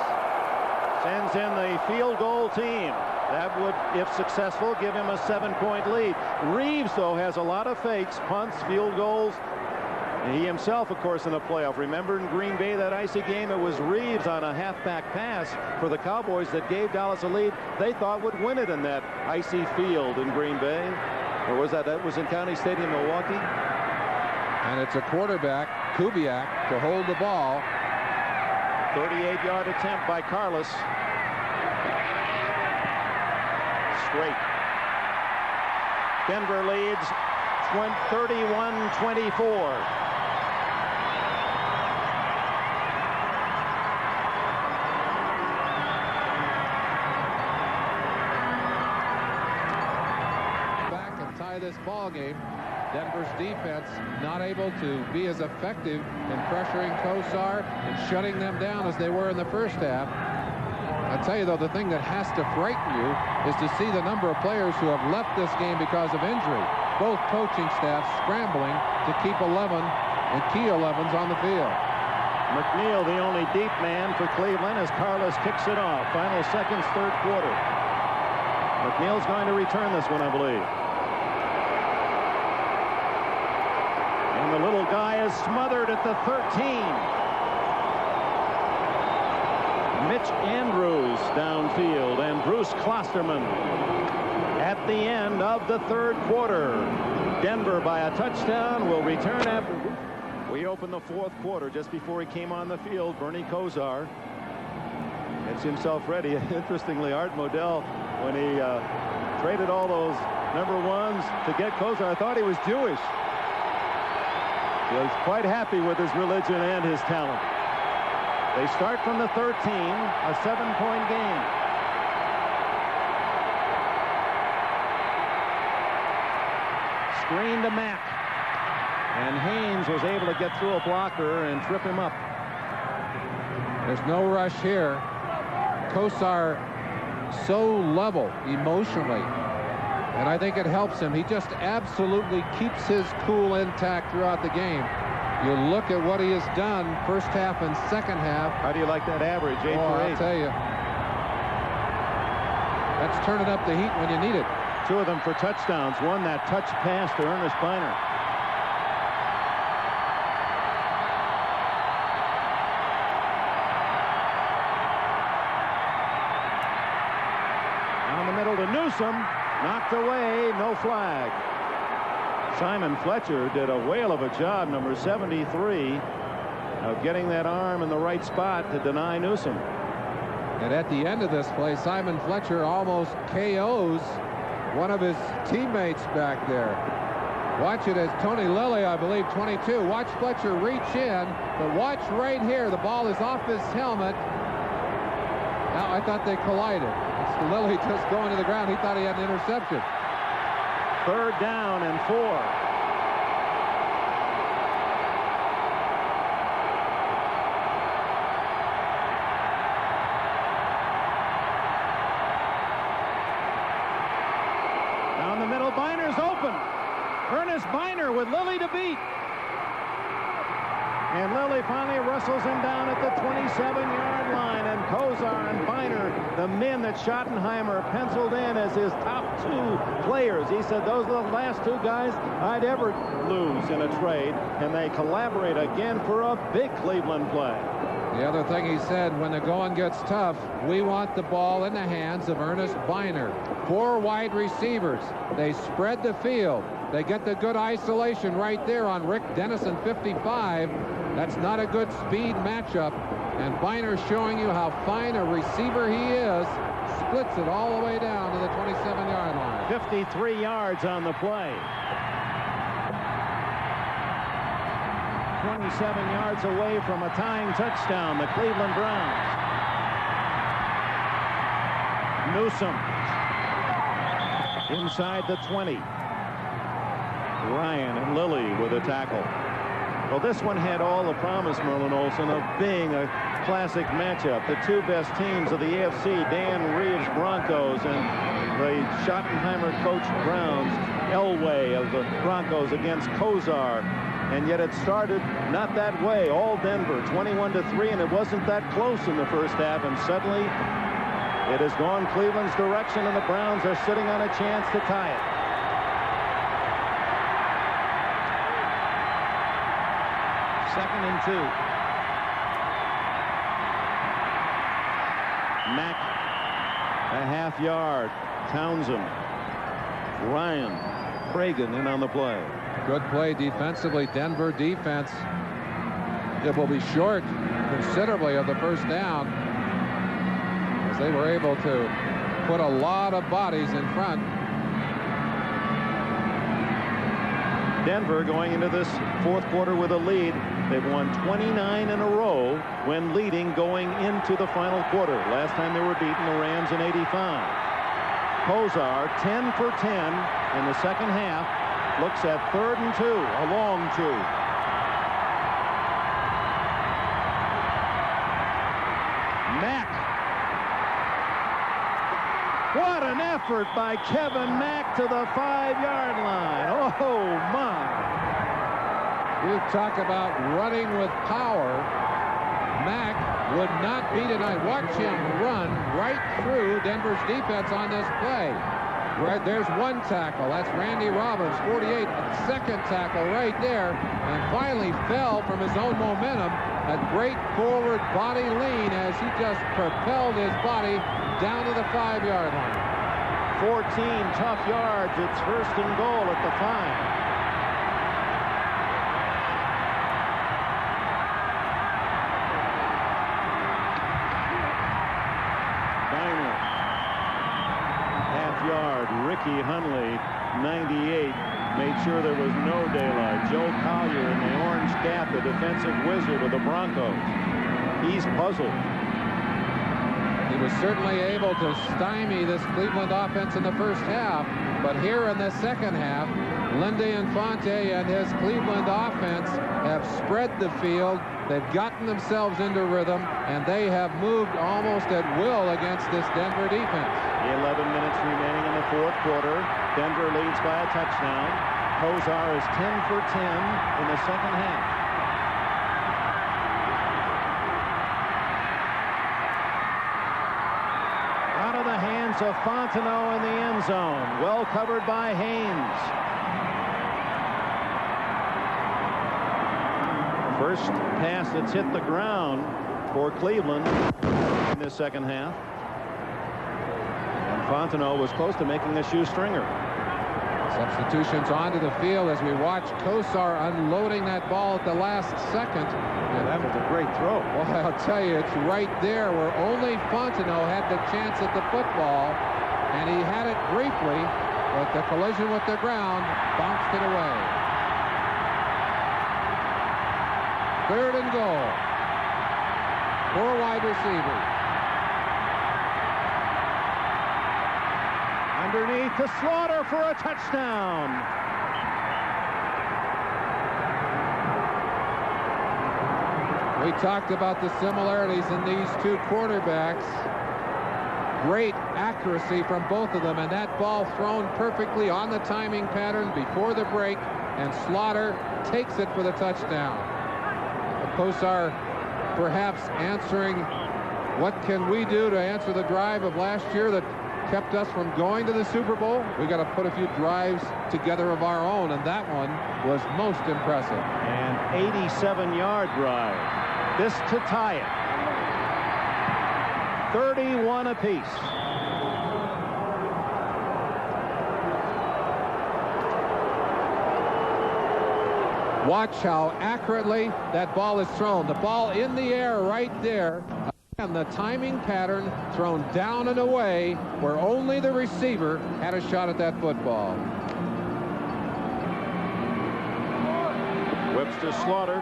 sends in the field goal team. That would, if successful, give him a 7-point lead. Reeves, though, has a lot of fakes, punts, field goals. He himself, of course, in the playoff. Remember in Green Bay, that icy game, it was Reeves on a halfback pass for the Cowboys that gave Dallas a lead they thought would win it in that icy field in Green Bay. Or was that was in County Stadium, Milwaukee? And it's a quarterback, Kubiak, to hold the ball. 38-yard attempt by Carlos. Straight. Denver leads 31-24. Back and tie this ball game. Denver's defense not able to be as effective in pressuring Kosar and shutting them down as they were in the first half. I tell you, though, the thing that has to frighten you is to see the number of players who have left this game because of injury. Both coaching staffs scrambling to keep 11 and key 11s on the field. McNeil, the only deep man for Cleveland, as Carlos kicks it off. Final seconds, third quarter. McNeil's going to return this one, I believe. And the little guy is smothered at the 13. Mitch Andrews downfield, and Bruce Klosterman at the end of the third quarter. Denver by a touchdown will return after. We open the fourth quarter. Just before he came on the field, Bernie Kosar gets himself ready. Interestingly, Art Modell, when he traded all those number ones to get Kosar, I thought he was Jewish. He was quite happy with his religion and his talent. They start from the 13, a 7-point game. Screen to Mack. And Haynes was able to get through a blocker and trip him up. There's no rush here. Kosar so level emotionally, and I think it helps him. He just absolutely keeps his cool intact throughout the game. You look at what he has done first half and second half. How do you like that average? 8 for 8. I'll tell you. That's turning up the heat when you need it. 2 of them for touchdowns. One, that touch pass to Ernest Biner. Down the middle to Newsom. Knocked away. No flag. Simon Fletcher did a whale of a job, number 73, of getting that arm in the right spot to deny Newsom. And at the end of this play, Simon Fletcher almost KOs one of his teammates back there. Watch it as Tony Lilly, I believe, 22. Watch Fletcher reach in, but watch right here. The ball is off his helmet. Now, I thought they collided. It's Lilly just going to the ground. He thought he had an interception. 3rd down and 4. Down the middle, Biner's open. Ernest Biner with Lilly to beat. And Lilly finally wrestles him down at the 27-yard line. And Kozar and Biner, the men that Schottenheimer penciled in as his top 2 players. He said those are the last 2 guys I'd ever lose in a trade. And they collaborate again for a big Cleveland play. The other thing he said, when the going gets tough, we want the ball in the hands of Ernest Biner. 4 wide receivers. They spread the field. They get the good isolation right there on Rick Dennison, 55. That's not a good speed matchup. And Biner showing you how fine a receiver he is. Splits it all the way down to the 27-yard line. 53 yards on the play. 27 yards away from a tying touchdown, the Cleveland Browns. Newsom inside the 20. Ryan and Lilly with a tackle. Well, this one had all the promise, Merlin Olsen, of being a classic matchup. The 2 best teams of the AFC, Dan Reeves Broncos and the Schottenheimer coached Browns. Elway of the Broncos against Kozar. And yet it started not that way. All Denver, 21-3, and it wasn't that close in the first half. And suddenly it has gone Cleveland's direction, and the Browns are sitting on a chance to tie it. Second and 2. Mack, a half-yard. Townsend, Ryan, Cragen in on the play. Good play defensively. Denver defense. It will be short considerably of the first down, as they were able to put a lot of bodies in front. Denver going into this 4th quarter with a lead. They've won 29 in a row when leading going into the final quarter. Last time they were beaten, the Rams, in '85. Kozar 10 for 10 in the second half. Looks at 3rd and 2, a long 2. Mack. What an effort by Kevin Mack to the 5-yard line. Oh, my. You talk about running with power. Mack would not be denied. Watch him run right through Denver's defense on this play. Right, there's 1 tackle. That's Randy Robbins, 48. Second tackle right there. And finally fell from his own momentum. A great forward body lean as he just propelled his body down to the 5-yard line. 14 tough yards. It's 1st and goal at the 5. Ricky Hundley, 98, made sure there was no daylight. Joe Collier in the orange cap, the defensive wizard of the Broncos. He's puzzled. He was certainly able to stymie this Cleveland offense in the first half, but here in the second half, Lindy Infante and his Cleveland offense have spread the field. They've gotten themselves into rhythm, and they have moved almost at will against this Denver defense. 11 minutes remaining in the 4th quarter. Denver leads by a touchdown. Kozar is 10 for 10 in the second half. Out of the hands of Fontenot in the end zone. Well covered by Haynes. First pass that's hit the ground for Cleveland in this second half. And Fontenot was close to making a shoestring. Substitutions onto the field as we watch Kosar unloading that ball at the last second. And that was a great throw. Well, I'll tell you, it's right there where only Fontenot had the chance at the football, and he had it briefly, but the collision with the ground bounced it away. 3rd and goal. 4 wide receivers. Underneath to Slaughter for a touchdown. We talked about the similarities in these two quarterbacks. Great accuracy from both of them, and that ball thrown perfectly on the timing pattern before the break, and Slaughter takes it for the touchdown. Kosar perhaps answering, what can we do to answer the drive of last year that kept us from going to the Super Bowl? We got to put a few drives together of our own, and that one was most impressive. An 87-yard drive. This to tie it. 31 apiece. Watch how accurately that ball is thrown. The ball in the air right there. And the timing pattern thrown down and away where only the receiver had a shot at that football. Webster Slaughter.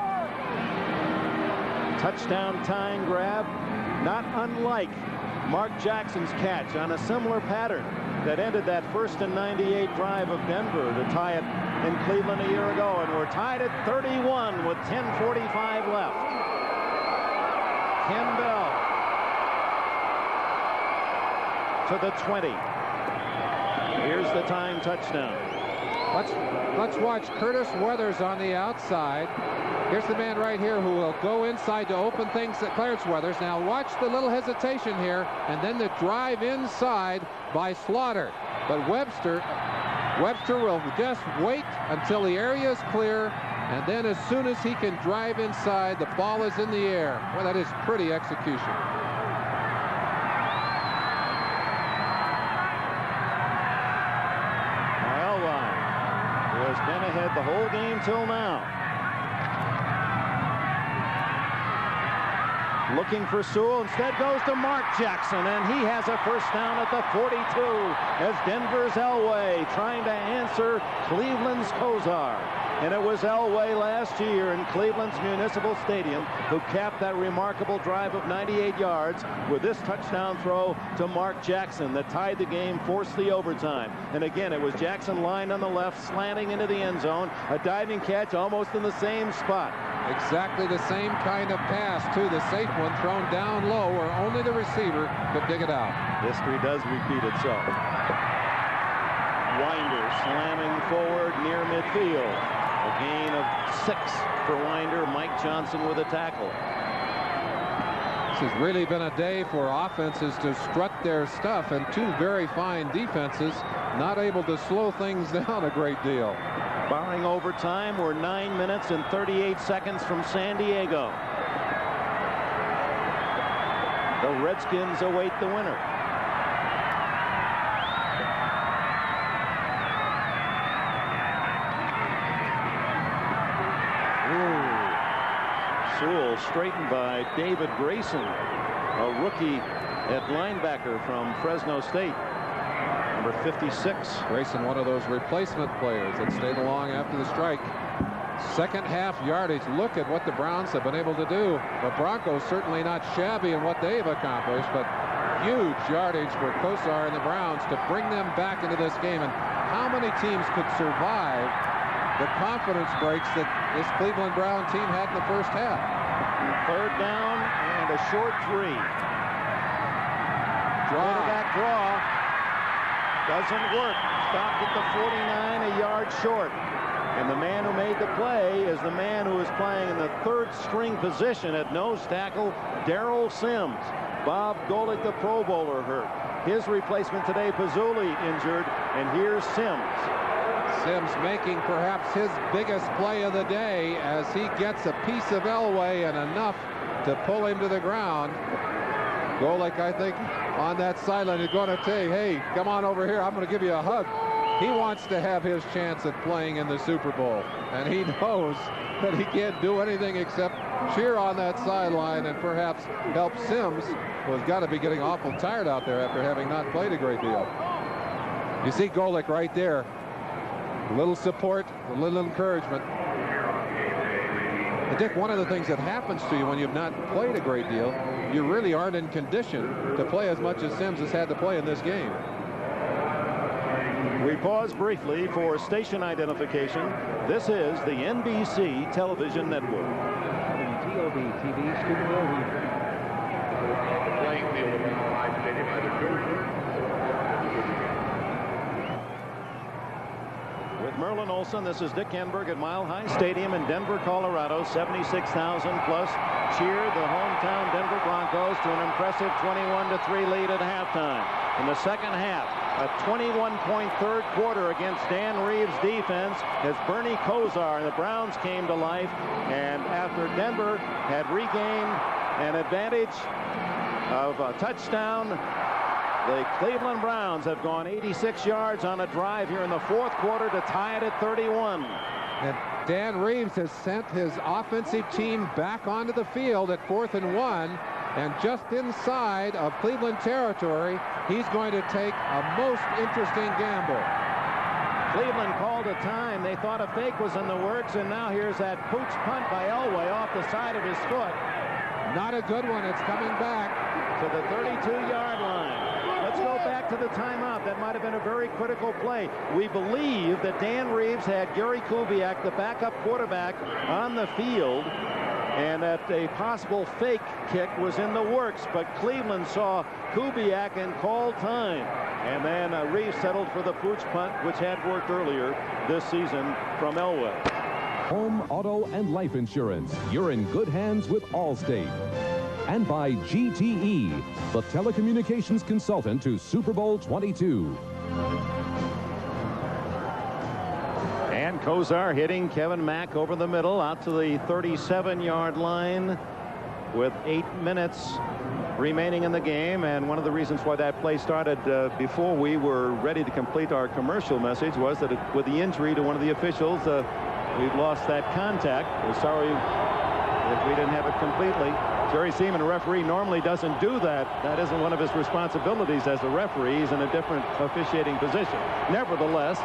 Touchdown tying grab. Not unlike Mark Jackson's catch on a similar pattern that ended that 1st and 98 drive of Denver to tie it in Cleveland a year ago. And we're tied at 31 with 10:45 left. Ken Bell to the 20. Here's the tying touchdown. Let's watch Curtis Weathers on the outside. Here's the man right here who will go inside to open things at Clarence Weathers. Now watch the little hesitation here, and then the drive inside by Slaughter. But Webster will just wait until the area is clear, and then as soon as he can drive inside, the ball is in the air. Well, that is pretty execution. Elwine, who has been ahead the whole game till now. Looking for Sewell, instead goes to Mark Jackson, and he has a first down at the 42 as Denver's Elway trying to answer Cleveland's Kosar. And it was Elway last year in Cleveland's Municipal Stadium who capped that remarkable drive of 98 yards with this touchdown throw to Mark Jackson that tied the game, forced the overtime. And again, it was Jackson lined on the left, slanting into the end zone, a diving catch almost in the same spot. Exactly the same kind of pass, too. The safe one thrown down low where only the receiver could dig it out. History does repeat itself. Winder slamming forward near midfield. A gain of 6 for Winder. Mike Johnson with a tackle. This has really been a day for offenses to strut their stuff, and two very fine defenses not able to slow things down a great deal. Barring overtime, we're 9 minutes and 38 seconds from San Diego. The Redskins await the winner. Sewell straightened by David Grayson, a rookie at linebacker from Fresno State. Number 56. Grayson, one of those replacement players that stayed along after the strike. Second half yardage. Look at what the Browns have been able to do. The Broncos certainly not shabby in what they've accomplished, but huge yardage for Kosar and the Browns to bring them back into this game. And how many teams could survive the confidence breaks that this Cleveland Brown team had in the first half? 3rd down and a short 3. Quarterback draw. Doesn't work. Stopped at the 49, a yard short. And the man who made the play is the man who is playing in the 3rd string position at nose tackle, Darrell Sims. Bob Golick, the Pro Bowler, hurt. His replacement today, Pazzulli, injured. And here's Sims. Sims making perhaps his biggest play of the day as he gets a piece of Elway and enough to pull him to the ground. Golick, I think, on that sideline is going to say, hey, come on over here. I'm going to give you a hug. He wants to have his chance at playing in the Super Bowl, and he knows that he can't do anything except cheer on that sideline and perhaps help Sims, who has got to be getting awful tired out there after having not played a great deal. You see Golick right there. A little support, a little encouragement. But Dick, one of the things that happens to you when you've not played a great deal, you really aren't in condition to play as much as Sims has had to play in this game. We pause briefly for station identification. This is the NBC Television Network. TOB TV Studio Weaver. Playing field of Mile High Stadium at the With Merlin Olsen, this is Dick Enberg at Mile High Stadium in Denver, Colorado. 76,000 plus cheered the hometown Denver Broncos to an impressive 21-3 lead at halftime. In the second half, a 21-point third quarter against Dan Reeves' defense as Bernie Kosar and the Browns came to life. And after Denver had regained an advantage of a touchdown, the Cleveland Browns have gone 86 yards on a drive here in the fourth quarter to tie it at 31. And Dan Reeves has sent his offensive team back onto the field at 4th and 1. And just inside of Cleveland territory, he's going to take a most interesting gamble. Cleveland called a time. They thought a fake was in the works, and now here's that pooch punt by Elway off the side of his foot. Not a good one. It's coming back to the 32-yard line. Let's go back to the timeout. That might have been a very critical play. We believe that Dan Reeves had Gary Kubiak, the backup quarterback, on the field, and that a possible fake kick was in the works, but Cleveland saw Kubiak and called time. And then Reeves settled for the pooch punt, which had worked earlier this season from Elway. Home, auto, and life insurance. You're in good hands with Allstate. And by GTE, the telecommunications consultant to Super Bowl 22. And Kosar hitting Kevin Mack over the middle out to the 37-yard line with 8 minutes remaining in the game. And one of the reasons why that play started before we were ready to complete our commercial message was that with the injury to one of the officials, we've lost that contact. We're sorry if we didn't have it completely. Jerry Seaman, a referee, normally doesn't do that. That isn't one of his responsibilities as a referee. He's in a different officiating position. Nevertheless,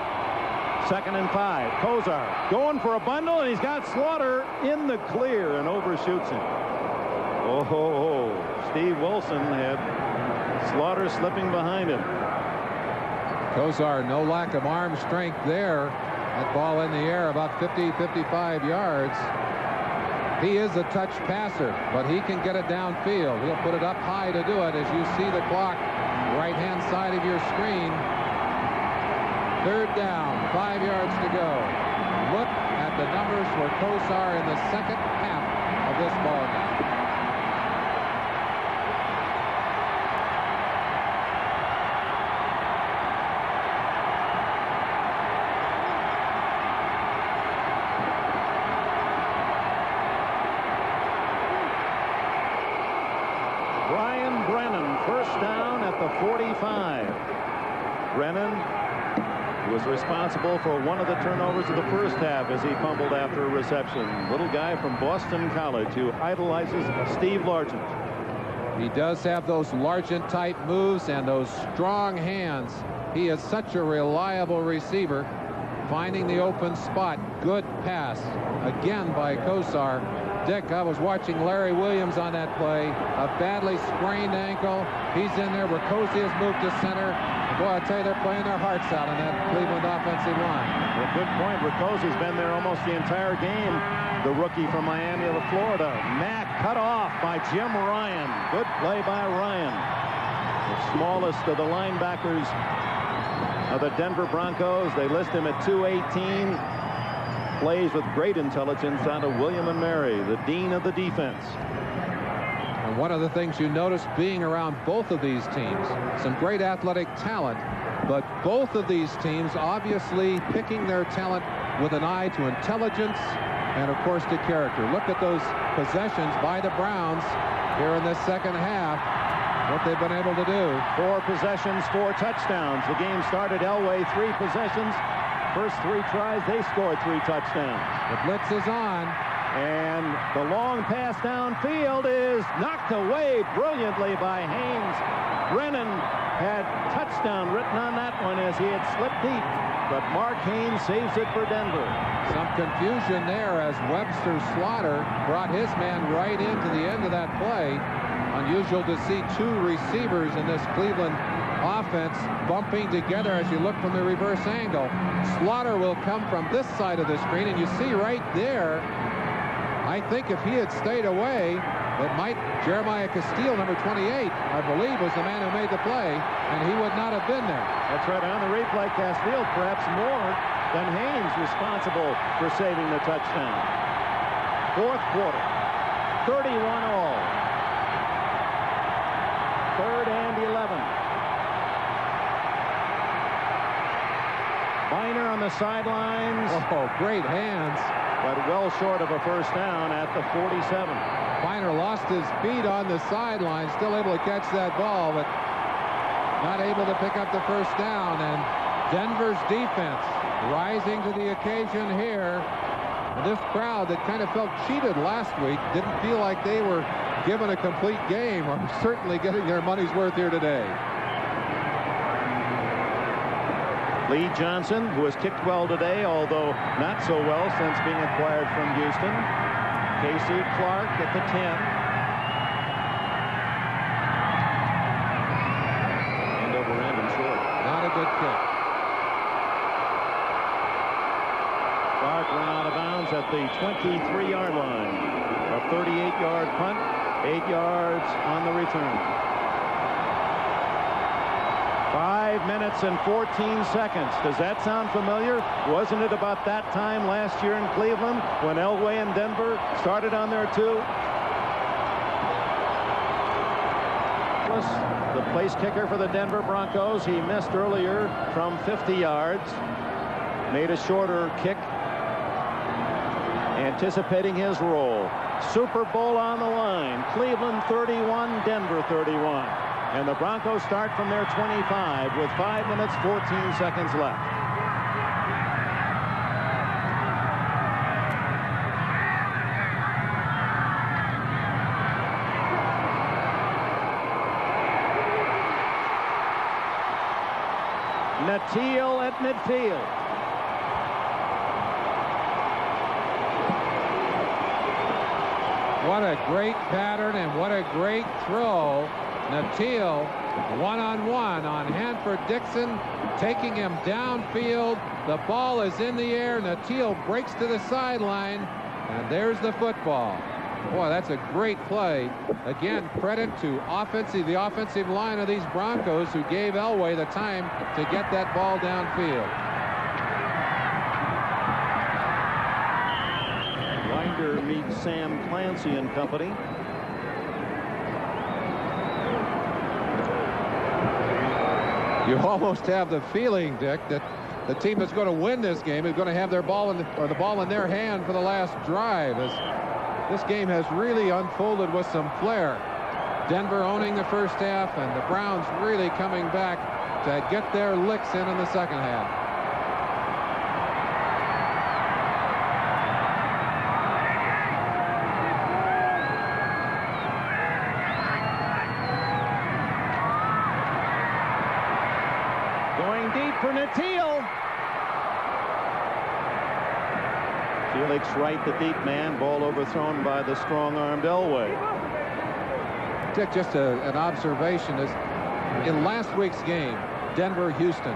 2nd and 5. Kosar going for a bundle, and he's got Slaughter in the clear and overshoots him. Oh, Steve Wilson had Slaughter slipping behind him. Kosar, no lack of arm strength there. That ball in the air about 50-55 yards. He is a touch passer, but he can get it downfield. He'll put it up high to do it. As you see the clock right-hand side of your screen. 3rd down, 5 yards to go. Look at the numbers for Kosar in the second half of this ball game. Brian Brennan, first down at the 45. Brennan was responsible for one of the turnovers of the first half as he fumbled after a reception. Little guy from Boston College who idolizes Steve Largent. He does have those Largent-type moves and those strong hands. He is such a reliable receiver. Finding the open spot. Good pass again by Kosar. Dick, I was watching Larry Williams on that play. A badly sprained ankle. He's in there. Ricosi has moved to center. Boy, I tell you, they're playing their hearts out on that Cleveland offensive line. Well, good point. Ricosi's been there almost the entire game. The rookie from Miami of Florida. Mack cut off by Jim Ryan. Good play by Ryan. The smallest of the linebackers of the Denver Broncos. They list him at 218. Plays with great intelligence out of William and Mary, the dean of the defense. And one of the things you notice being around both of these teams, some great athletic talent, but both of these teams obviously picking their talent with an eye to intelligence and, of course, to character. Look at those possessions by the Browns here in this second half. what they've been able to do. 4 possessions, 4 touchdowns. The game started Elway 3 possessions. First 3 tries, they scored 3 touchdowns. The blitz is on. And the long pass downfield is knocked away brilliantly by Haynes. Brennan had touchdown written on that one as he had slipped deep. But Mark Haynes saves it for Denver. Some confusion there as Webster Slaughter brought his man right into the end of that play. Unusual to see 2 receivers in this Cleveland offense bumping together as you look from the reverse angle. Slaughter will come from this side of the screen, and you see right there, I think if he had stayed away, it might, Jeremiah Castile, number 28, I believe, was the man who made the play, and he would not have been there. That's right. On the replay, Castile perhaps more than Haynes responsible for saving the touchdown. 4th quarter, 31 all. 3rd and 11. Biner on the sidelines. Oh, great hands. But well short of a first down at the 47. Biner lost his feet on the sideline, still able to catch that ball, but not able to pick up the first down. And Denver's defense rising to the occasion here. And this crowd that kind of felt cheated last week didn't feel like they were given a complete game, or certainly getting their money's worth here today. Lee Johnson, who has kicked well today, although not so well since being acquired from Houston. Casey Clark at the 10. End over end and short. Not a good kick. Clark ran out of bounds at the 23-yard line. A 38-yard punt, 8 yards on the return. 5 minutes and 14 seconds. Does that sound familiar? Wasn't it about that time last year in Cleveland when Elway and Denver started on their 2? The place kicker for the Denver Broncos. He missed earlier from 50 yards. Made a shorter kick, anticipating his role. Super Bowl on the line. Cleveland 31, Denver 31. And the Broncos start from their 25 with 5 minutes, 14 seconds left. Natil at midfield. What a great pattern and what a great throw. Natil one-on-one on Hanford Dixon, taking him downfield. The ball is in the air. Natil breaks to the sideline, and there's the football. Boy, that's a great play. Again, credit to the offensive line of these Broncos, who gave Elway the time to get that ball downfield. Winder meets Sam Clancy and company. You almost have the feeling, Dick, that the team that's going to win this game is going to have their ball in the ball in their hand for the last drive, as this game has really unfolded with some flair. Denver owning the first half, and the Browns really coming back to get their licks in the second half. For Natil. Felix Wright, the deep man. Ball overthrown by the strong-armed Elway. Dick, just an observation is, in last week's game, Denver-Houston,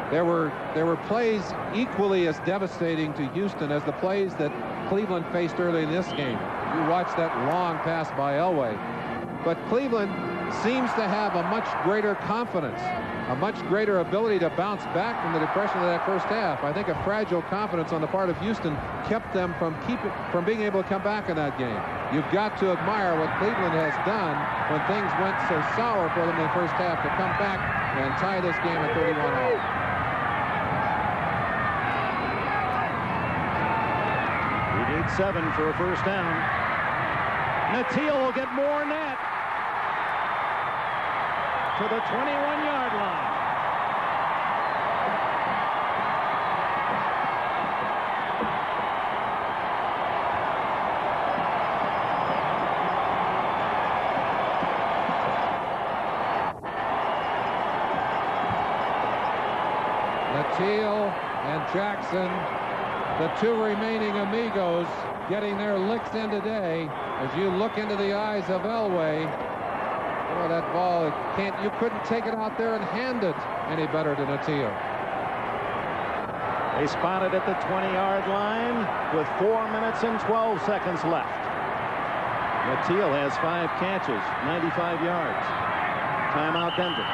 there were plays equally as devastating to Houston as the plays that Cleveland faced early in this game. You watched that long pass by Elway. But Cleveland seems to have a much greater confidence, a much greater ability to bounce back from the depression of that first half. I think a fragile confidence on the part of Houston kept them from being able to come back in that game. You've got to admire what Cleveland has done when things went so sour for them in the first half, to come back and tie this game at 31-all. We need 7 for a first down. Natil will get more net. to the 21-yard line. Teal and Jackson, the two remaining amigos, getting their licks in today. As you look into the eyes of Elway, oh, that ball, you couldn't take it out there and hand it any better than Teal. They spotted at the 20-yard line with 4 minutes and 12 seconds left. Teal has 5 catches, 95 yards. Timeout, Denver.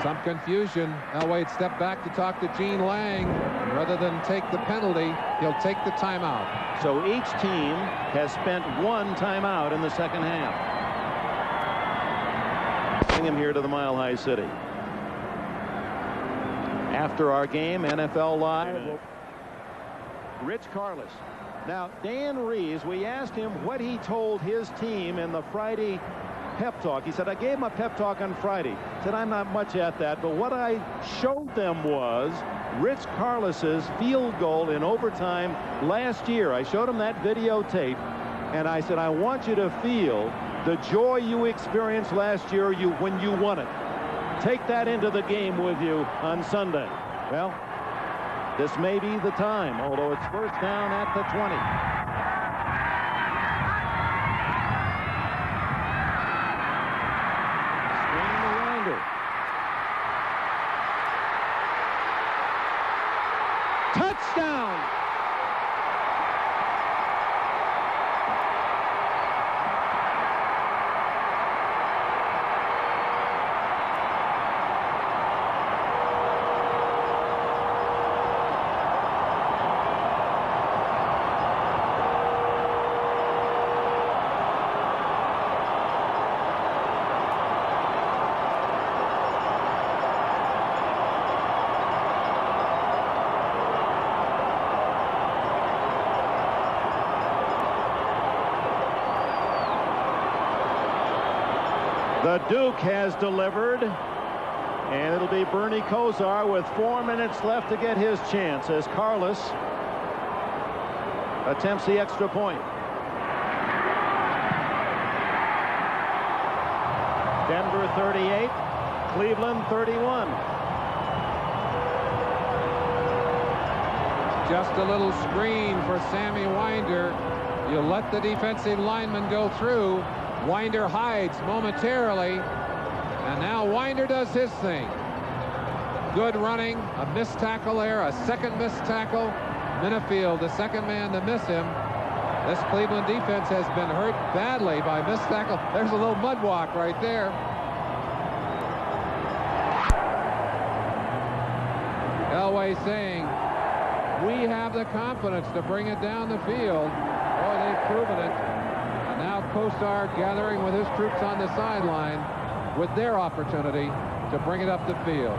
Some confusion. Elway stepped back to talk to Gene Lang. Rather than take the penalty, he'll take the timeout. So each team has spent 1 timeout in the second half. Bring him here to the Mile High City. After our game, NFL Live. Rich Carlos. Now, Dan Reeves, we asked him what he told his team in the Friday pep talk. He said, I gave him a pep talk on Friday. Said, I'm not much at that, but what I showed them was Rich Carlos's field goal in overtime last year. I showed him that videotape, and I said, I want you to feel the joy you experienced last year when you won it. Take that into the game with you on Sunday. Well, this may be the time, although it's first down at the 20. Touchdown! The Duke has delivered, and it'll be Bernie Kosar with 4 minutes left to get his chance as Carlos attempts the extra point. Denver 38, Cleveland 31. Just a little screen for Sammy Winder. You let the defensive lineman go through. Winder hides momentarily, and now Winder does his thing. Good running, a missed tackle there, a second missed tackle. Minifield, the second man to miss him. This Cleveland defense has been hurt badly by missed tackle. There's a little mud walk right there. Elway saying, we have the confidence to bring it down the field. Boy, they've proven it. And now Kosar gathering with his troops on the sideline with their opportunity to bring it up the field.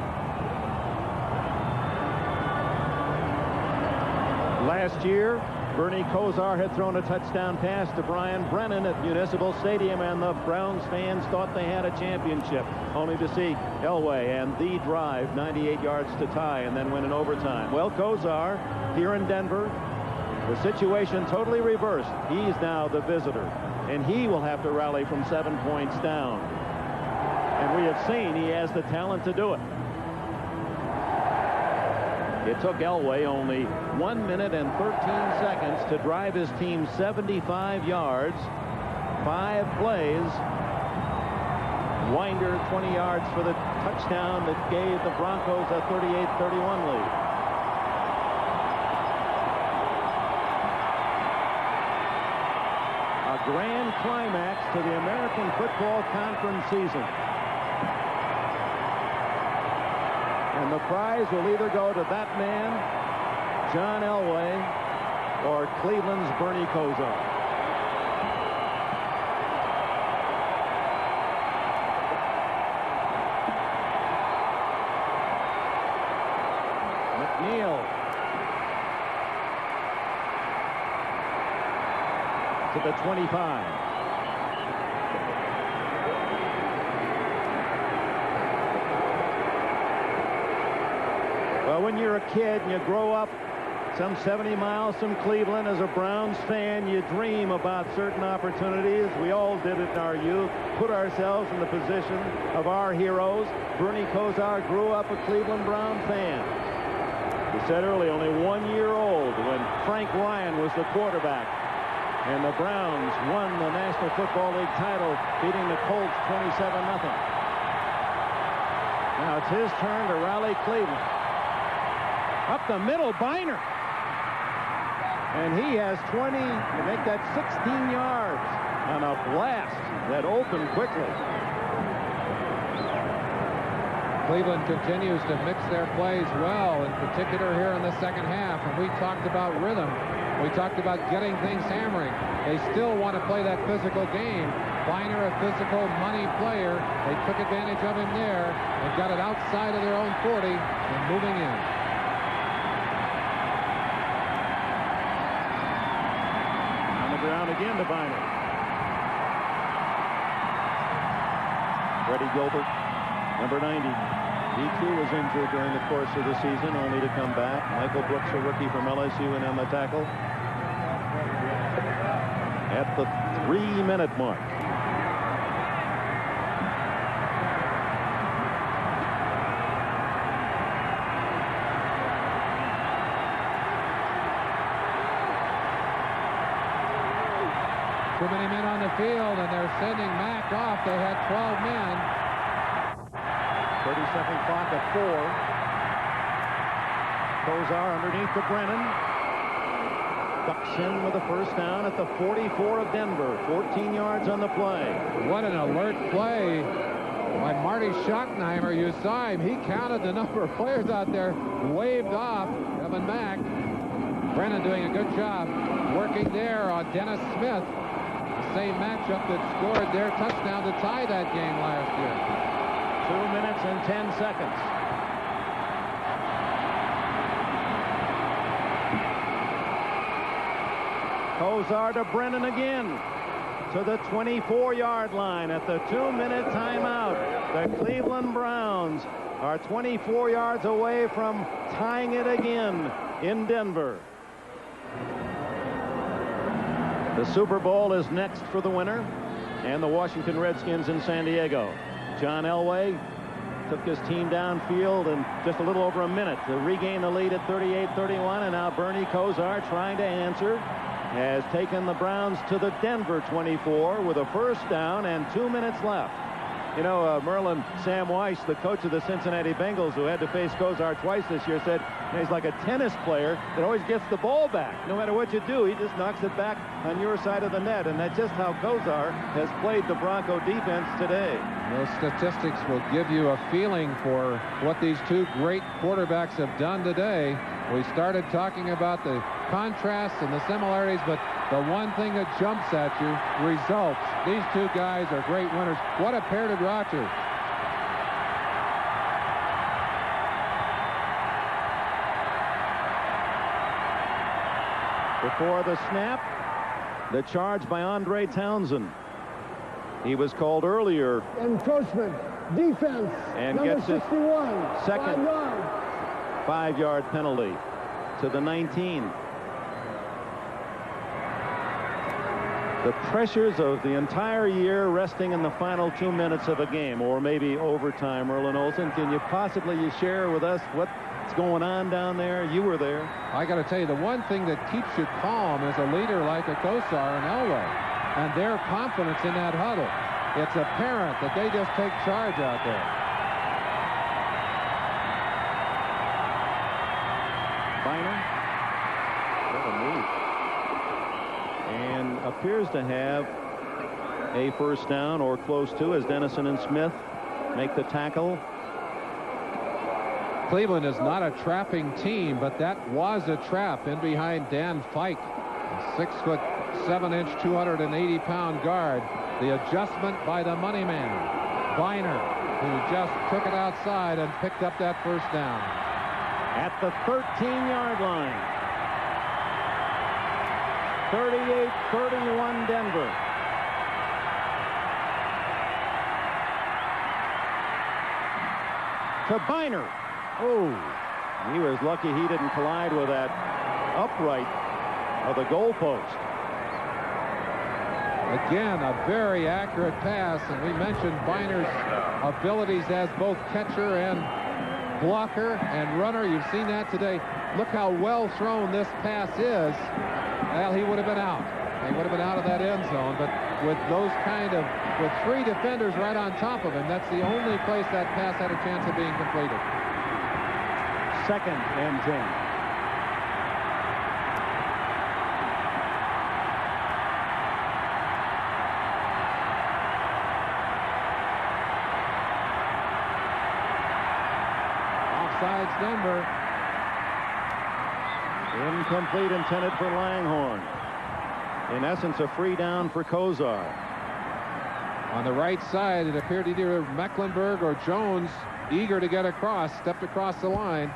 Last year, Bernie Kosar had thrown a touchdown pass to Brian Brennan at Municipal Stadium, and the Browns fans thought they had a championship, only to see Elway and the drive 98 yards to tie and then win in overtime. Well, Kosar here in Denver, the situation totally reversed. He's now the visitor, and he will have to rally from 7 points down. And we have seen he has the talent to do it. It took Elway only 1 minute and 13 seconds to drive his team 75 yards, 5 plays. Winder 20 yards for the touchdown that gave the Broncos a 38-31 lead. A grand climax to the American Football Conference season. And the prize will either go to that man, John Elway, or Cleveland's Bernie Kosar. McNeil to the 25. Well, when you're a kid and you grow up some 70 miles from Cleveland as a Browns fan, you dream about certain opportunities. We all did it in our youth, put ourselves in the position of our heroes. Bernie Kosar grew up a Cleveland Brown fan. He said earlier, only 1 year old when Frank Ryan was the quarterback. And the Browns won the National Football League title, beating the Colts 27-0. Now it's his turn to rally Cleveland. Up the middle, Biner. And he has 20 to make that 16 yards on a blast that opened quickly. Cleveland continues to mix their plays well, in particular here in the second half. And we talked about rhythm. We talked about getting things hammering. They still want to play that physical game. Biner, a physical money player. They took advantage of him there and got it outside of their own 40 and moving in. Ground again to Biner. Freddie Gilbert, number 90. He too was injured during the course of the season, only to come back. Michael Brooks, a rookie from LSU, and on the tackle. At the 3-minute mark. Too many men on the field, and they're sending Mack off. They had 12 men. 30-second clock at 4. Kosar underneath to Brennan. Ducks in with a first down at the 44 of Denver. 14 yards on the play. What an alert play by Marty Schottenheimer. You saw him. He counted the number of players out there, waved off Evan Mack. Brennan doing a good job working there on Dennis Smith. Same matchup that scored their touchdown to tie that game last year. 2 minutes and 10 seconds. Kosar to Brennan again to the 24-yard line at the 2-minute timeout. The Cleveland Browns are 24 yards away from tying it again in Denver. The Super Bowl is next for the winner and the Washington Redskins in San Diego. John Elway took his team downfield in just a little over a minute to regain the lead at 38-31, and now Bernie Kosar, trying to answer, has taken the Browns to the Denver 24 with a first down and 2 minutes left. You know, Merlin, Sam Weiss, the coach of the Cincinnati Bengals, who had to face Kosar twice this year, said he's like a tennis player that always gets the ball back. No matter what you do, he just knocks it back on your side of the net. And that's just how Kosar has played the Bronco defense today. Those statistics will give you a feeling for what these two great quarterbacks have done today. We started talking about the contrasts and the similarities, but the one thing that jumps at you, results. These two guys are great winners. What a pair to draw to. Before the snap, the charge by Andre Townsend. He was called earlier. Encroachment, defense, and number gets his 61, second 5 yards. 5-yard penalty to the 19. The pressures of the entire year resting in the final 2 minutes of a game, or maybe overtime. Merlin Olsen, can you possibly share with us what's going on down there? You were there. I got to tell you, the one thing that keeps you calm is a leader like a Kosar and Elway, and their confidence in that huddle. It's apparent that they just take charge out there. Biner. What a move. And appears to have a first down or close to, as Dennison and Smith make the tackle. Cleveland is not a trapping team, but that was a trap in behind Dan Fike, a 6'7" 280-pound guard. The adjustment by the money man, Biner, who just took it outside and picked up that first down. At the 13-yard line. 38-31 Denver. To Biner. Oh, He was lucky he didn't collide with that upright of the goalpost. Again, a very accurate pass, and we mentioned Biner's abilities as both catcher and blocker and runner. You've seen that today. Look how well thrown this pass is. Well, he would have been out. He would have been out of that end zone, but with with 3 defenders right on top of him, that's the only place that pass had a chance of being completed. 2nd and 10. Offsides Denver. Incomplete, intended for Langhorne. In essence, a free down for Kozar. On the right side, it appeared either Mecklenburg or Jones, eager to get across, stepped across the line.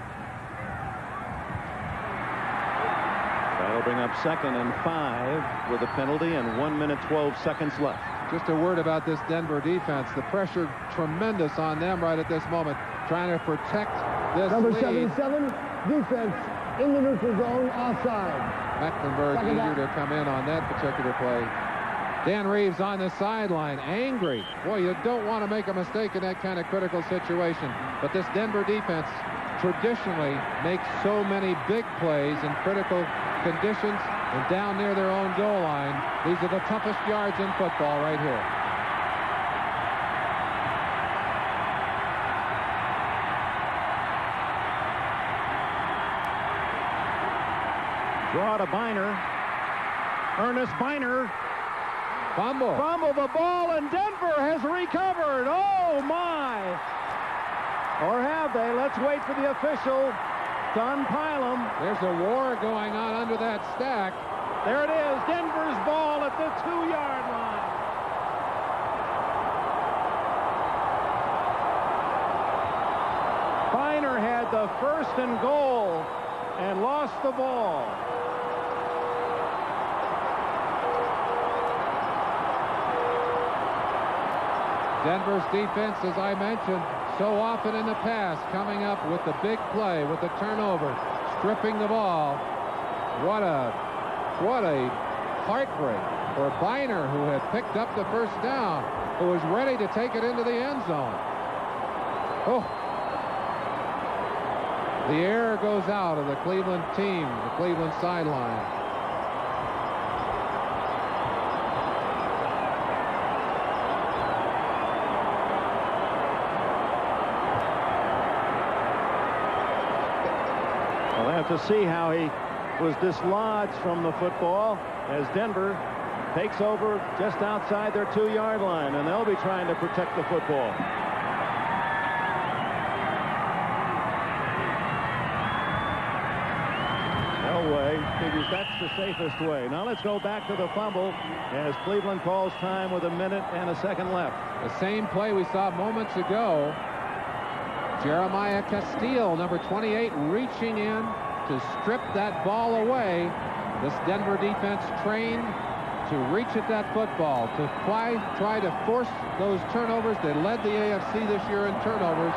That'll bring up 2nd and 5 with a penalty and 1 minute 12 seconds left. Just a word about this Denver defense. The pressure tremendous on them right at this moment, trying to protect this Number lead. 77, defense in the neutral zone, offside. Mecklenburg eager to come in on that particular play. Dan Reeves on the sideline, angry. Boy, you don't want to make a mistake in that kind of critical situation. But this Denver defense traditionally makes so many big plays in critical conditions and down near their own goal line. These are the toughest yards in football right here. Draw to Biner. Ernest Biner. Fumble. Fumble the ball, and Denver has recovered. Oh, my. Or have they? Let's wait for the official to unpile them. There's a war going on under that stack. There it is. Denver's ball at the 2-yard line. Biner had the 1st and goal and lost the ball. Denver's defense, as I mentioned, so often in the past, coming up with the big play, with the turnover, stripping the ball. What a heartbreak for Biner, who had picked up the 1st down, who was ready to take it into the end zone. Oh. The air goes out of the Cleveland team, the Cleveland sideline. To see how he was dislodged from the football as Denver takes over just outside their 2-yard line, and they'll be trying to protect the football. Elway figures that's the safest way. Now let's go back to the fumble as Cleveland calls time with 1 minute and 1 second left. The same play we saw moments ago. Jeremiah Castile, number 28, reaching in to strip that ball away. This Denver defense trained to reach at that football, to try to force those turnovers. They led the AFC this year in turnovers.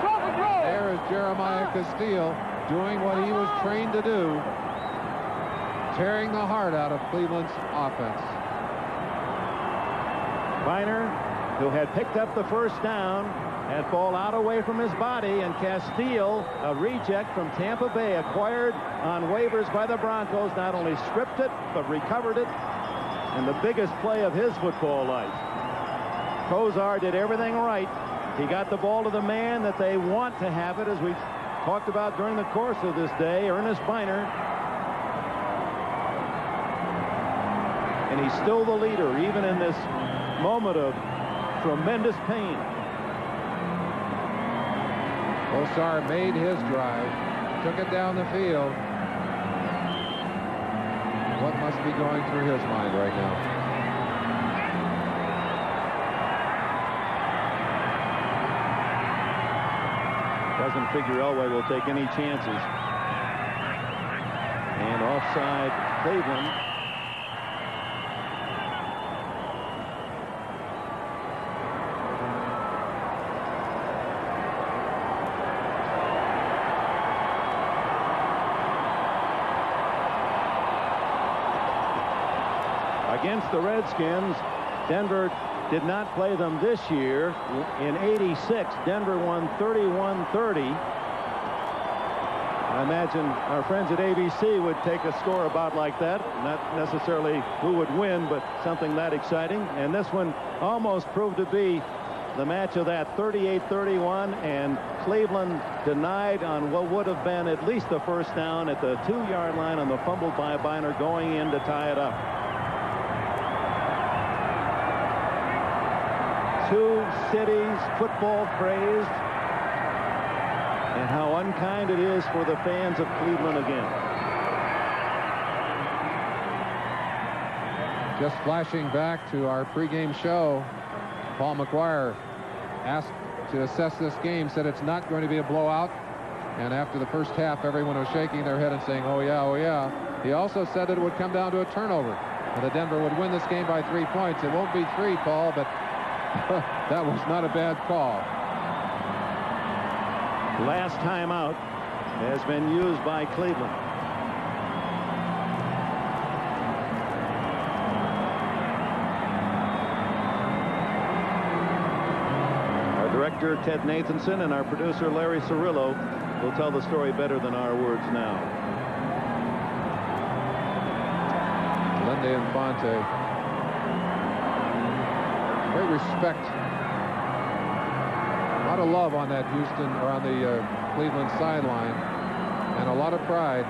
There is Jeremiah Castile doing what he was trained to do, tearing the heart out of Cleveland's offense. Biner, who had picked up the 1st down, had ball out away from his body, and Castile, a reject from Tampa Bay, acquired on waivers by the Broncos, not only stripped it, but recovered it in the biggest play of his football life. Kozar did everything right. He got the ball to the man that they want to have it, as we talked about during the course of this day, Ernest Biner. And he's still the leader, even in this moment of tremendous pain. Kozar made his drive, took it down the field. What must be going through his mind right now? Doesn't figure Elway will take any chances. And offside Cleveland. against the Redskins. Denver did not play them this year. In '86, Denver won 31-30. I imagine our friends at ABC would take a score about like that. Not necessarily who would win, but something that exciting. And this one almost proved to be the match of that, 38-31, and Cleveland denied on what would have been at least the first down at the 2-yard line on the fumble by Biner going in to tie it up. Two cities football crazed, and how unkind it is for the fans of Cleveland again. Just flashing back to our pregame show, Paul McGuire asked to assess this game, said it's not going to be a blowout. And after the first half, everyone was shaking their head and saying, oh yeah, oh yeah. He also said that it would come down to a turnover, and that Denver would win this game by 3 points. It won't be 3, Paul, but that was not a bad call. Last timeout has been used by Cleveland. Our director, Ted Nathanson, and our producer, Larry Cirillo, will tell the story better than our words now. Lindy Infante. Great respect. A lot of love on that Houston, or on the Cleveland sideline, and a lot of pride.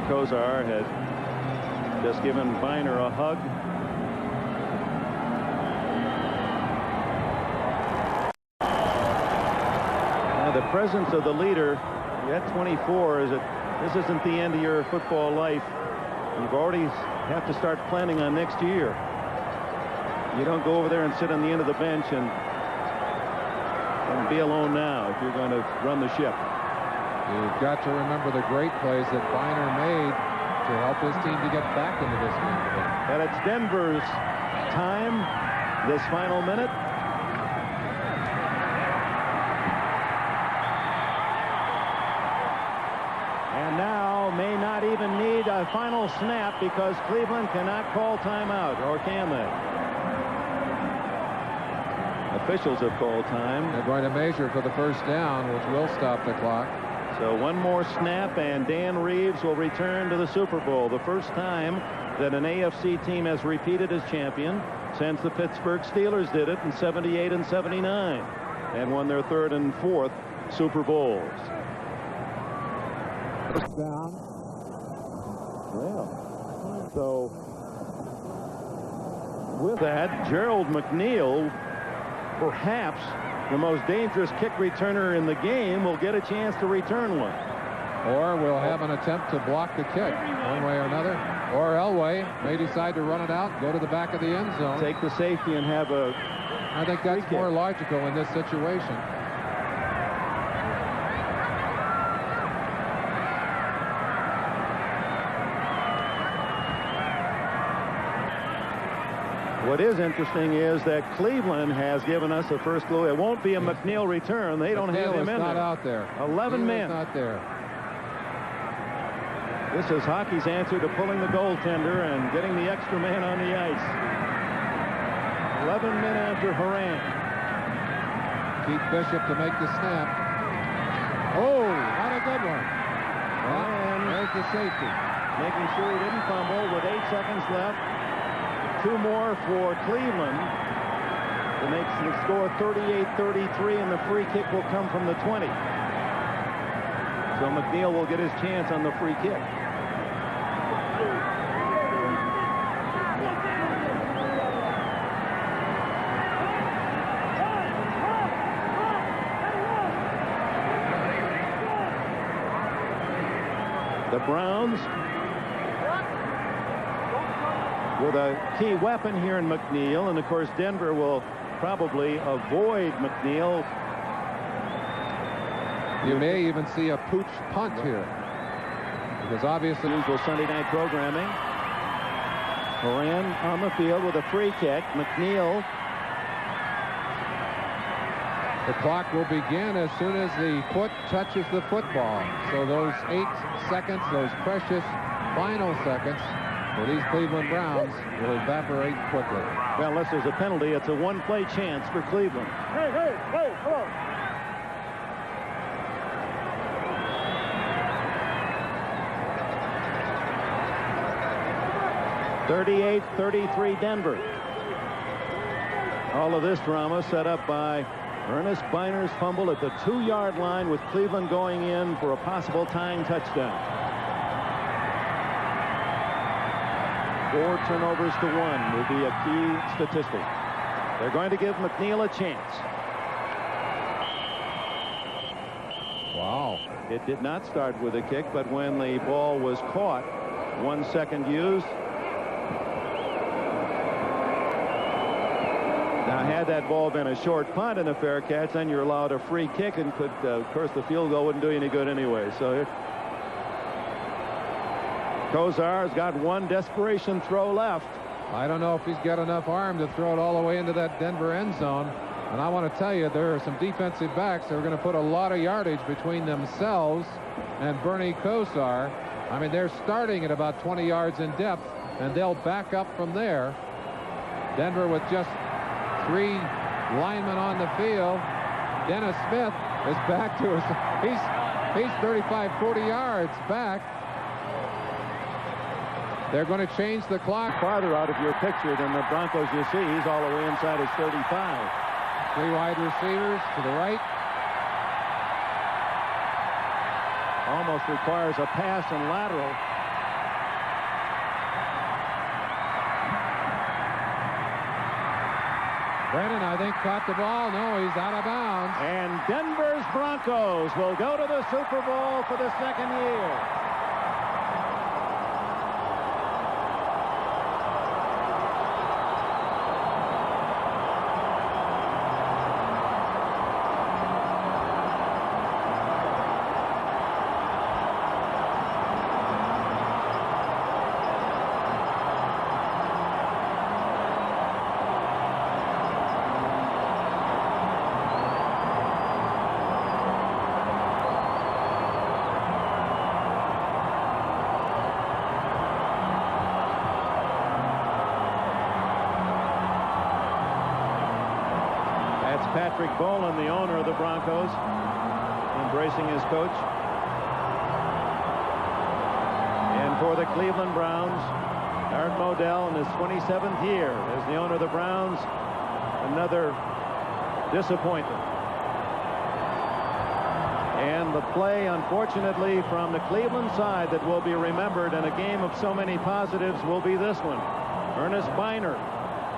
Kozar had just given Biner a hug. Now the presence of the leader at 24 is that this isn't the end of your football life. You've already have to start planning on next year. You don't go over there and sit on the end of the bench and be alone now if you're going to run the ship. You've got to remember the great plays that Biner made to help his team to get back into this game. And it's Denver's time this final minute. And now may not even need a final snap because Cleveland cannot call timeout, or can they? Officials have called time. They're going to measure for the first down, which will stop the clock. So one more snap, and Dan Reeves will return to the Super Bowl. The first time that an AFC team has repeated as champion since the Pittsburgh Steelers did it in '78 and '79 and won their 3rd and 4th Super Bowls. First down. Well, so with that, Gerald McNeil, perhaps the most dangerous kick returner in the game, will get a chance to return one. Or we'll have an attempt to block the kick one way or another. Or Elway may decide to run it out, go to the back of the end zone. Take the safety and have a... I think that's more logical in this situation. What is interesting is that Cleveland has given us the first clue. It won't be a McNeil return. They don't have him in not there. Out there. 11 men. Not there. This is hockey's answer to pulling the goaltender and getting the extra man on the ice. 11 men after Horan. Keith Bishop to make the snap. Oh, not a good one. And there's the safety. Making sure he didn't fumble with 8 seconds left. 2 more for Cleveland to make the score 38-33, and the free kick will come from the 20. So McNeil will get his chance on the free kick. The Browns with a key weapon here in McNeil, and of course Denver will probably avoid McNeil You may even see a pooch punt here, because obviously Usual Sunday night programming. Moran on the field with a free kick. McNeil. the clock will begin as soon as the foot touches the football. So those 8 seconds, those precious final seconds for these Cleveland Browns will evaporate quickly. Well, unless there's a penalty, it's a one-play chance for Cleveland. Hey, come on. 38-33 Denver. All of this drama set up by Ernest Biner's fumble at the 2-yard line, with Cleveland going in for a possible tying touchdown. 4 turnovers to 1 will be a key statistic. They're going to give McNeil a chance. Wow. It did not start with a kick, but when the ball was caught, 1 second used. Now, had that ball been a short punt and a fair catch, then you're allowed a free kick, and could, of course, the field goal wouldn't do you any good anyway. So Kozar's got one desperation throw left. I don't know if he's got enough arm to throw it all the way into that Denver end zone. And I want to tell you, there are some defensive backs that are going to put a lot of yardage between themselves and Bernie Kosar. I mean, they're starting at about 20 yards in depth, and they'll back up from there. Denver with just 3 linemen on the field. Dennis Smith is back to us. He's 35-40 yards back. They're going to change the clock. Farther out of your picture than the Broncos you see. He's all the way inside his 35. 3 wide receivers to the right. Almost requires a pass and lateral. Brennan, I think, caught the ball. No, he's out of bounds. And Denver's Broncos will go to the Super Bowl for the 2nd year. Patrick Boland, the owner of the Broncos, embracing his coach. And for the Cleveland Browns, Art Modell in his 27th year as the owner of the Browns, another disappointment. And the play, unfortunately, from the Cleveland side that will be remembered in a game of so many positives will be this one. Ernest Biner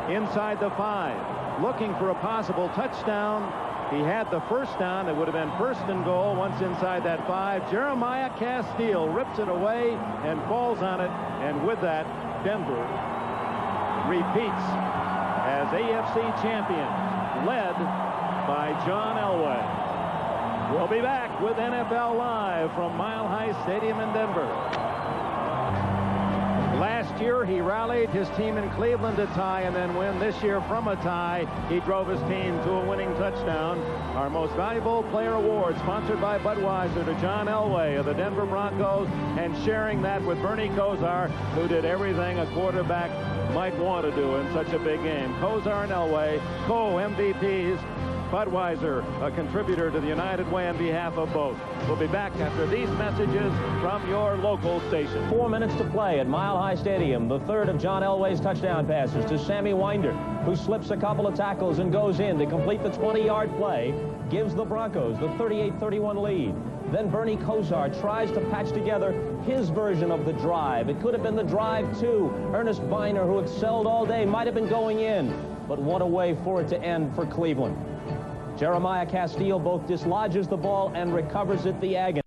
inside the 5. Looking for a possible touchdown. He had the first down. It would have been 1st and goal once inside that 5. Jeremiah Castile rips it away and falls on it. And with that, Denver repeats as AFC champions, led by John Elway. We'll be back with NFL Live from Mile High Stadium in Denver. Last year, he rallied his team in Cleveland to tie and then win. This year, from a tie, he drove his team to a winning touchdown. Our Most Valuable Player Award, sponsored by Budweiser, to John Elway of the Denver Broncos, and sharing that with Bernie Kosar, who did everything a quarterback might want to do in such a big game. Kosar and Elway, co-MVPs. Budweiser, a contributor to the United Way on behalf of both. We'll be back after these messages from your local station. 4 minutes to play at Mile High Stadium. The third of John Elway's touchdown passes to Sammy Winder, who slips a couple of tackles and goes in to complete the 20-yard play, gives the Broncos the 38-31 lead. Then Bernie Kosar tries to patch together his version of the drive. It could have been the drive too. Ernest Biner, who excelled all day, might have been going in. But what a way for it to end for Cleveland. Jeremiah Castile both dislodges the ball and recovers it the agony.